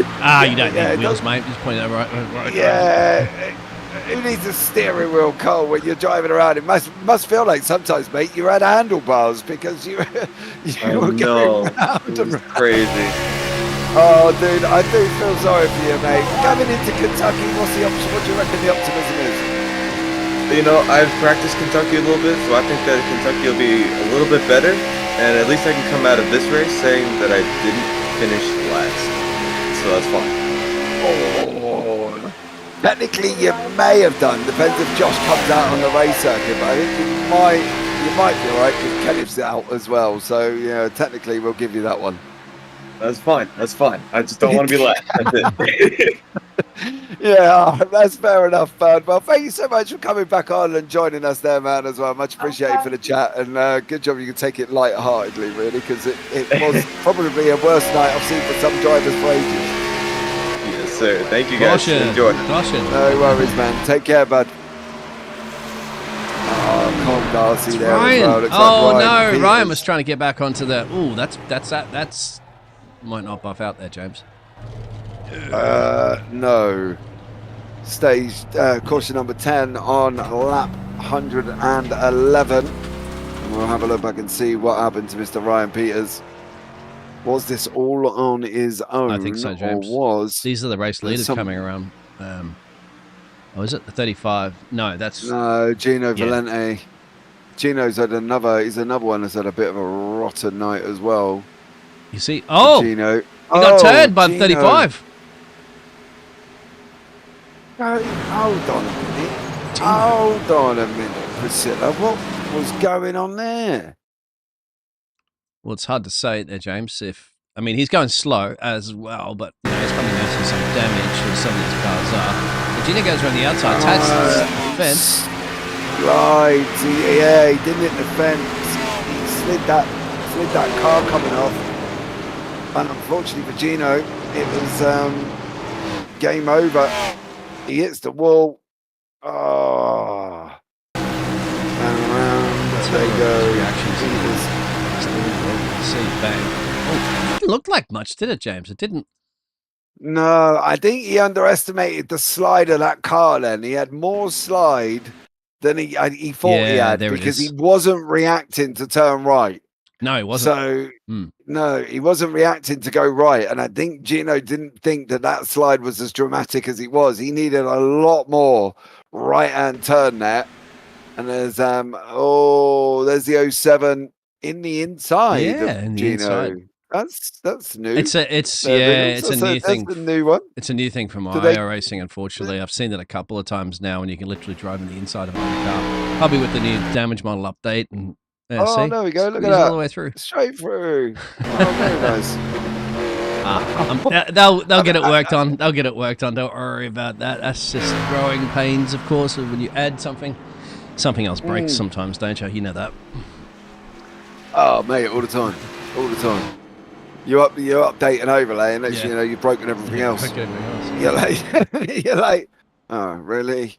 [SPEAKER 3] You don't need wheels, mate. Just point that right.
[SPEAKER 1] Yeah. Who needs a steering wheel, Cole, when you're driving around? It must feel like sometimes, mate, you had handlebars because you were going round and round.
[SPEAKER 8] Crazy.
[SPEAKER 1] Oh, dude, I do feel sorry for you, mate. Coming into Kentucky, what's the option? What do you reckon the optimism is?
[SPEAKER 8] You know, I've practiced Kentucky a little bit, so I think that Kentucky will be a little bit better, and at least I can come out of this race saying that I didn't finish last. So that's fine.
[SPEAKER 1] Oh, technically you may have done. Depends if Josh comes out on the race circuit, but I think you might be alright because Kenneth's out as well. So yeah, technically we'll give you that one.
[SPEAKER 8] That's fine. I just don't want to be last. That's it.
[SPEAKER 1] Yeah, that's fair enough, bud. Well, thank you so much for coming back on and joining us there, man, as well. Much appreciated for the chat, and good job you can take it light-heartedly, really, because it was probably a worse night I've seen for some drivers for ages.
[SPEAKER 8] Yes, sir. Thank you, guys. Enjoy.
[SPEAKER 1] No worries, man. Take care, bud. Oh, Cole Darcy there as well. Looks like
[SPEAKER 3] no, Ryan was trying to get back onto the... Ooh, that's might not buff out there, James.
[SPEAKER 1] No. Stage caution number 10 on lap 111. And we'll have a look back and see what happened to Mr. Ryan Peters. Was this all on his own?
[SPEAKER 3] I think so, James.
[SPEAKER 1] Or was
[SPEAKER 3] these are the race leaders coming around? Is it the 35? No, that's
[SPEAKER 1] Gino Valente. Gino's had he's another one that's had a bit of a rotten night as well.
[SPEAKER 3] You see,
[SPEAKER 1] Gino.
[SPEAKER 3] He got turned by the 35.
[SPEAKER 1] Hold on a minute, Priscilla. What was going on there?
[SPEAKER 3] Well, it's hard to say there, James. He's going slow as well, but he's probably noticing some damage as some of these cars are. Gino goes around the outside. Tats fence.
[SPEAKER 1] Slides. He didn't hit the fence. He slid that car coming off. And unfortunately for Gino, it was game over. He hits the wall. Oh. And around they go.
[SPEAKER 3] Bang. Oh, it didn't look like much, did it, James? It didn't.
[SPEAKER 1] No, I think he underestimated the slide of that car then. He had more slide than he thought he had because he wasn't reacting to turn right.
[SPEAKER 3] No, he wasn't.
[SPEAKER 1] So, no, he wasn't reacting to go right. And I think Gino didn't think that slide was as dramatic as it was. He needed a lot more right-hand turn there. And there's, there's the 07 in the inside.
[SPEAKER 3] Yeah, in the
[SPEAKER 1] Gino.
[SPEAKER 3] inside.
[SPEAKER 1] That's new.
[SPEAKER 3] It's a new thing.
[SPEAKER 1] That's a new one.
[SPEAKER 3] It's a new thing from IR racing. Unfortunately, I've seen it a couple of times now, and you can literally drive in the inside of a car. Probably with the new damage model update. And see?
[SPEAKER 1] There we go. Look at that.
[SPEAKER 3] All the way through.
[SPEAKER 1] Straight through. Oh, very nice.
[SPEAKER 3] They'll get it worked on. They'll get it worked on. Don't worry about that. That's just growing pains, of course. When you add something else breaks sometimes, don't you? You know that.
[SPEAKER 1] Oh, mate, all the time. You update and overlay, and next you know you've broken everything else. You're like, oh, really?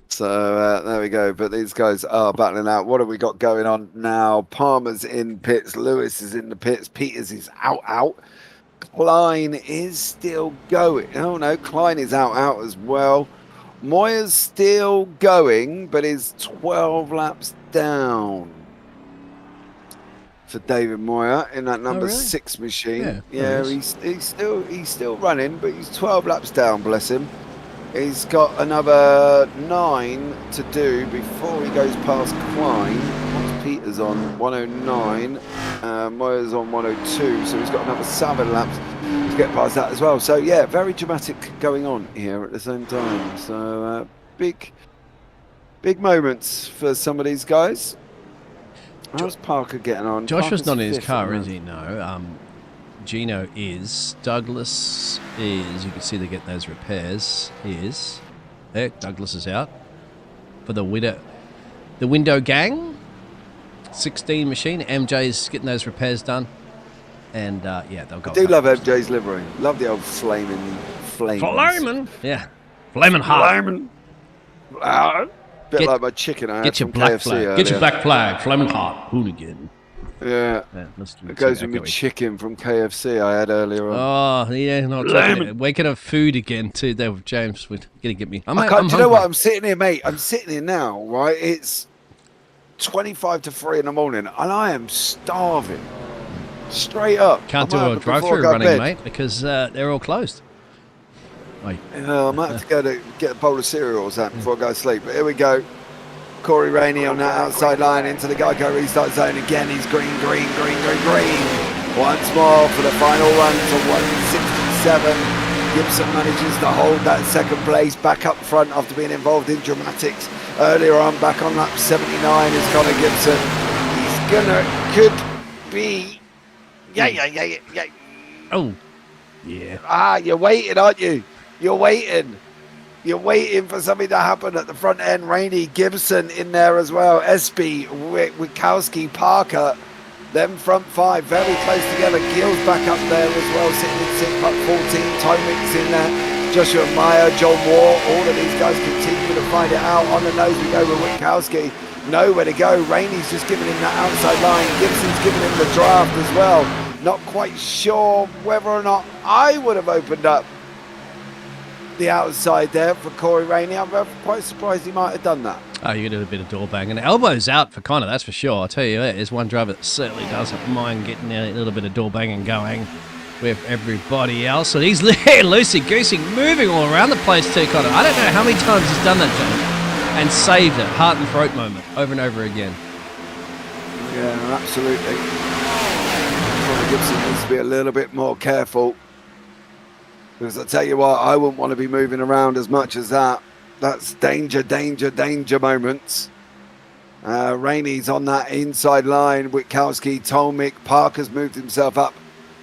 [SPEAKER 1] So there we go. But these guys are battling out. What have we got going on now? Palmer's in pits. Lewis is in the pits. Peters is out. Klein is still going. Oh no, Klein is out as well. Moyer's still going, but is 12 laps down for David Moyer in that number 6 machine. Yeah, he's still running, but he's 12 laps down, bless him. He's got another 9 to do before he goes past Klein. What's Peters on? 109. Moyer's on 102, so he's got another 7 laps to get past that as well. So yeah, very dramatic going on here at the same time. So big moments for some of these guys. How's Parker getting on?
[SPEAKER 3] Joshua's not in his car, is he? No. Gino is. Douglas is. You can see they're getting those repairs. He is. There, Douglas is out for the window gang. 16 machine. MJ's getting those repairs done. And they'll go.
[SPEAKER 1] I do love MJ's livery. Love the old flaming.
[SPEAKER 3] Yeah. Flaming hot.
[SPEAKER 1] Bit like my chicken.
[SPEAKER 3] Get your black flag. Get your black flag. Flaming hot. Hooligan.
[SPEAKER 1] Yeah. It goes with my chicken from KFC I had earlier
[SPEAKER 3] on. Oh, yeah. Not waking up food again, too. There with James. We're going to get me.
[SPEAKER 1] Do you know what? I'm sitting here, mate. I'm sitting here now, right? It's 25 to 3 in the morning, and I am starving. Straight up.
[SPEAKER 3] Can't do a drive-through running, mate, because they're all closed.
[SPEAKER 1] I might have to go to get a bowl of cereal or something before I go to sleep. But here we go. Corey Rainey on that outside line into the Geico restart zone again. He's green. Once more for the final run to 167. Gibson manages to hold that second place back up front after being involved in dramatics earlier on. Back on lap 79 is Connor Gibson. Could be. Yeah.
[SPEAKER 3] Oh, yeah.
[SPEAKER 1] You're waiting, aren't you? You're waiting for something to happen at the front end. Rainey, Gibson in there as well. Espy, Wikowski, Parker. Them front 5 very close together. Gill's back up there as well, sitting in 6 up 14. Tomic's in there. Joshua Meyer, John Moore. All of these guys continue to find it out. On the nose we go with Wikowski. Nowhere to go. Rainey's just giving him that outside line. Gibson's giving him the draft as well. Not quite sure whether or not I would have opened up the outside there for Corey Rainey. I'm quite surprised he might have done that.
[SPEAKER 3] Oh, you did a bit of door banging. Elbows out for Connor, that's for sure. I'll tell you, there's one driver that certainly doesn't mind getting a little bit of door banging going with everybody else. And he's loosey-goosey, moving all around the place too, Connor. I don't know how many times he's done that, John, and saved it. Heart and throat moment over and over again.
[SPEAKER 1] Yeah, absolutely. Connor Gibson needs to be a little bit more careful. Because I tell you what, I wouldn't want to be moving around as much as that. That's danger moments. Rainey's on that inside line. Witkowski, Tomic, Parker's moved himself up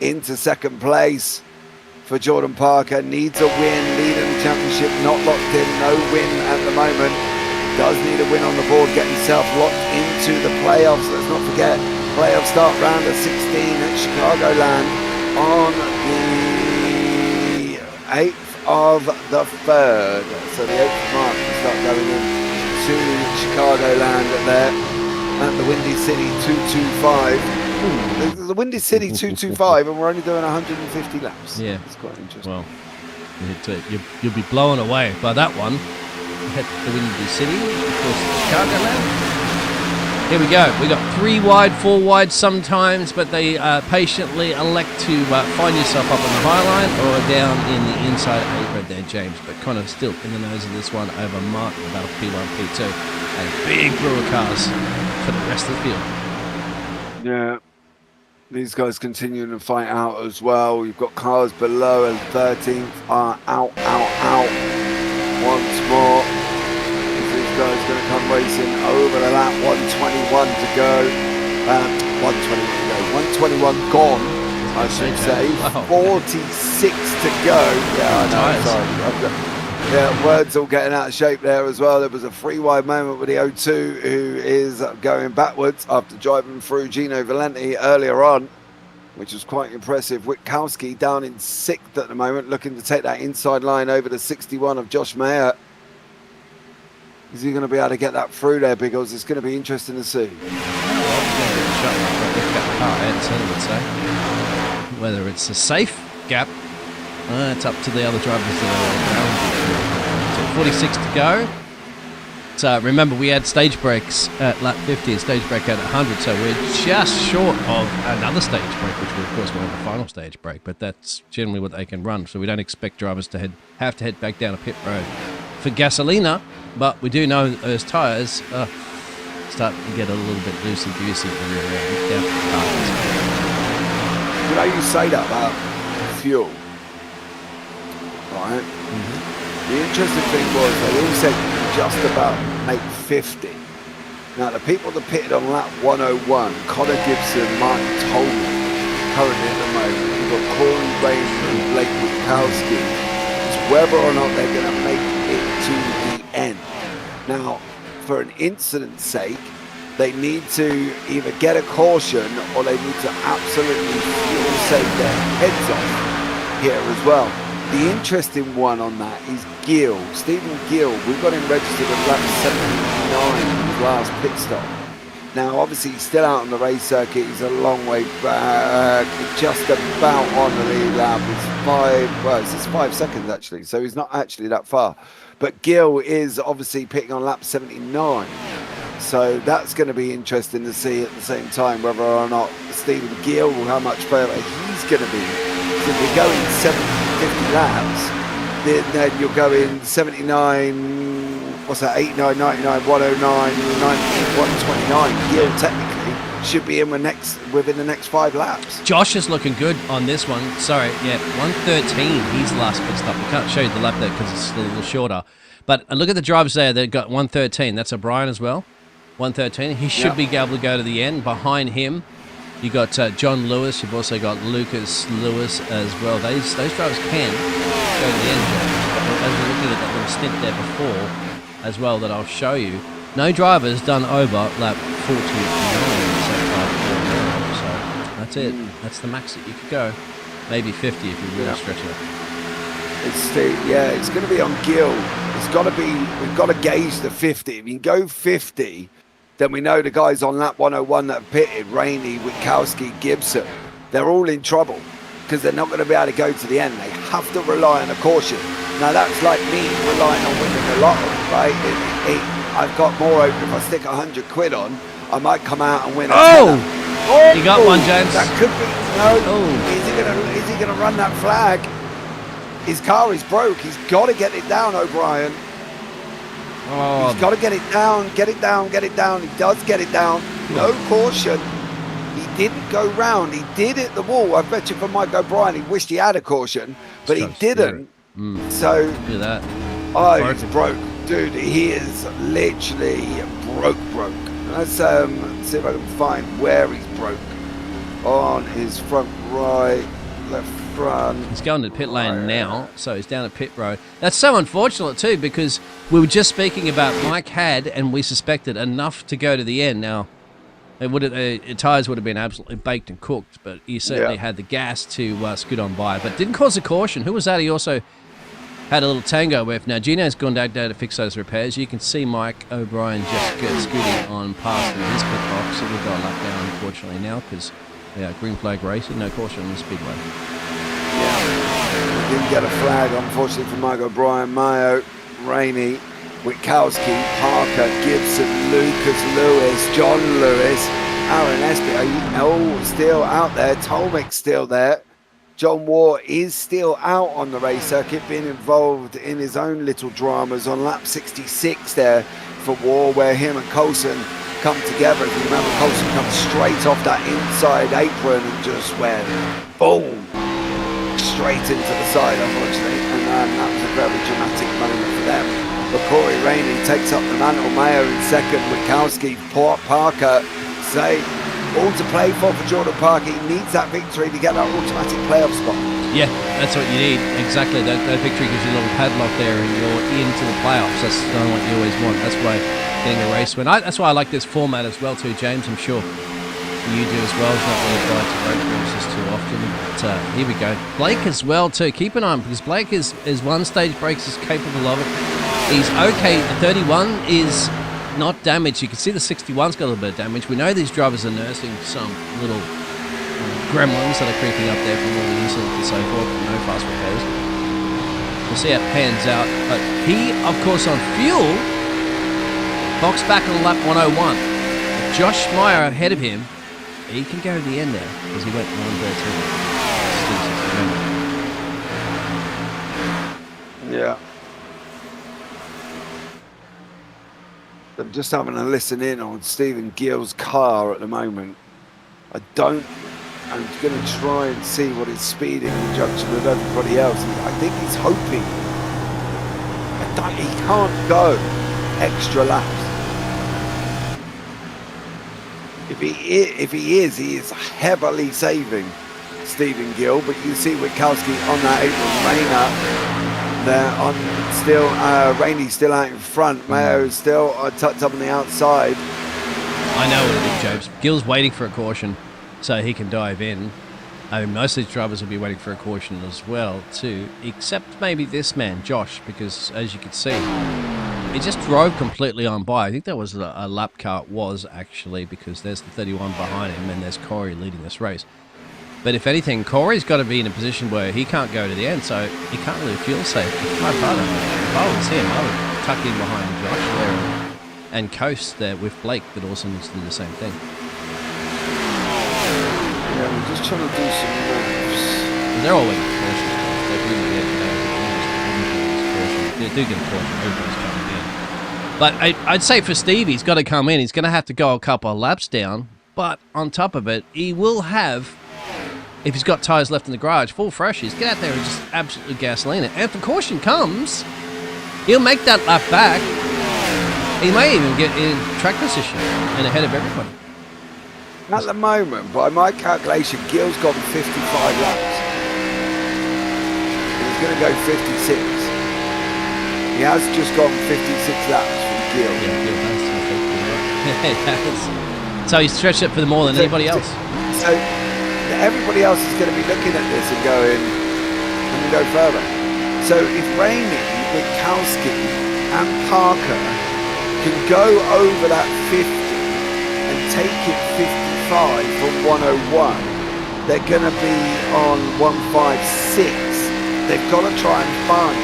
[SPEAKER 1] into second place. for Jordan Parker. Needs a win, lead in the championship, not locked in, no win at the moment. Does need a win on the board, get himself locked into the playoffs. Let's not forget, playoffs start round of 16 at Chicagoland on the 8th of the 3rd. So the 8th of March we start going in to Chicagoland there at the Windy City 225. The Windy City 225, and we're only doing 150 laps.
[SPEAKER 3] Yeah.
[SPEAKER 1] It's quite interesting.
[SPEAKER 3] Well, you'll be blown away by that one. Head to the Windy City, of course, Chicagoland. Here we go. We got 3 wide, 4 wide sometimes, but they patiently elect to find yourself up on the high line or down in the inside apron there, James. But kind of still in the nose of this one over Mark, about P1, P2, and big Brewer cars for the rest of the field.
[SPEAKER 1] Yeah, these guys continuing to fight out as well. You've got cars below, and 13th are out once more. These guys going to come racing over the lap. 121 to go. 121 gone, I should say. 46 to go. Yeah, I know. Sorry. Yeah, words all getting out of shape there as well. There was a 3 wide moment with the O2, who is going backwards after driving through Gino Valenti earlier on, which was quite impressive. Witkowski down in 6th at the moment, looking to take that inside line over the 61 of Josh Mayer. Is he going to be able to get that through there, Biggles? It's going to be interesting to see.
[SPEAKER 3] Whether it's a safe gap, it's up to the other drivers that are around. 46 to go. So remember, we had stage breaks at lap 50 and stage break at 100, so we're just short of another stage break, which we of course will have a final stage break, but that's generally what they can run, so we don't expect drivers to have to head back down a pit road for gasolina, but we do know that those tyres start to get a little bit loosey-goosey when you're down to the cars.
[SPEAKER 1] You know, you say that about fuel, right? The interesting thing was they all said just about make 50. Now the people that pitted on lap 101, Connor Gibson, Martin Tolman, currently at the moment, you've got Corey Rain and Blake Witkowski. It's whether or not they're going to make it to the end. Now, for an incident's sake, they need to either get a caution or they need to absolutely fuel save their heads off here as well. The interesting one on that is Gill, Stephen Gill. We've got him registered at lap 79 in his last pit stop. Now, obviously, he's still out on the race circuit. He's a long way back, just about on the lead lap. It's 5 seconds actually, so he's not actually that far. But Gill is obviously pitting on lap 79. So that's going to be interesting to see at the same time whether or not Stephen Gill, how much further he's going to be. So if you're going 50 laps, then you're going 79, what's that, 89, 99, 109, 90, 129. Gill technically should be in within the next 5 laps.
[SPEAKER 3] Josh is looking good on this one. Sorry, yeah, 113, he's the last pit stop. We can't show you the lap there because it's still a little shorter. But look at the drivers there, they've got 113. That's O'Brien as well. 113. He should be able to go to the end. Behind him, you got John Lewis. You've also got Lucas Lewis as well. Those drivers can go to the end. As we're looking at that little stint there before as well that I'll show you, no drivers done over lap 49 so far. So that's it. That's the max that you could go. Maybe 50 if you really stretch it.
[SPEAKER 1] It's going to be on Gill. It's got to be. We've got to gauge the 50. If you can go 50, then we know the guys on lap 101 that have pitted, Rainey, Witkowski, Gibson, they're all in trouble because they're not going to be able to go to the end. They have to rely on a caution. Now that's like me relying on winning the lotto, right? I've got more open. If I stick 100 quid on, I might come out and win.
[SPEAKER 3] You got one, James.
[SPEAKER 1] That could be Is he gonna run that flag? His car is broke. He's got to get it down, O'Brien. He's got to get it down, get it down, get it down. He does get it down. No caution. He didn't go round. He did hit the wall. I bet you for Mike O'Brien, he wished he had a caution, but he didn't. So,
[SPEAKER 3] look at that.
[SPEAKER 1] Oh, he's broke. Dude, he is literally broke. Let's see if I can find where he's broke. On his front right, left front.
[SPEAKER 3] He's going to pit lane now, so he's down at pit road. That's so unfortunate too, because we were just speaking about Mike had, and we suspected, enough to go to the end. Now, tyres would have been absolutely baked and cooked, but he certainly had the gas to scoot on by, but didn't cause a caution. Who was that? He also had a little tango with. Now, Gino's gone down there to fix those repairs. You can see Mike O'Brien just scooting on past his pit box, so we've got a lap down, unfortunately, now, because green flag racing, no caution on the speedway.
[SPEAKER 1] Didn't get a flag, unfortunately, for Mike O'Brien, Mayo, Rainey, Witkowski, Parker, Gibson, Lucas Lewis, John Lewis, Aaron Espy, still out there. Tolmick's still there. John Waugh is still out on the race circuit, being involved in his own little dramas on lap 66 there for Waugh, where him and Coulson come together. If you remember, Coulson comes straight off that inside apron and just went boom, straight into the side, unfortunately, and that was a very dramatic moment for them. But Corey Rainey takes up the mantle. Mayo in second, Witkowski, Parker, say all to play for Jordan Parker. He needs that victory to get that automatic playoff spot.
[SPEAKER 3] Yeah, that's what you need. Exactly. That victory gives you a little padlock there and you're into the playoffs. That's not what you always want. That's why getting a race win. That's why I like this format as well too, James. I'm sure you do as well. It's not really applied to road courses too often. But here we go. Blake as well too. Keep an eye on, because Blake is one stage breaks is capable of it. He's okay. The 31 is not damaged. You can see the 61's got a little bit of damage. We know these drivers are nursing some little gremlins that are creeping up there from all the incidents and so forth. No fast repairs. We'll see how it pans out. But he, of course, on fuel, boxed back on lap 101. But Josh Meyer ahead of him. He can go to the end there because he went 113.
[SPEAKER 1] Yeah. I'm just having a listen in on Stephen Gill's car at the moment. I'm going to try and see what his speed in conjunction with everybody else. I think he's hoping. He can't go extra laps. If he is heavily saving Stephen Gill. But you see Witkowski on that apron. Rayner there on still, Rainey's still out in front. Mayo's still tucked up on the outside.
[SPEAKER 3] I know what it is, James. Gill's waiting for a caution so he can dive in. I mean, most of these drivers will be waiting for a caution as well too, except maybe this man, Josh, because as you can see, he just drove completely on by. I think that was a lap car, actually, because there's the 31 behind him and there's Corey leading this race. But if anything, Corey's got to be in a position where he can't go to the end, so he can't really fuel safe. If I was him, I would tuck in behind Josh there and coast there with Blake, that also needs to do the same thing.
[SPEAKER 1] Yeah, we're just trying to do some moves.
[SPEAKER 3] They're all waiting for cautions. They do get a caution. Everybody's coming in. But I'd say for Steve, he's got to come in. He's going to have to go a couple of laps down. But on top of it, he will have, if he's got tyres left in the garage, full freshies, get out there and just absolutely gasoline it. And if the caution comes, he'll make that lap back. He may even get in track position and ahead of everybody.
[SPEAKER 1] At the moment, by my calculation, Gill's gone 55 laps. He's going to go 56. He has just gone 56 laps from Gill.
[SPEAKER 3] Yeah, Gill has, I think. So he's stretched it for more than anybody else.
[SPEAKER 1] So everybody else is going to be looking at this and going, "Can we go further?" So if Rainey, Witkowski, and Parker can go over that 50 and take it 55 from 101, they're going to be on 156. They've got to try and find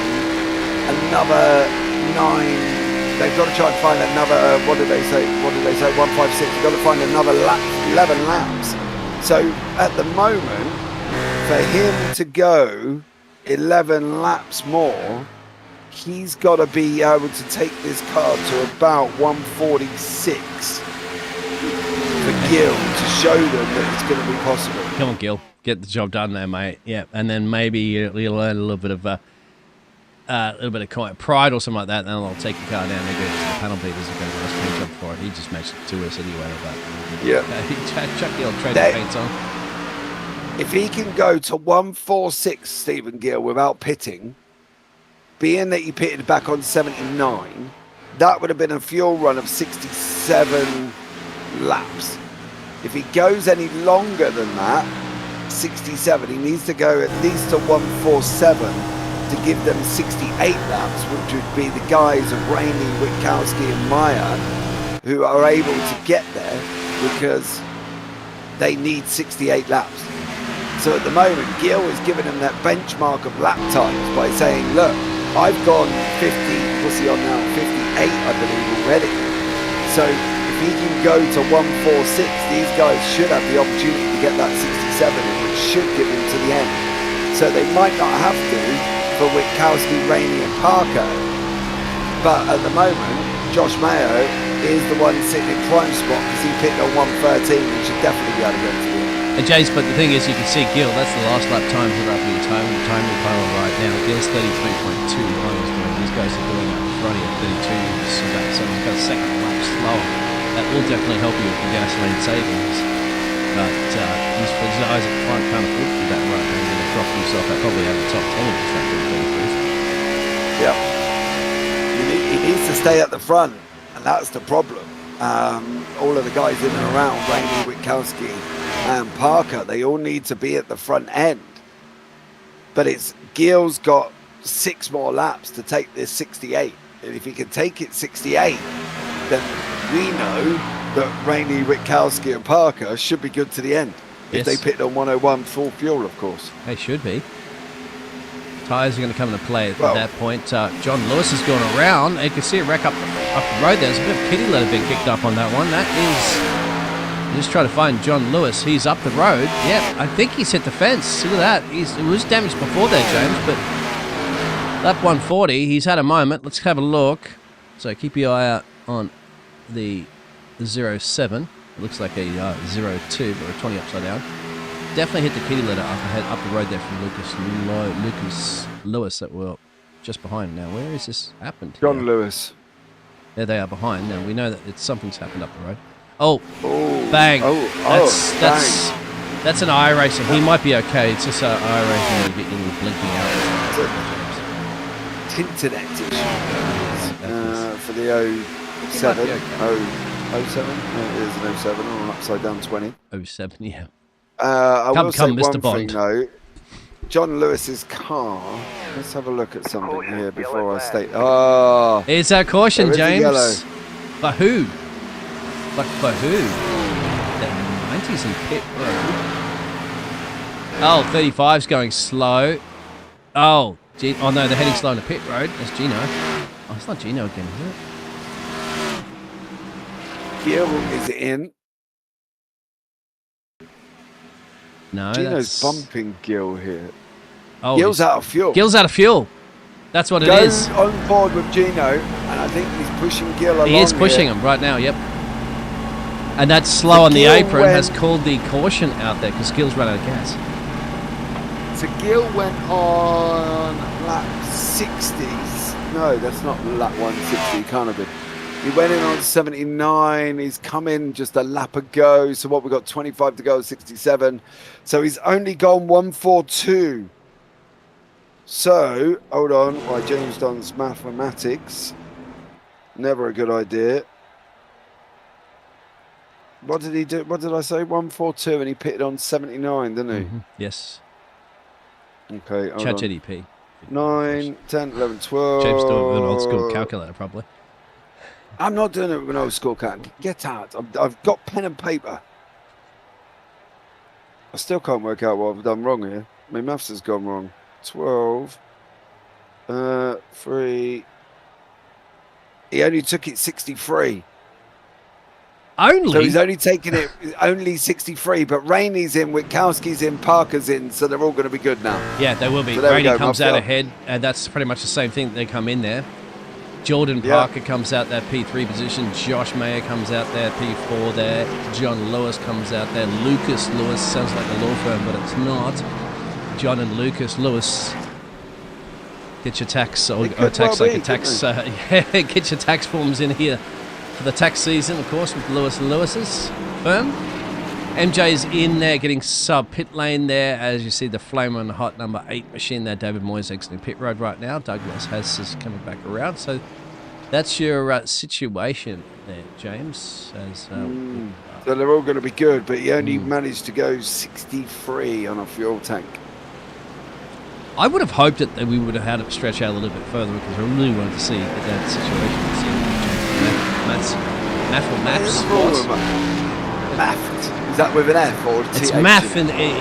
[SPEAKER 1] another 9. They've got to try and find another, what did they say? 156. They've got to find another 11 laps. So at the moment, for him to go 11 laps more, he's got to be able to take this car to about 146 for Gill to show them that it's going to be possible.
[SPEAKER 3] Come on, Gill. Get the job done there, mate. Yeah, and then maybe you'll learn a little bit of pride or something like that, and then I'll take the car down and go to the panel beaters and go to the paint job for it. He just makes it to us anyway. But
[SPEAKER 1] yeah.
[SPEAKER 3] Chuck the old trade paints on.
[SPEAKER 1] If he can go to 146, Stephen Gill, without pitting, being that he pitted back on 79, that would have been a fuel run of 67 laps. If he goes any longer than that, 67, he needs to go at least to 147 to give them 68 laps, which would be the guys of Rainey, Witkowski and Meyer who are able to get there because they need 68 laps. So at the moment, Gill is giving them that benchmark of lap times by saying, look, I've gone 50, what's he on now? 58, I believe, already. So if he can go to 146, these guys should have the opportunity to get that 67, which should give him to the end. So they might not have to for Witkowski, Rainey and Parker. But at the moment, Josh Mayo is the one sitting in prime spot because he picked on 113 and should definitely be able to go to the end.
[SPEAKER 3] And Jace, but the thing is, you can see Gill, that's the last lap times that are up in your time panel right now. Gill's 33.2, these guys are doing up front at 32, so he's got a second lap slower. That will definitely help you with the gasoline savings. But these guys at the front can't afford to do that right now. They're going to drop himself out probably out of the top 10 of the track.
[SPEAKER 1] Yeah. He needs to stay at the front, and that's the problem. All of the guys in and around, Rainey, Witkowski and Parker, they all need to be at the front end. But Gill's got 6 more laps to take this 68. And if he can take it 68, then we know that Rainey, Witkowski and Parker should be good to the end. If they pit on 101 full fuel, of course.
[SPEAKER 3] They should be. Tyres are going to come into play at that point. John Lewis has gone around. You can see a wreck up the road. There's a bit of kitty litter being kicked up on that one. That is... Just try to find John Lewis. He's up the road. Yeah, I think he's hit the fence. Look at that. It was damaged before there, James, but lap 140, he's had a moment. Let's have a look. So keep your eye out on the 07. It looks like a 02, but a 20 upside down. Definitely hit the kitty litter up the road there from Lucas Lewis that were just behind. Now, where has this happened?
[SPEAKER 1] John Lewis.
[SPEAKER 3] There they are behind. Now, we know that something's happened up the road. Oh, bang. That's an eye racer. He might be okay. It's just an eye racer blinking out.
[SPEAKER 1] Tinted active for the 07. 07? It is an 07 or an upside down 20.
[SPEAKER 3] 07, yeah.
[SPEAKER 1] I will say
[SPEAKER 3] Mr.
[SPEAKER 1] one
[SPEAKER 3] Bond.
[SPEAKER 1] thing though. John Lewis's car. Let's have a look at something here before I state. Oh,
[SPEAKER 3] it's a caution, James. For who? But for who? The 90s in pit road. Oh, 35's going slow. Oh, oh no, they're heading slow on the pit road. That's Gino. Oh, it's not Gino again, is it?
[SPEAKER 1] Gill is in.
[SPEAKER 3] No,
[SPEAKER 1] Gino's bumping Gill here.
[SPEAKER 3] Oh,
[SPEAKER 1] Gill's out of fuel.
[SPEAKER 3] Gill's out of fuel. That's what it is.
[SPEAKER 1] On board with Gino, and I think he's pushing Gill along.
[SPEAKER 3] He is pushing him right now, yep. And that slow on the apron has called the caution out there because Gill's run out of gas.
[SPEAKER 1] So Gill went on lap 60s. No, that's not lap 160. He can't have been. He went in on 79. He's come in just a lap ago. So what, we got 25 to go, 67. So he's only gone 142. So, hold on, while James does mathematics. Never a good idea. What did he do? What did I say? 142, and he pitted on 79, didn't he?
[SPEAKER 3] Mm-hmm. Yes.
[SPEAKER 1] Okay, hold
[SPEAKER 3] Chat
[SPEAKER 1] on.
[SPEAKER 3] GDP.
[SPEAKER 1] 9, 10, 11, 12.
[SPEAKER 3] James doing it with an old school calculator, probably.
[SPEAKER 1] I'm not doing it with an old school calculator. Get out. I've got pen and paper. I still can't work out what I've done wrong here. My maths has gone wrong. 12. 3. He only took it 63.
[SPEAKER 3] Only?
[SPEAKER 1] So he's only taking it only 63, but Rainey's in, Witkowski's in, Parker's in, so they're all going to be good now.
[SPEAKER 3] Yeah, they will be.
[SPEAKER 1] So
[SPEAKER 3] Rainey comes out ahead, and that's pretty much the same thing. They come in there. Jordan Parker comes out that P3 position. Josh Mayer comes out there, P4 there. John Lewis comes out there. Lucas Lewis, sounds like a law firm, but it's not. John and Lucas Lewis. Get your tax, or tax like a tax. Get your tax forms in here for the tax season, of course, with Lewis and Lewis's firm. MJ's in there getting sub pit lane there. As you see the flame on the hot number 8 machine there. David Moyes exiting pit road right now. Douglas is coming back around. So that's your situation there, James. As
[SPEAKER 1] So they're all going to be good, but he only managed to go 63 on a fuel tank.
[SPEAKER 3] I would have hoped that we would have had it stretch out a little bit further because I really wanted to see that situation. Maths.
[SPEAKER 1] Math. Is that with an F or
[SPEAKER 3] It's
[SPEAKER 1] TH?
[SPEAKER 3] math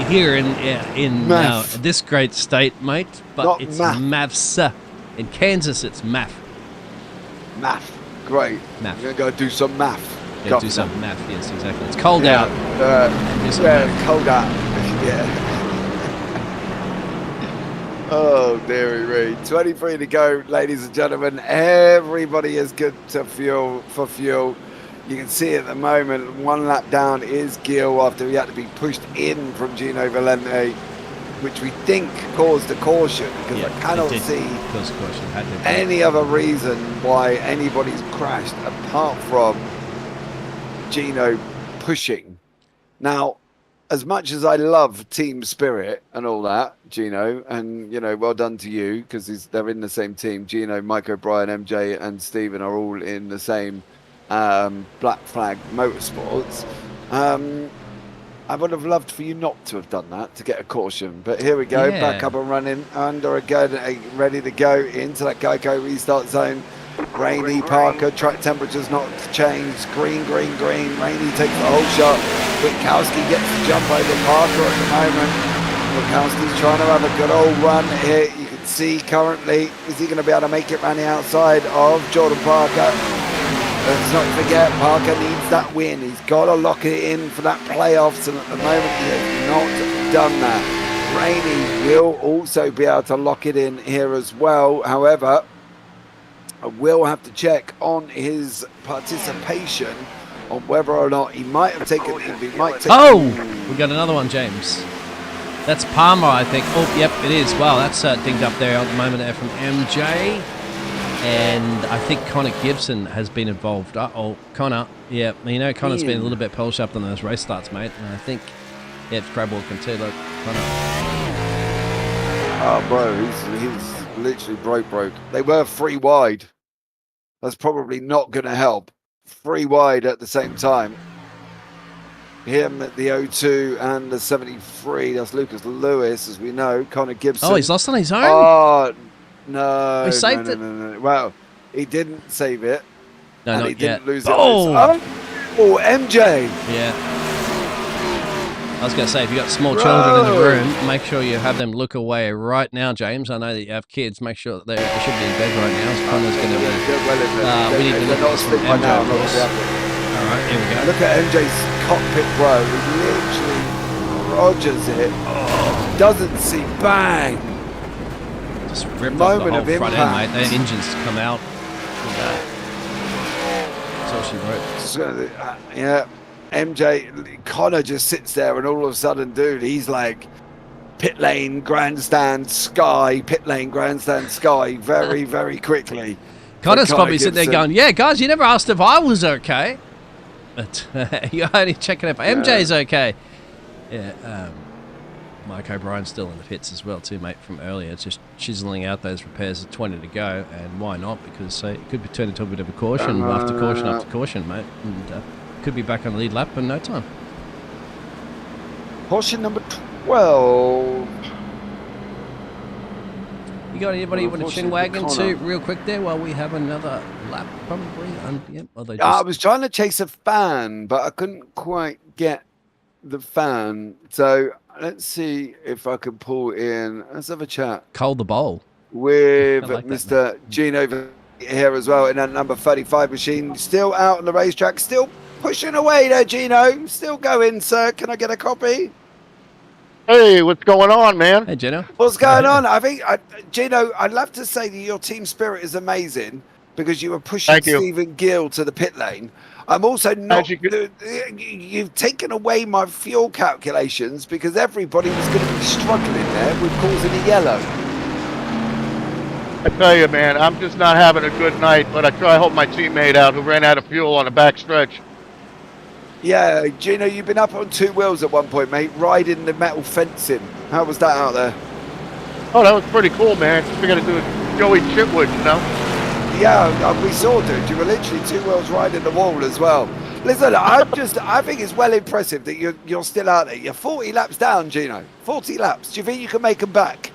[SPEAKER 3] here in
[SPEAKER 1] Math.
[SPEAKER 3] this great state, mate. But
[SPEAKER 1] Not
[SPEAKER 3] it's
[SPEAKER 1] math.
[SPEAKER 3] maths. In Kansas, it's math.
[SPEAKER 1] Math. Great.
[SPEAKER 3] Math.
[SPEAKER 1] You're going to go do some math.
[SPEAKER 3] Yeah,
[SPEAKER 1] Governor.
[SPEAKER 3] do some math. Yes, exactly. It's cold out. Do some
[SPEAKER 1] Yeah,
[SPEAKER 3] math.
[SPEAKER 1] cold out. Yeah. Oh, dearie me. 23 to go, ladies and gentlemen. Everybody is good to for fuel. You can see at the moment, 1 lap down is Gil after he had to be pushed in from Gino Valente, which we think caused a caution because I cannot see any other reason why anybody's crashed apart from Gino pushing. Now, as much as I love team spirit and all that, Gino, and, you know, well done to you because they're in the same team. Gino, Mike O'Brien, MJ and Stephen are all in the same Black Flag Motorsports. I would have loved for you not to have done that, to get a caution. But here we go, back up and running, under a gun, ready to go into that Geico restart zone. Rainy, Parker, track temperature's not changed. Green, green, green. Rainy takes the whole shot. Witkowski gets the jump over Parker at the moment. Witkowski's trying to have a good old run here. You can see currently, is he going to be able to make it around the outside of Jordan Parker? Let's not forget, Parker needs that win. He's got to lock it in for that playoffs, and at the moment he has not done that. Rainey will also be able to lock it in here as well. However, I will have to check on his participation on whether or not he might have taken.
[SPEAKER 3] We got another one, James. That's Palmer, I think. Oh, yep, it is. Wow, that's dinged up there at the moment there from MJ. And I think Connor Gibson has been involved. Connor. Yeah, you know, Connor's been a little bit polish up on those race starts, mate. And I think, it's crab walking too. Look, Connor.
[SPEAKER 1] Oh, bro, he's literally broke. They were 3 wide. That's probably not going to help. 3 wide at the same time. Him at the 02 and the 73. That's Lucas Lewis, as we know. Connor Gibson.
[SPEAKER 3] Oh, he's lost on his own?
[SPEAKER 1] Oh, no.
[SPEAKER 3] He saved it?
[SPEAKER 1] No. Well, he didn't save it.
[SPEAKER 3] No,
[SPEAKER 1] and
[SPEAKER 3] not
[SPEAKER 1] he
[SPEAKER 3] yet.
[SPEAKER 1] didn't lose it.
[SPEAKER 3] Oh,
[SPEAKER 1] MJ.
[SPEAKER 3] Yeah. I was going to say, if you've got small children in the room, make sure you have them look away right now, James. I know that you have kids. Make sure that they should be in bed right now. So Connor's going to be... we need to look at this from MJ, of course. All right, here we go.
[SPEAKER 1] Look at MJ's cockpit, bro. He literally rogers it. Oh, doesn't see. Bang.
[SPEAKER 3] Just ripped off the whole front end, mate. Their engines come out. That's all she wrote.
[SPEAKER 1] Yeah. MJ, Connor just sits there and all of a sudden, dude, he's like pit lane, grandstand, sky, very, very quickly.
[SPEAKER 3] Connor's probably sitting there going, yeah, guys, you never asked if I was okay. But you're only checking if MJ's okay. Yeah, Mike O'Brien's still in the pits as well too, mate, from earlier. It's just chiseling out those repairs at 20 to go, and why not? Because it could be turned into a bit of a caution after caution, mate. And, could be back on the lead lap in no time.
[SPEAKER 1] Caution number 12.
[SPEAKER 3] You got anybody you want to chin wagon to real quick there while we have another lap, probably?
[SPEAKER 1] I was trying to chase a fan, but I couldn't quite get the fan. So let's see if I can pull in. Let's have a chat.
[SPEAKER 3] Cole the Bowl.
[SPEAKER 1] With Mr. Gino here as well in that number 35 machine. Still out on the racetrack. Still pushing away there, Gino. Still going, sir. Can I get a copy?
[SPEAKER 9] Hey, what's going on, man?
[SPEAKER 3] Hey, Gino.
[SPEAKER 1] What's going on? I think, Gino, I'd love to say that your team spirit is amazing because you were pushing Stephen Gill to the pit lane. I'm also not... You've taken away my fuel calculations because everybody was going to be struggling there with causing a yellow.
[SPEAKER 9] I tell you, man, I'm just not having a good night, but I try to help my teammate out who ran out of fuel on the back stretch.
[SPEAKER 1] Yeah, Gino, you've been up on two wheels at one point, mate, riding the metal fencing. How was that out there?
[SPEAKER 9] Oh, that was pretty cool, man. We got to do it Joey Chitwood, you know?
[SPEAKER 1] Yeah, we saw, dude. You were literally two wheels riding the wall as well. Listen, I think it's well impressive that you're still out there. You're 40 laps down, Gino. 40 laps. Do you think you can make them back?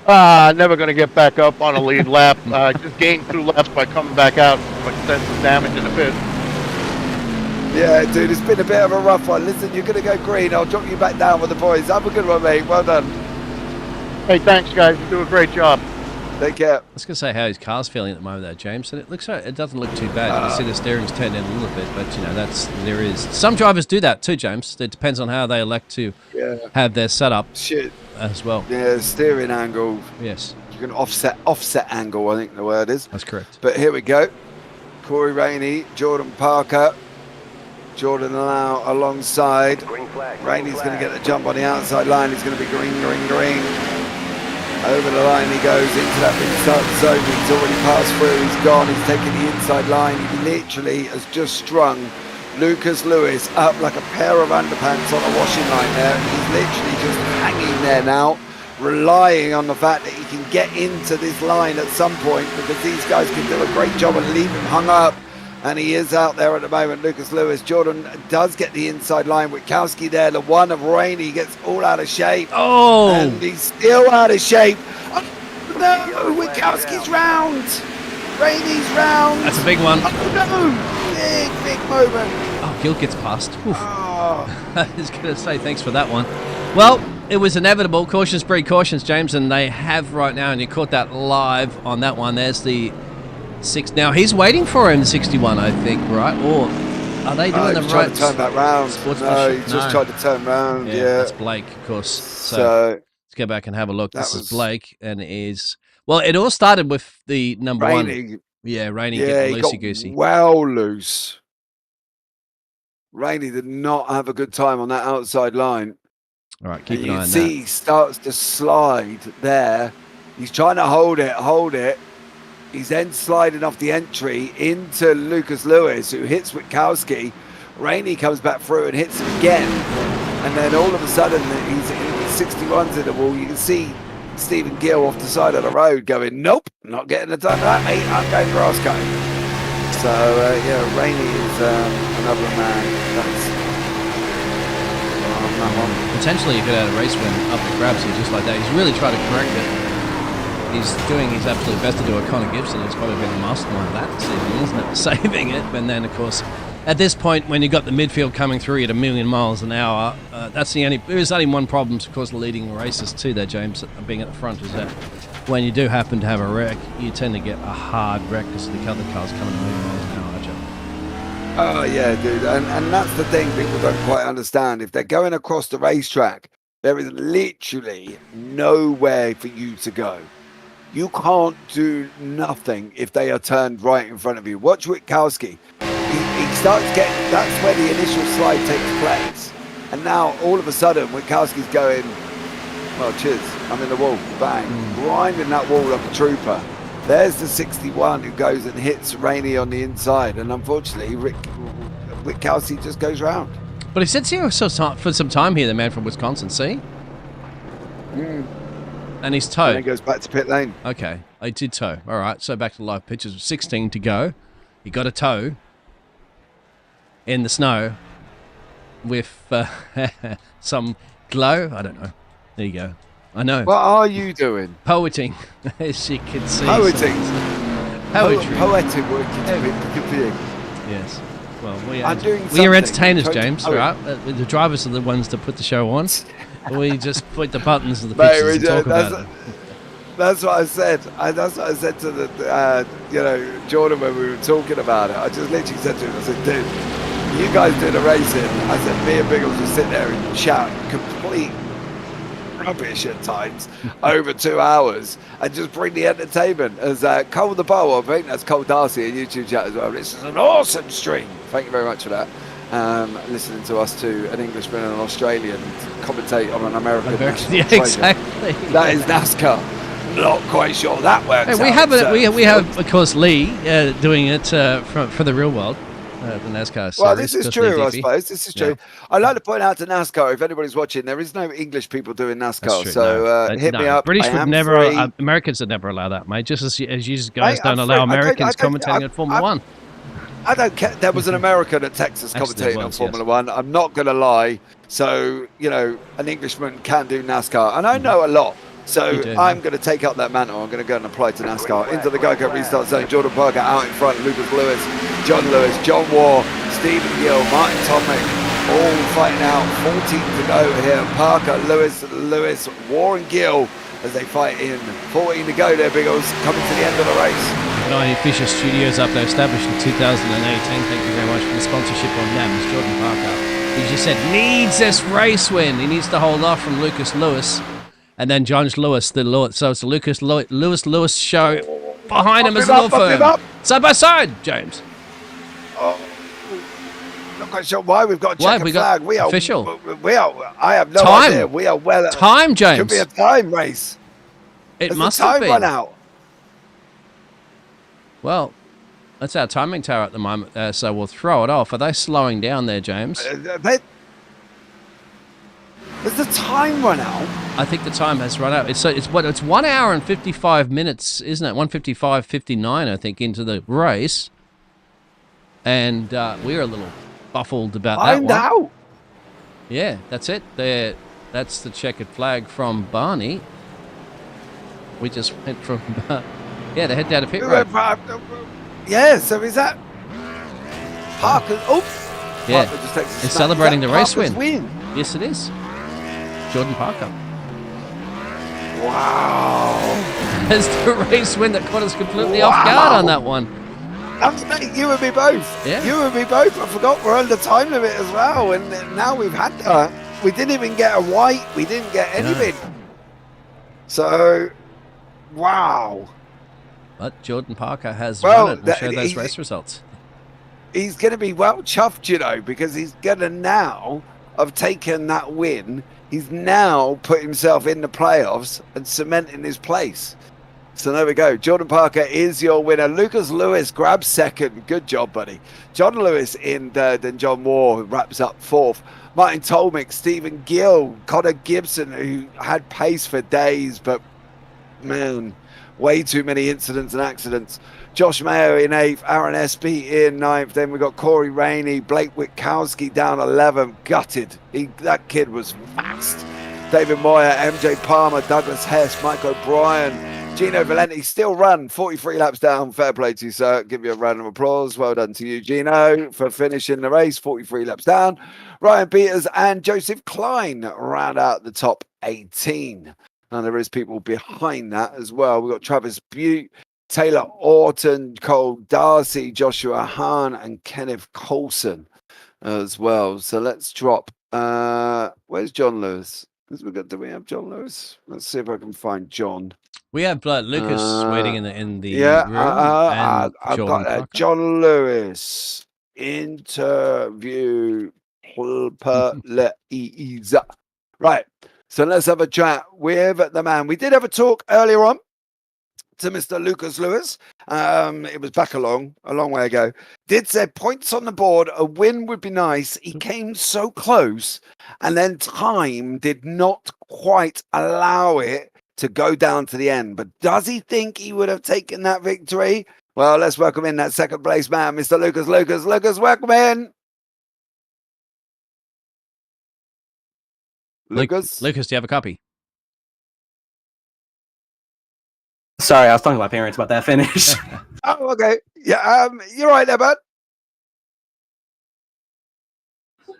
[SPEAKER 9] Never going to get back up on a lead lap. Just gained 2 laps by coming back out. Extensive damage in the pit.
[SPEAKER 1] Yeah, dude, it's been a bit of a rough one. Listen, you're going to go green. I'll drop you back down with the boys. Have a good one, mate. Well done.
[SPEAKER 9] Hey, thanks, guys. You do a great job.
[SPEAKER 1] Take care.
[SPEAKER 3] I was going to say how his car's feeling at the moment, though, James, and it doesn't look too bad. You can see the steering's turned in a little bit, but there is some drivers do that too, James. It depends on how they elect to have their setup as well.
[SPEAKER 1] Yeah, steering angle.
[SPEAKER 3] Yes,
[SPEAKER 1] you can offset angle. I think the word is.
[SPEAKER 3] That's correct.
[SPEAKER 1] But here we go. Corey Rainey, Jordan Parker. Jordan now alongside. Rainey's going to get the jump on the outside line. He's going to be green. Over the line he goes into that big start zone. He's already passed through. He's gone. He's taken the inside line. He literally has just strung Lucas Lewis up like a pair of underpants on a washing line there. He's literally just hanging there now, relying on the fact that he can get into this line at some point, because these guys can do a great job and leave him hung up. And he is out there at the moment, Lucas Lewis. Jordan does get the inside line. Witkowski there, the one of Rainey, gets all out of shape.
[SPEAKER 3] Oh!
[SPEAKER 1] And he's still out of shape. Oh, no, Witkowski's round. Rainey's round.
[SPEAKER 3] That's a big one.
[SPEAKER 1] Oh, no. Big moment.
[SPEAKER 3] Oh, Gil gets past. Oof.
[SPEAKER 1] Oh.
[SPEAKER 3] I was going to say thanks for that one. Well, it was inevitable. Cautions breed cautions, James, and they have right now, and you caught that live on that one. There's the 6. Now he's waiting for him, 61, I think, right? Or are they doing the right?
[SPEAKER 1] Trying to turn that round. No, he just tried to turn round. Yeah,
[SPEAKER 3] that's Blake, of course. So let's go back and have a look. This is Blake, and it all started with the number
[SPEAKER 1] Rainey.
[SPEAKER 3] 1. Yeah, Rainey getting loosey-goosey.
[SPEAKER 1] Well loose. Rainey did not have a good time on that outside line.
[SPEAKER 3] All right, keep an eye on that.
[SPEAKER 1] You see he starts to slide there. He's trying to hold it. He's then sliding off the entry into Lucas Lewis, who hits Witkowski. Rainey comes back through and hits him again. And then all of a sudden, he's 61's in the wall. You can see Stephen Gill off the side of the road going, nope, not getting the time of that, mate. I'm going grass cutting. So, Rainey is another man. That's on that one.
[SPEAKER 3] Potentially, you could have a race win up the grabs here just like that. He's really trying to correct it. He's doing his absolute best to do a Connor Gibson. He's probably been the mastermind of that this evening, isn't it? Saving it. And then, of course, at this point, when you've got the midfield coming through at 1,000,000 miles an hour, there's only one problem, of course, leading races too there, James, being at the front, is that when you do happen to have a wreck, you tend to get a hard wreck because the other car's coming at 1,000,000 miles an hour, aren't you?
[SPEAKER 1] Oh, yeah, dude. And that's the thing people don't quite understand. If they're going across the racetrack, there is literally nowhere for you to go. You can't do nothing if they are turned right in front of you. Watch Witkowski. He starts getting, that's where the initial slide takes place. And now, all of a sudden, Witkowski's going, well, cheers, I'm in the wall, bang, grinding that wall like a trooper. There's the 61 who goes and hits Rainey on the inside. And unfortunately, Witkowski just goes round.
[SPEAKER 3] But he sits here for some time here, the man from Wisconsin, see? And he's towed.
[SPEAKER 1] And he goes back to pit lane.
[SPEAKER 3] Okay, I did tow. All right, so back to the live pictures. 16 to go. He got a tow in the snow with some glow. I don't know. There you go. I know.
[SPEAKER 1] What are you doing?
[SPEAKER 3] Poeting, as you can see.
[SPEAKER 1] Poeting.
[SPEAKER 3] Poetry.
[SPEAKER 1] Poetic working.
[SPEAKER 3] Yes. Well, we are entertainers, James. Right? The drivers are the ones that put the show on. We just put the buttons of the pictures and talk about it.
[SPEAKER 1] That's what I said. That's what I said to the, Jordan when we were talking about it. I just literally said to him, I said, dude, you guys do the racing. I said, me and Biggles will sit there and chat complete rubbish at times over 2 hours and just bring the entertainment. As Cole the Bow, I think that's Cole Darcy in YouTube chat as well. This is an awesome stream. Thank you very much for that. Listening to us to an Englishman and an Australian commentate on an American national
[SPEAKER 3] yeah,
[SPEAKER 1] treasure.
[SPEAKER 3] exactly.
[SPEAKER 1] That is NASCAR. Not quite sure that works.
[SPEAKER 3] Hey, we have, of course, Lee doing it for the real world. the NASCAR series.
[SPEAKER 1] Well, this is
[SPEAKER 3] 'cause
[SPEAKER 1] true,
[SPEAKER 3] they're
[SPEAKER 1] I
[SPEAKER 3] goofy.
[SPEAKER 1] suppose. This is true.
[SPEAKER 3] Yeah.
[SPEAKER 1] I'd like to point out to NASCAR, if anybody's watching, there is no English people doing
[SPEAKER 3] That's
[SPEAKER 1] NASCAR.
[SPEAKER 3] true.
[SPEAKER 1] So hit me up.
[SPEAKER 3] British
[SPEAKER 1] I
[SPEAKER 3] would
[SPEAKER 1] am
[SPEAKER 3] never.
[SPEAKER 1] free.
[SPEAKER 3] Americans would never allow that, mate. Just as you guys
[SPEAKER 1] Mate,
[SPEAKER 3] don't
[SPEAKER 1] I'm
[SPEAKER 3] allow
[SPEAKER 1] free.
[SPEAKER 3] Americans commentating at Formula One.
[SPEAKER 1] I don't care. There was an American at Texas
[SPEAKER 3] Actually, there
[SPEAKER 1] commentating on
[SPEAKER 3] was,
[SPEAKER 1] Formula One. I'm not going to lie. So, an Englishman can do NASCAR. And I know a lot. So
[SPEAKER 3] You do,
[SPEAKER 1] I'm going to take up that mantle. I'm going to go and apply to NASCAR. Into the Geico restart zone. Jordan Parker out in front. Lucas Lewis, John Moore, Stephen Gill, Martin Tomic, all fighting out. 14 to go here. Parker, Lewis, Warren Gill as they fight in. 14 to go there, Biggles. Coming to the end of the race.
[SPEAKER 3] 90 Fisher Studios up there, established in 2018. Thank you very much for the sponsorship on them. It's Jordan Parker. He just said, needs this race win. He needs to hold off from Lucas Lewis. And then John Lewis, so it's the Lewis show behind him as a law firm. Side by side, James.
[SPEAKER 1] Oh, not quite sure why we've got a checkered flag. We are
[SPEAKER 3] official.
[SPEAKER 1] I have no
[SPEAKER 3] Time.
[SPEAKER 1] idea. We are well.
[SPEAKER 3] Time, James.
[SPEAKER 1] Could be a time race.
[SPEAKER 3] It must
[SPEAKER 1] the time
[SPEAKER 3] have been.
[SPEAKER 1] run out.
[SPEAKER 3] Well, that's our timing tower at the moment, so we'll throw it off. Are they slowing down there, James?
[SPEAKER 1] Has the time run out?
[SPEAKER 3] I think the time has run out. It's 1 hour and 55 minutes, isn't it? 1:55:59, I think, into the race, and we're a little baffled about that one.
[SPEAKER 1] Out.
[SPEAKER 3] Yeah, that's it. That's the checkered flag from Barney. We just went from they head down to pit road.
[SPEAKER 1] Yeah, so is that Parker? Oh,
[SPEAKER 3] Yeah,
[SPEAKER 1] Parker just takes a
[SPEAKER 3] it's
[SPEAKER 1] snap.
[SPEAKER 3] celebrating
[SPEAKER 1] Is
[SPEAKER 3] the
[SPEAKER 1] that
[SPEAKER 3] race
[SPEAKER 1] Parker's
[SPEAKER 3] win. Yes, it is. Jordan Parker.
[SPEAKER 1] Wow.
[SPEAKER 3] Has the race win that caught us completely off guard on that one.
[SPEAKER 1] You and me both.
[SPEAKER 3] Yeah.
[SPEAKER 1] You and me both. I forgot we're under time limit as well, and now we've had that. We didn't even get a white. We didn't get anything. No. So, wow.
[SPEAKER 3] But Jordan Parker has run it. We'll show those race results.
[SPEAKER 1] He's going to be well chuffed, because he's going to now have taken that win. He's now put himself in the playoffs and cementing his place. So there we go. Jordan Parker is your winner. Lucas Lewis grabs second. Good job, buddy. John Lewis in third, and John Moore, who wraps up fourth. Martin Tolmick, Stephen Gill, Connor Gibson, who had pace for days, but man, way too many incidents and accidents. Josh Mayo in 8th, Aaron Espy in 9th. Then we got Corey Rainey, Blake Witkowski down 11th. Gutted. That kid was fast. David Moyer, MJ Palmer, Douglas Hess, Mike O'Brien, Gino Valenti still run 43 laps down. Fair play to you, sir. Give you a round of applause. Well done to you, Gino, for finishing the race 43 laps down. Ryan Peters and Joseph Klein round out the top 18. And there is people behind that as well. We've got Travis Butte, Taylor Orton, Cole Darcy, Joshua Hahn, and Kenneth Coulson as well. So let's drop. Where's John Lewis? Do we have John Lewis? Let's see if I can find John.
[SPEAKER 3] We have Lucas waiting in the room.
[SPEAKER 1] I've got that. John Lewis interview. Right. So let's have a chat with the man. We did have a talk earlier on to Mr. Lucas Lewis. It was back a long way ago. Did say points on the board, a win would be nice. He came so close, and then time did not quite allow it to go down to the end. But does he think he would have taken that victory? Well, let's welcome in that second place man, Mr. Lucas. Lucas, welcome in. Lucas,
[SPEAKER 3] do you have a copy?
[SPEAKER 5] Sorry, I was talking to my parents about that finish.
[SPEAKER 1] Oh, okay. Yeah, you're right there, bud.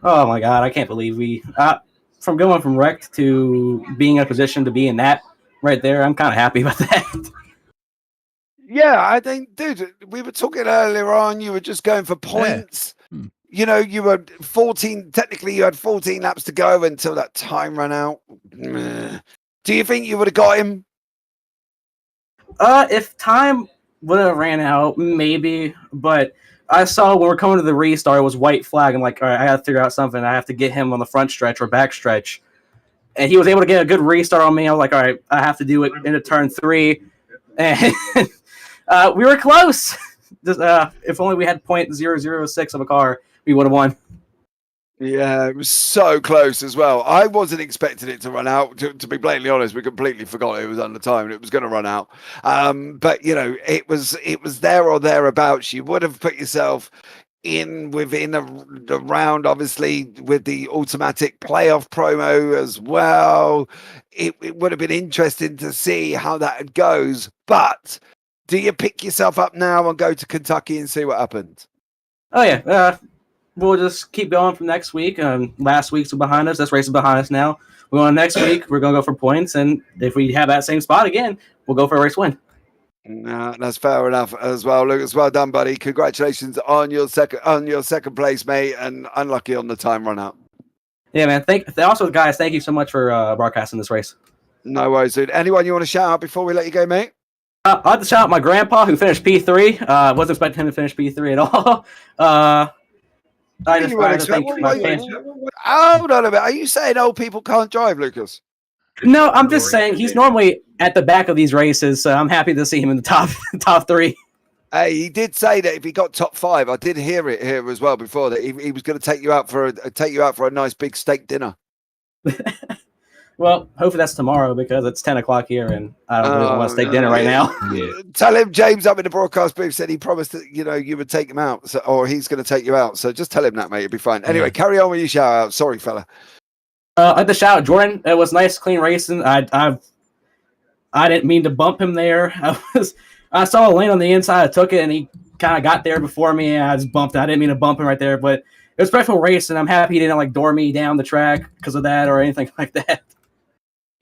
[SPEAKER 5] Oh my God, I can't believe we from going from wrecked to being in a position to be in that right there. I'm kind of happy about that.
[SPEAKER 1] Yeah, I think, dude, we were talking earlier on. You were just going for points. Yeah. You know, you were 14. Technically, you had 14 laps to go until that time ran out. Do you think you would have got him?
[SPEAKER 5] If time would have ran out, maybe. But I saw when we're coming to the restart, it was white flag. I'm like, all right, I got to figure out something. I have to get him on the front stretch or back stretch. And he was able to get a good restart on me. I was like, all right, I have to do it into turn 3. And we were close. Just if only we had .006 of a car, we would have won.
[SPEAKER 1] Yeah, it was so close as well. I wasn't expecting it to run out. To be blatantly honest, we completely forgot it was under time and it was going to run out. But you know, it was there or thereabouts. You would have put yourself in within the round, obviously, with the automatic playoff promo as well. It would have been interesting to see how that goes. But do you pick yourself up now and go to Kentucky and see what happens?
[SPEAKER 5] Oh yeah, we'll just keep going from next week. Last week's behind us. This race is behind us now. We're going next week. We're going to go for points, and if we have that same spot again, we'll go for a race win.
[SPEAKER 1] No, that's fair enough as well, Lucas. Well done, buddy. Congratulations on your second place, mate, and unlucky on the time run out.
[SPEAKER 5] Yeah, man. Also, guys, thank you so much for broadcasting this race.
[SPEAKER 1] No worries, dude. Anyone you want to shout out before we let you go, mate?
[SPEAKER 5] I'd like to shout out my grandpa who finished P3. Wasn't expecting him to finish P3 at all. I just wanted to thank my fans.
[SPEAKER 1] Hold on a minute. Are you saying old people can't drive, Lucas?
[SPEAKER 5] No, I'm just saying he's normally at the back of these races, so I'm happy to see him in the top three.
[SPEAKER 1] Hey, he did say that if he got top 5, I did hear it here as well before that he was going to take you out for a nice big steak dinner.
[SPEAKER 5] Well, hopefully that's tomorrow because it's 10 o'clock here, and I don't really want to steak dinner right now.
[SPEAKER 3] Yeah.
[SPEAKER 1] Tell him James up in the broadcast booth said he promised that you would take him out, or he's going to take you out. So just tell him that, mate. It'll be fine. Anyway, carry on with your shout out. Sorry, fella.
[SPEAKER 5] I'd like to shout out Jordan. It was nice, clean racing. I didn't mean to bump him there. I saw a lane on the inside. I took it, and he kind of got there before me. And I just bumped it. I didn't mean to bump him right there, but it was special racing. I'm happy he didn't door me down the track because of that or anything like that.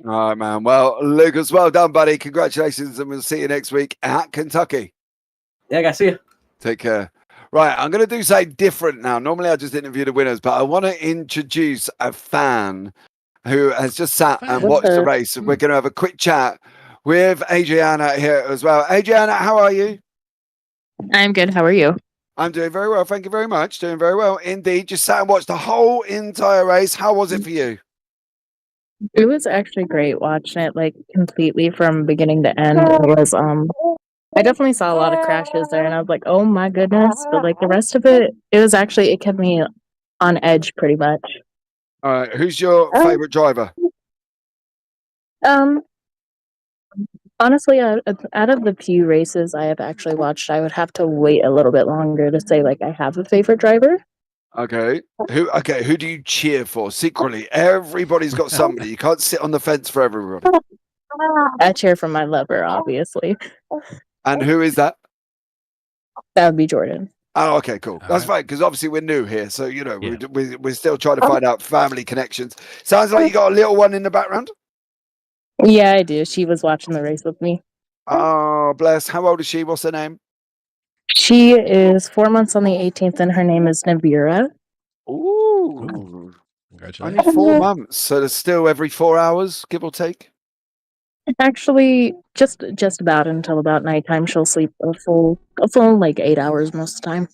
[SPEAKER 1] All right, man. Well, Lucas, well done, buddy. Congratulations, and we'll see you next week at Kentucky.
[SPEAKER 5] Yeah, guys, see you.
[SPEAKER 1] Take care. Right, I'm going to do something different now. Normally, I just interview the winners, but I want to introduce a fan who has just sat and watched the race. And we're going to have a quick chat with Adriana here as well. Adriana, how are you?
[SPEAKER 10] I'm good. How are you?
[SPEAKER 1] I'm doing very well. Thank you very much. Doing very well indeed. Just sat and watched the whole entire race. How was it for you?
[SPEAKER 10] It was actually great watching it completely from beginning to end. It was I definitely saw a lot of crashes there and I was like, oh my goodness. But the rest of it, it kept me on edge pretty much.
[SPEAKER 1] All right. Who's your favorite driver?
[SPEAKER 10] Honestly, out of the few races I have actually watched, I would have to wait a little bit longer to say I have a favorite driver.
[SPEAKER 1] Okay. Who do you cheer for secretly? Everybody's got somebody. You can't sit on the fence for everybody.
[SPEAKER 10] I cheer for my lover, obviously.
[SPEAKER 1] And who is that?
[SPEAKER 10] That would be Jordan.
[SPEAKER 1] Oh, okay, cool. That's fine, because obviously we're new here. So, we're still trying to find out family connections. Sounds like you got a little one in the background.
[SPEAKER 10] Yeah, I do. She was watching the race with me.
[SPEAKER 1] Oh, bless. How old is she? What's her name?
[SPEAKER 10] She is 4 months on the 18th, and her name is Navira.
[SPEAKER 1] Ooh.
[SPEAKER 3] Congratulations.
[SPEAKER 1] Only 4 months. So there's still every 4 hours, give or take?
[SPEAKER 10] Actually, just about until about nighttime. She'll sleep a full 8 hours most of the time.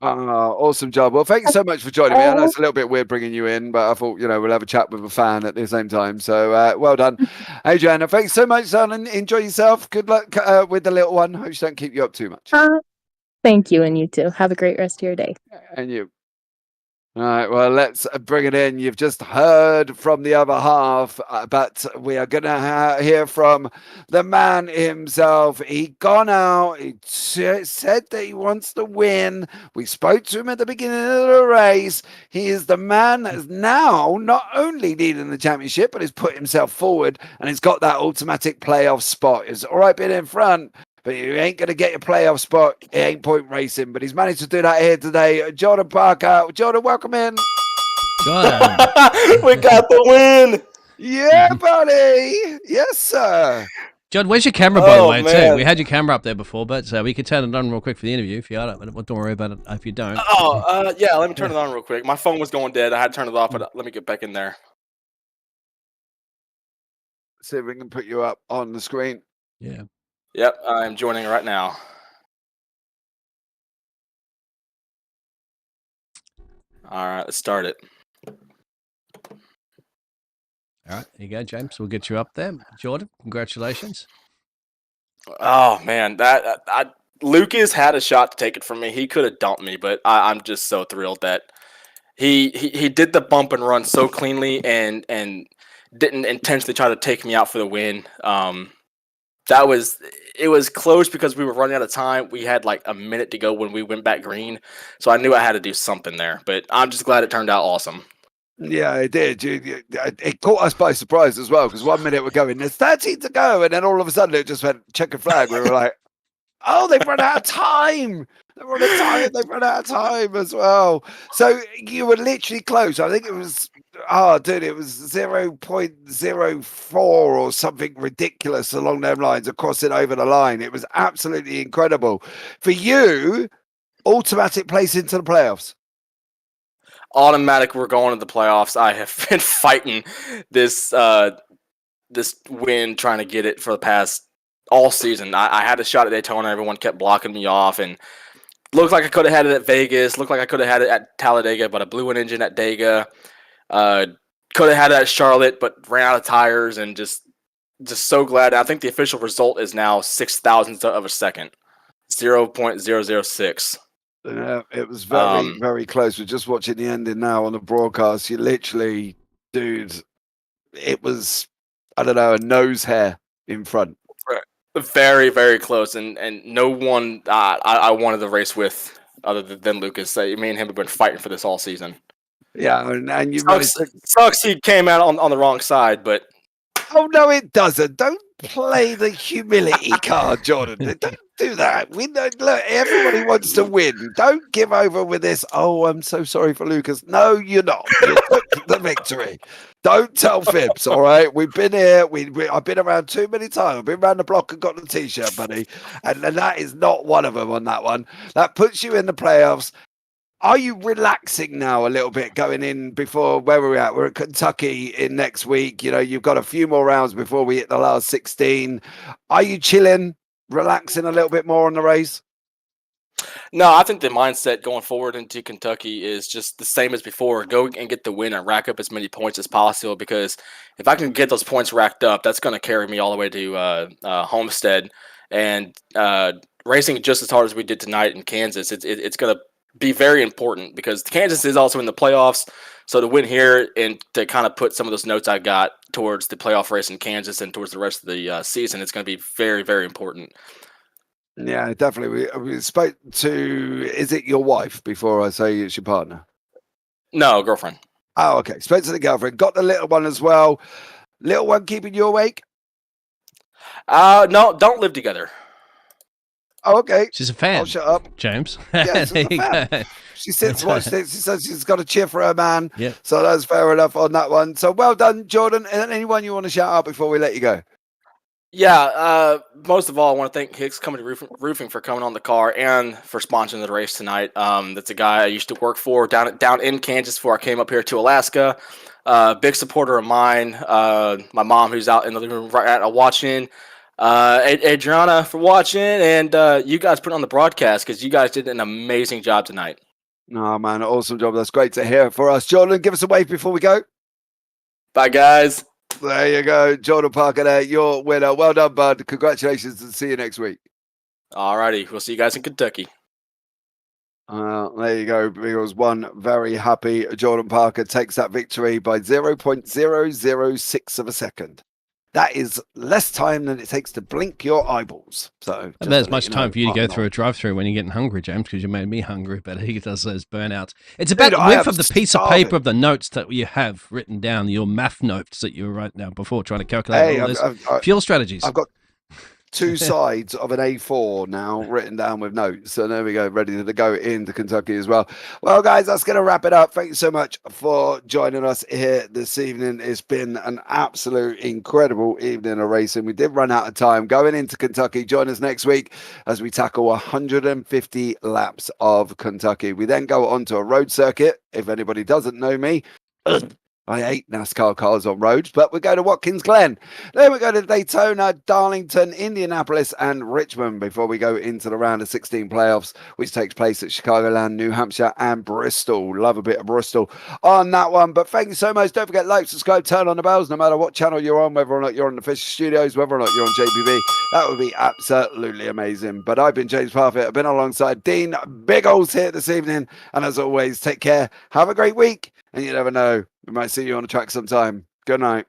[SPEAKER 1] Awesome job. Well, thank you so much for joining me. I know it's a little bit weird bringing you in, but I thought, we'll have a chat with a fan at the same time. So well done. Adriana, thanks so much, son, and enjoy yourself. Good luck with the little one. Hope she don't keep you up too much.
[SPEAKER 10] Thank you, and you too. Have a great rest of your day.
[SPEAKER 1] And you. All right, well, let's bring it in. You've just heard from the other half, but we are going to hear from the man himself. He gone out. He said that he wants to win. We spoke to him at the beginning of the race. He is the man that is now not only leading the championship, but has put himself forward and has got that automatic playoff spot. It's all right being in front, but you ain't going to get your playoff spot. It ain't point racing. But he's managed to do that here today. Jordan Parker. Jordan, welcome in.
[SPEAKER 3] Jordan.
[SPEAKER 4] We got the win.
[SPEAKER 1] Yeah, buddy. Yes, sir.
[SPEAKER 3] John, where's your camera, by the way,
[SPEAKER 4] man.
[SPEAKER 3] too? We had your camera up there before, but we could turn it on real quick for the interview if you are. Don't worry about it if you don't.
[SPEAKER 4] Yeah, let me turn it on real quick. My phone was going dead. I had to turn it off, but let me get back in there.
[SPEAKER 1] See if we can put you up on the screen.
[SPEAKER 3] Yeah.
[SPEAKER 4] Yep, I'm joining right now. All right, let's start it.
[SPEAKER 3] All right, here you go, James. We'll get you up there. Jordan, congratulations.
[SPEAKER 4] Oh man, that Lucas had a shot to take it from me. He could have dumped me, but I'm just so thrilled that he did the bump and run so cleanly and didn't intentionally try to take me out for the win. It was close because we were running out of time. We had like a minute to go when we went back green, so I knew I had to do something there. But I'm just glad it turned out awesome.
[SPEAKER 1] Yeah, it did. It caught us by surprise as well, because 1 minute we're going, there's 13 to go, and then all of a sudden it just went checkered flag. We were like, oh, they've run out of time. They've run out of time as well. So you were literally close. I think it was, it was 0.04 or something ridiculous along them lines across it over the line. It was absolutely incredible. For you, automatic place into the playoffs.
[SPEAKER 4] Automatic, we're going to the playoffs. I have been fighting this win, trying to get it for the past all season. I had a shot at Daytona. Everyone kept blocking me off, and looked like I could have had it at Vegas. Looked like I could have had it at Talladega, but I blew an engine at Dega. Could have had it at Charlotte, but ran out of tires, and just so glad. I think the official result is now 0.006 of a second, 0.006.
[SPEAKER 1] Yeah, it was very, very close. We're just watching the ending now on the broadcast. You literally, dude, it was, I don't know, a nose hair in front.
[SPEAKER 4] Very, very close, and no one I wanted to race with other than Lucas. Me and him have been fighting for this all season.
[SPEAKER 1] Yeah, and you
[SPEAKER 4] sucks he came out on the wrong side, but
[SPEAKER 1] oh no, it doesn't. Don't play the humility card, Jordan. Don't do that. We know, look, everybody wants to win. Don't give over with this. Oh, I'm so sorry for Lucas. No, you're not. You took the victory. Don't tell fibs, all right? We've been here. I've been around too many times. I've been around the block and got the T-shirt, buddy. And that is not one of them on that one. That puts you in the playoffs. Are you relaxing now a little bit going in before where we're at? We're at Kentucky in next week. You know, you've got a few more rounds before we hit the last 16. Are you chilling, relaxing a little bit more on the race?
[SPEAKER 4] No, I think the mindset going forward into Kentucky is just the same as before. Go and get the win and rack up as many points as possible, because if I can get those points racked up, that's going to carry me all the way to Homestead. And racing just as hard as we did tonight in Kansas, it's going to be very important, because Kansas is also in the playoffs. So to win here and to kind of put some of those notes I got towards the playoff race in Kansas and towards the rest of the season, it's going to be very, very important.
[SPEAKER 1] Yeah, definitely. We spoke to, is it your wife before I say it's your partner?
[SPEAKER 4] No, girlfriend.
[SPEAKER 1] Oh, okay. Spoke to the girlfriend. Got the little one as well. Little one keeping you awake?
[SPEAKER 4] No, don't live together.
[SPEAKER 1] Oh, okay.
[SPEAKER 3] She's a fan.
[SPEAKER 1] I'll shut up.
[SPEAKER 3] James.
[SPEAKER 1] Yeah, she's a fan. She sits, watches it. She says she's got a cheer for her man.
[SPEAKER 3] Yeah.
[SPEAKER 1] So that's fair enough on that one. So well done, Jordan. And anyone you want to shout out before we let you go?
[SPEAKER 4] Yeah, most of all, I want to thank Hicks Roofing for coming on the car and for sponsoring the race tonight. That's a guy I used to work for down in Kansas before I came up here to Alaska. Big supporter of mine. My mom, who's out in the living room right now watching. Adriana for watching, and you guys put on the broadcast, because you guys did an amazing job tonight.
[SPEAKER 1] No, man, awesome job. That's great to hear for us. Jordan, give us a wave before we go.
[SPEAKER 4] Bye, guys.
[SPEAKER 1] There you go. Jordan Parker there, your winner. Well done, bud. Congratulations, and see you next week.
[SPEAKER 4] All righty. We'll see you guys in Kentucky.
[SPEAKER 1] There you go. Biggles one. Very happy. Jordan Parker takes that victory by 0.006 of a second. That is less time than it takes to blink your eyeballs. So
[SPEAKER 3] there's much time for you to go through a drive-through when you're getting hungry, James, because you made me hungry, but he does those burnouts. It's about the width of the piece of paper of the notes that you have written down, your math notes that you were writing down before trying to calculate all this fuel strategies.
[SPEAKER 1] I've got 2 sides of an A4 now written down with notes. So there we go, ready to go into Kentucky as well. Well, guys, that's going to wrap it up. Thank you so much for joining us here this evening. It's been an absolute incredible evening of racing. We did run out of time going into Kentucky. Join us next week as we tackle 150 laps of Kentucky. We then go on to a road circuit. If anybody doesn't know me, I hate NASCAR cars on roads, but we go to Watkins Glen. Then we go to Daytona, Darlington, Indianapolis, and Richmond before we go into the round of 16 playoffs, which takes place at Chicagoland, New Hampshire, and Bristol. Love a bit of Bristol on that one. But thank you so much. Don't forget, like, subscribe, turn on the bells, no matter what channel you're on, whether or not you're on the Fisher Studios, whether or not you're on JPB. That would be absolutely amazing. But I've been James Parfitt. I've been alongside Dean Biggles here this evening. And as always, take care. Have a great week. And you never know, we might see you on the track sometime. Good night.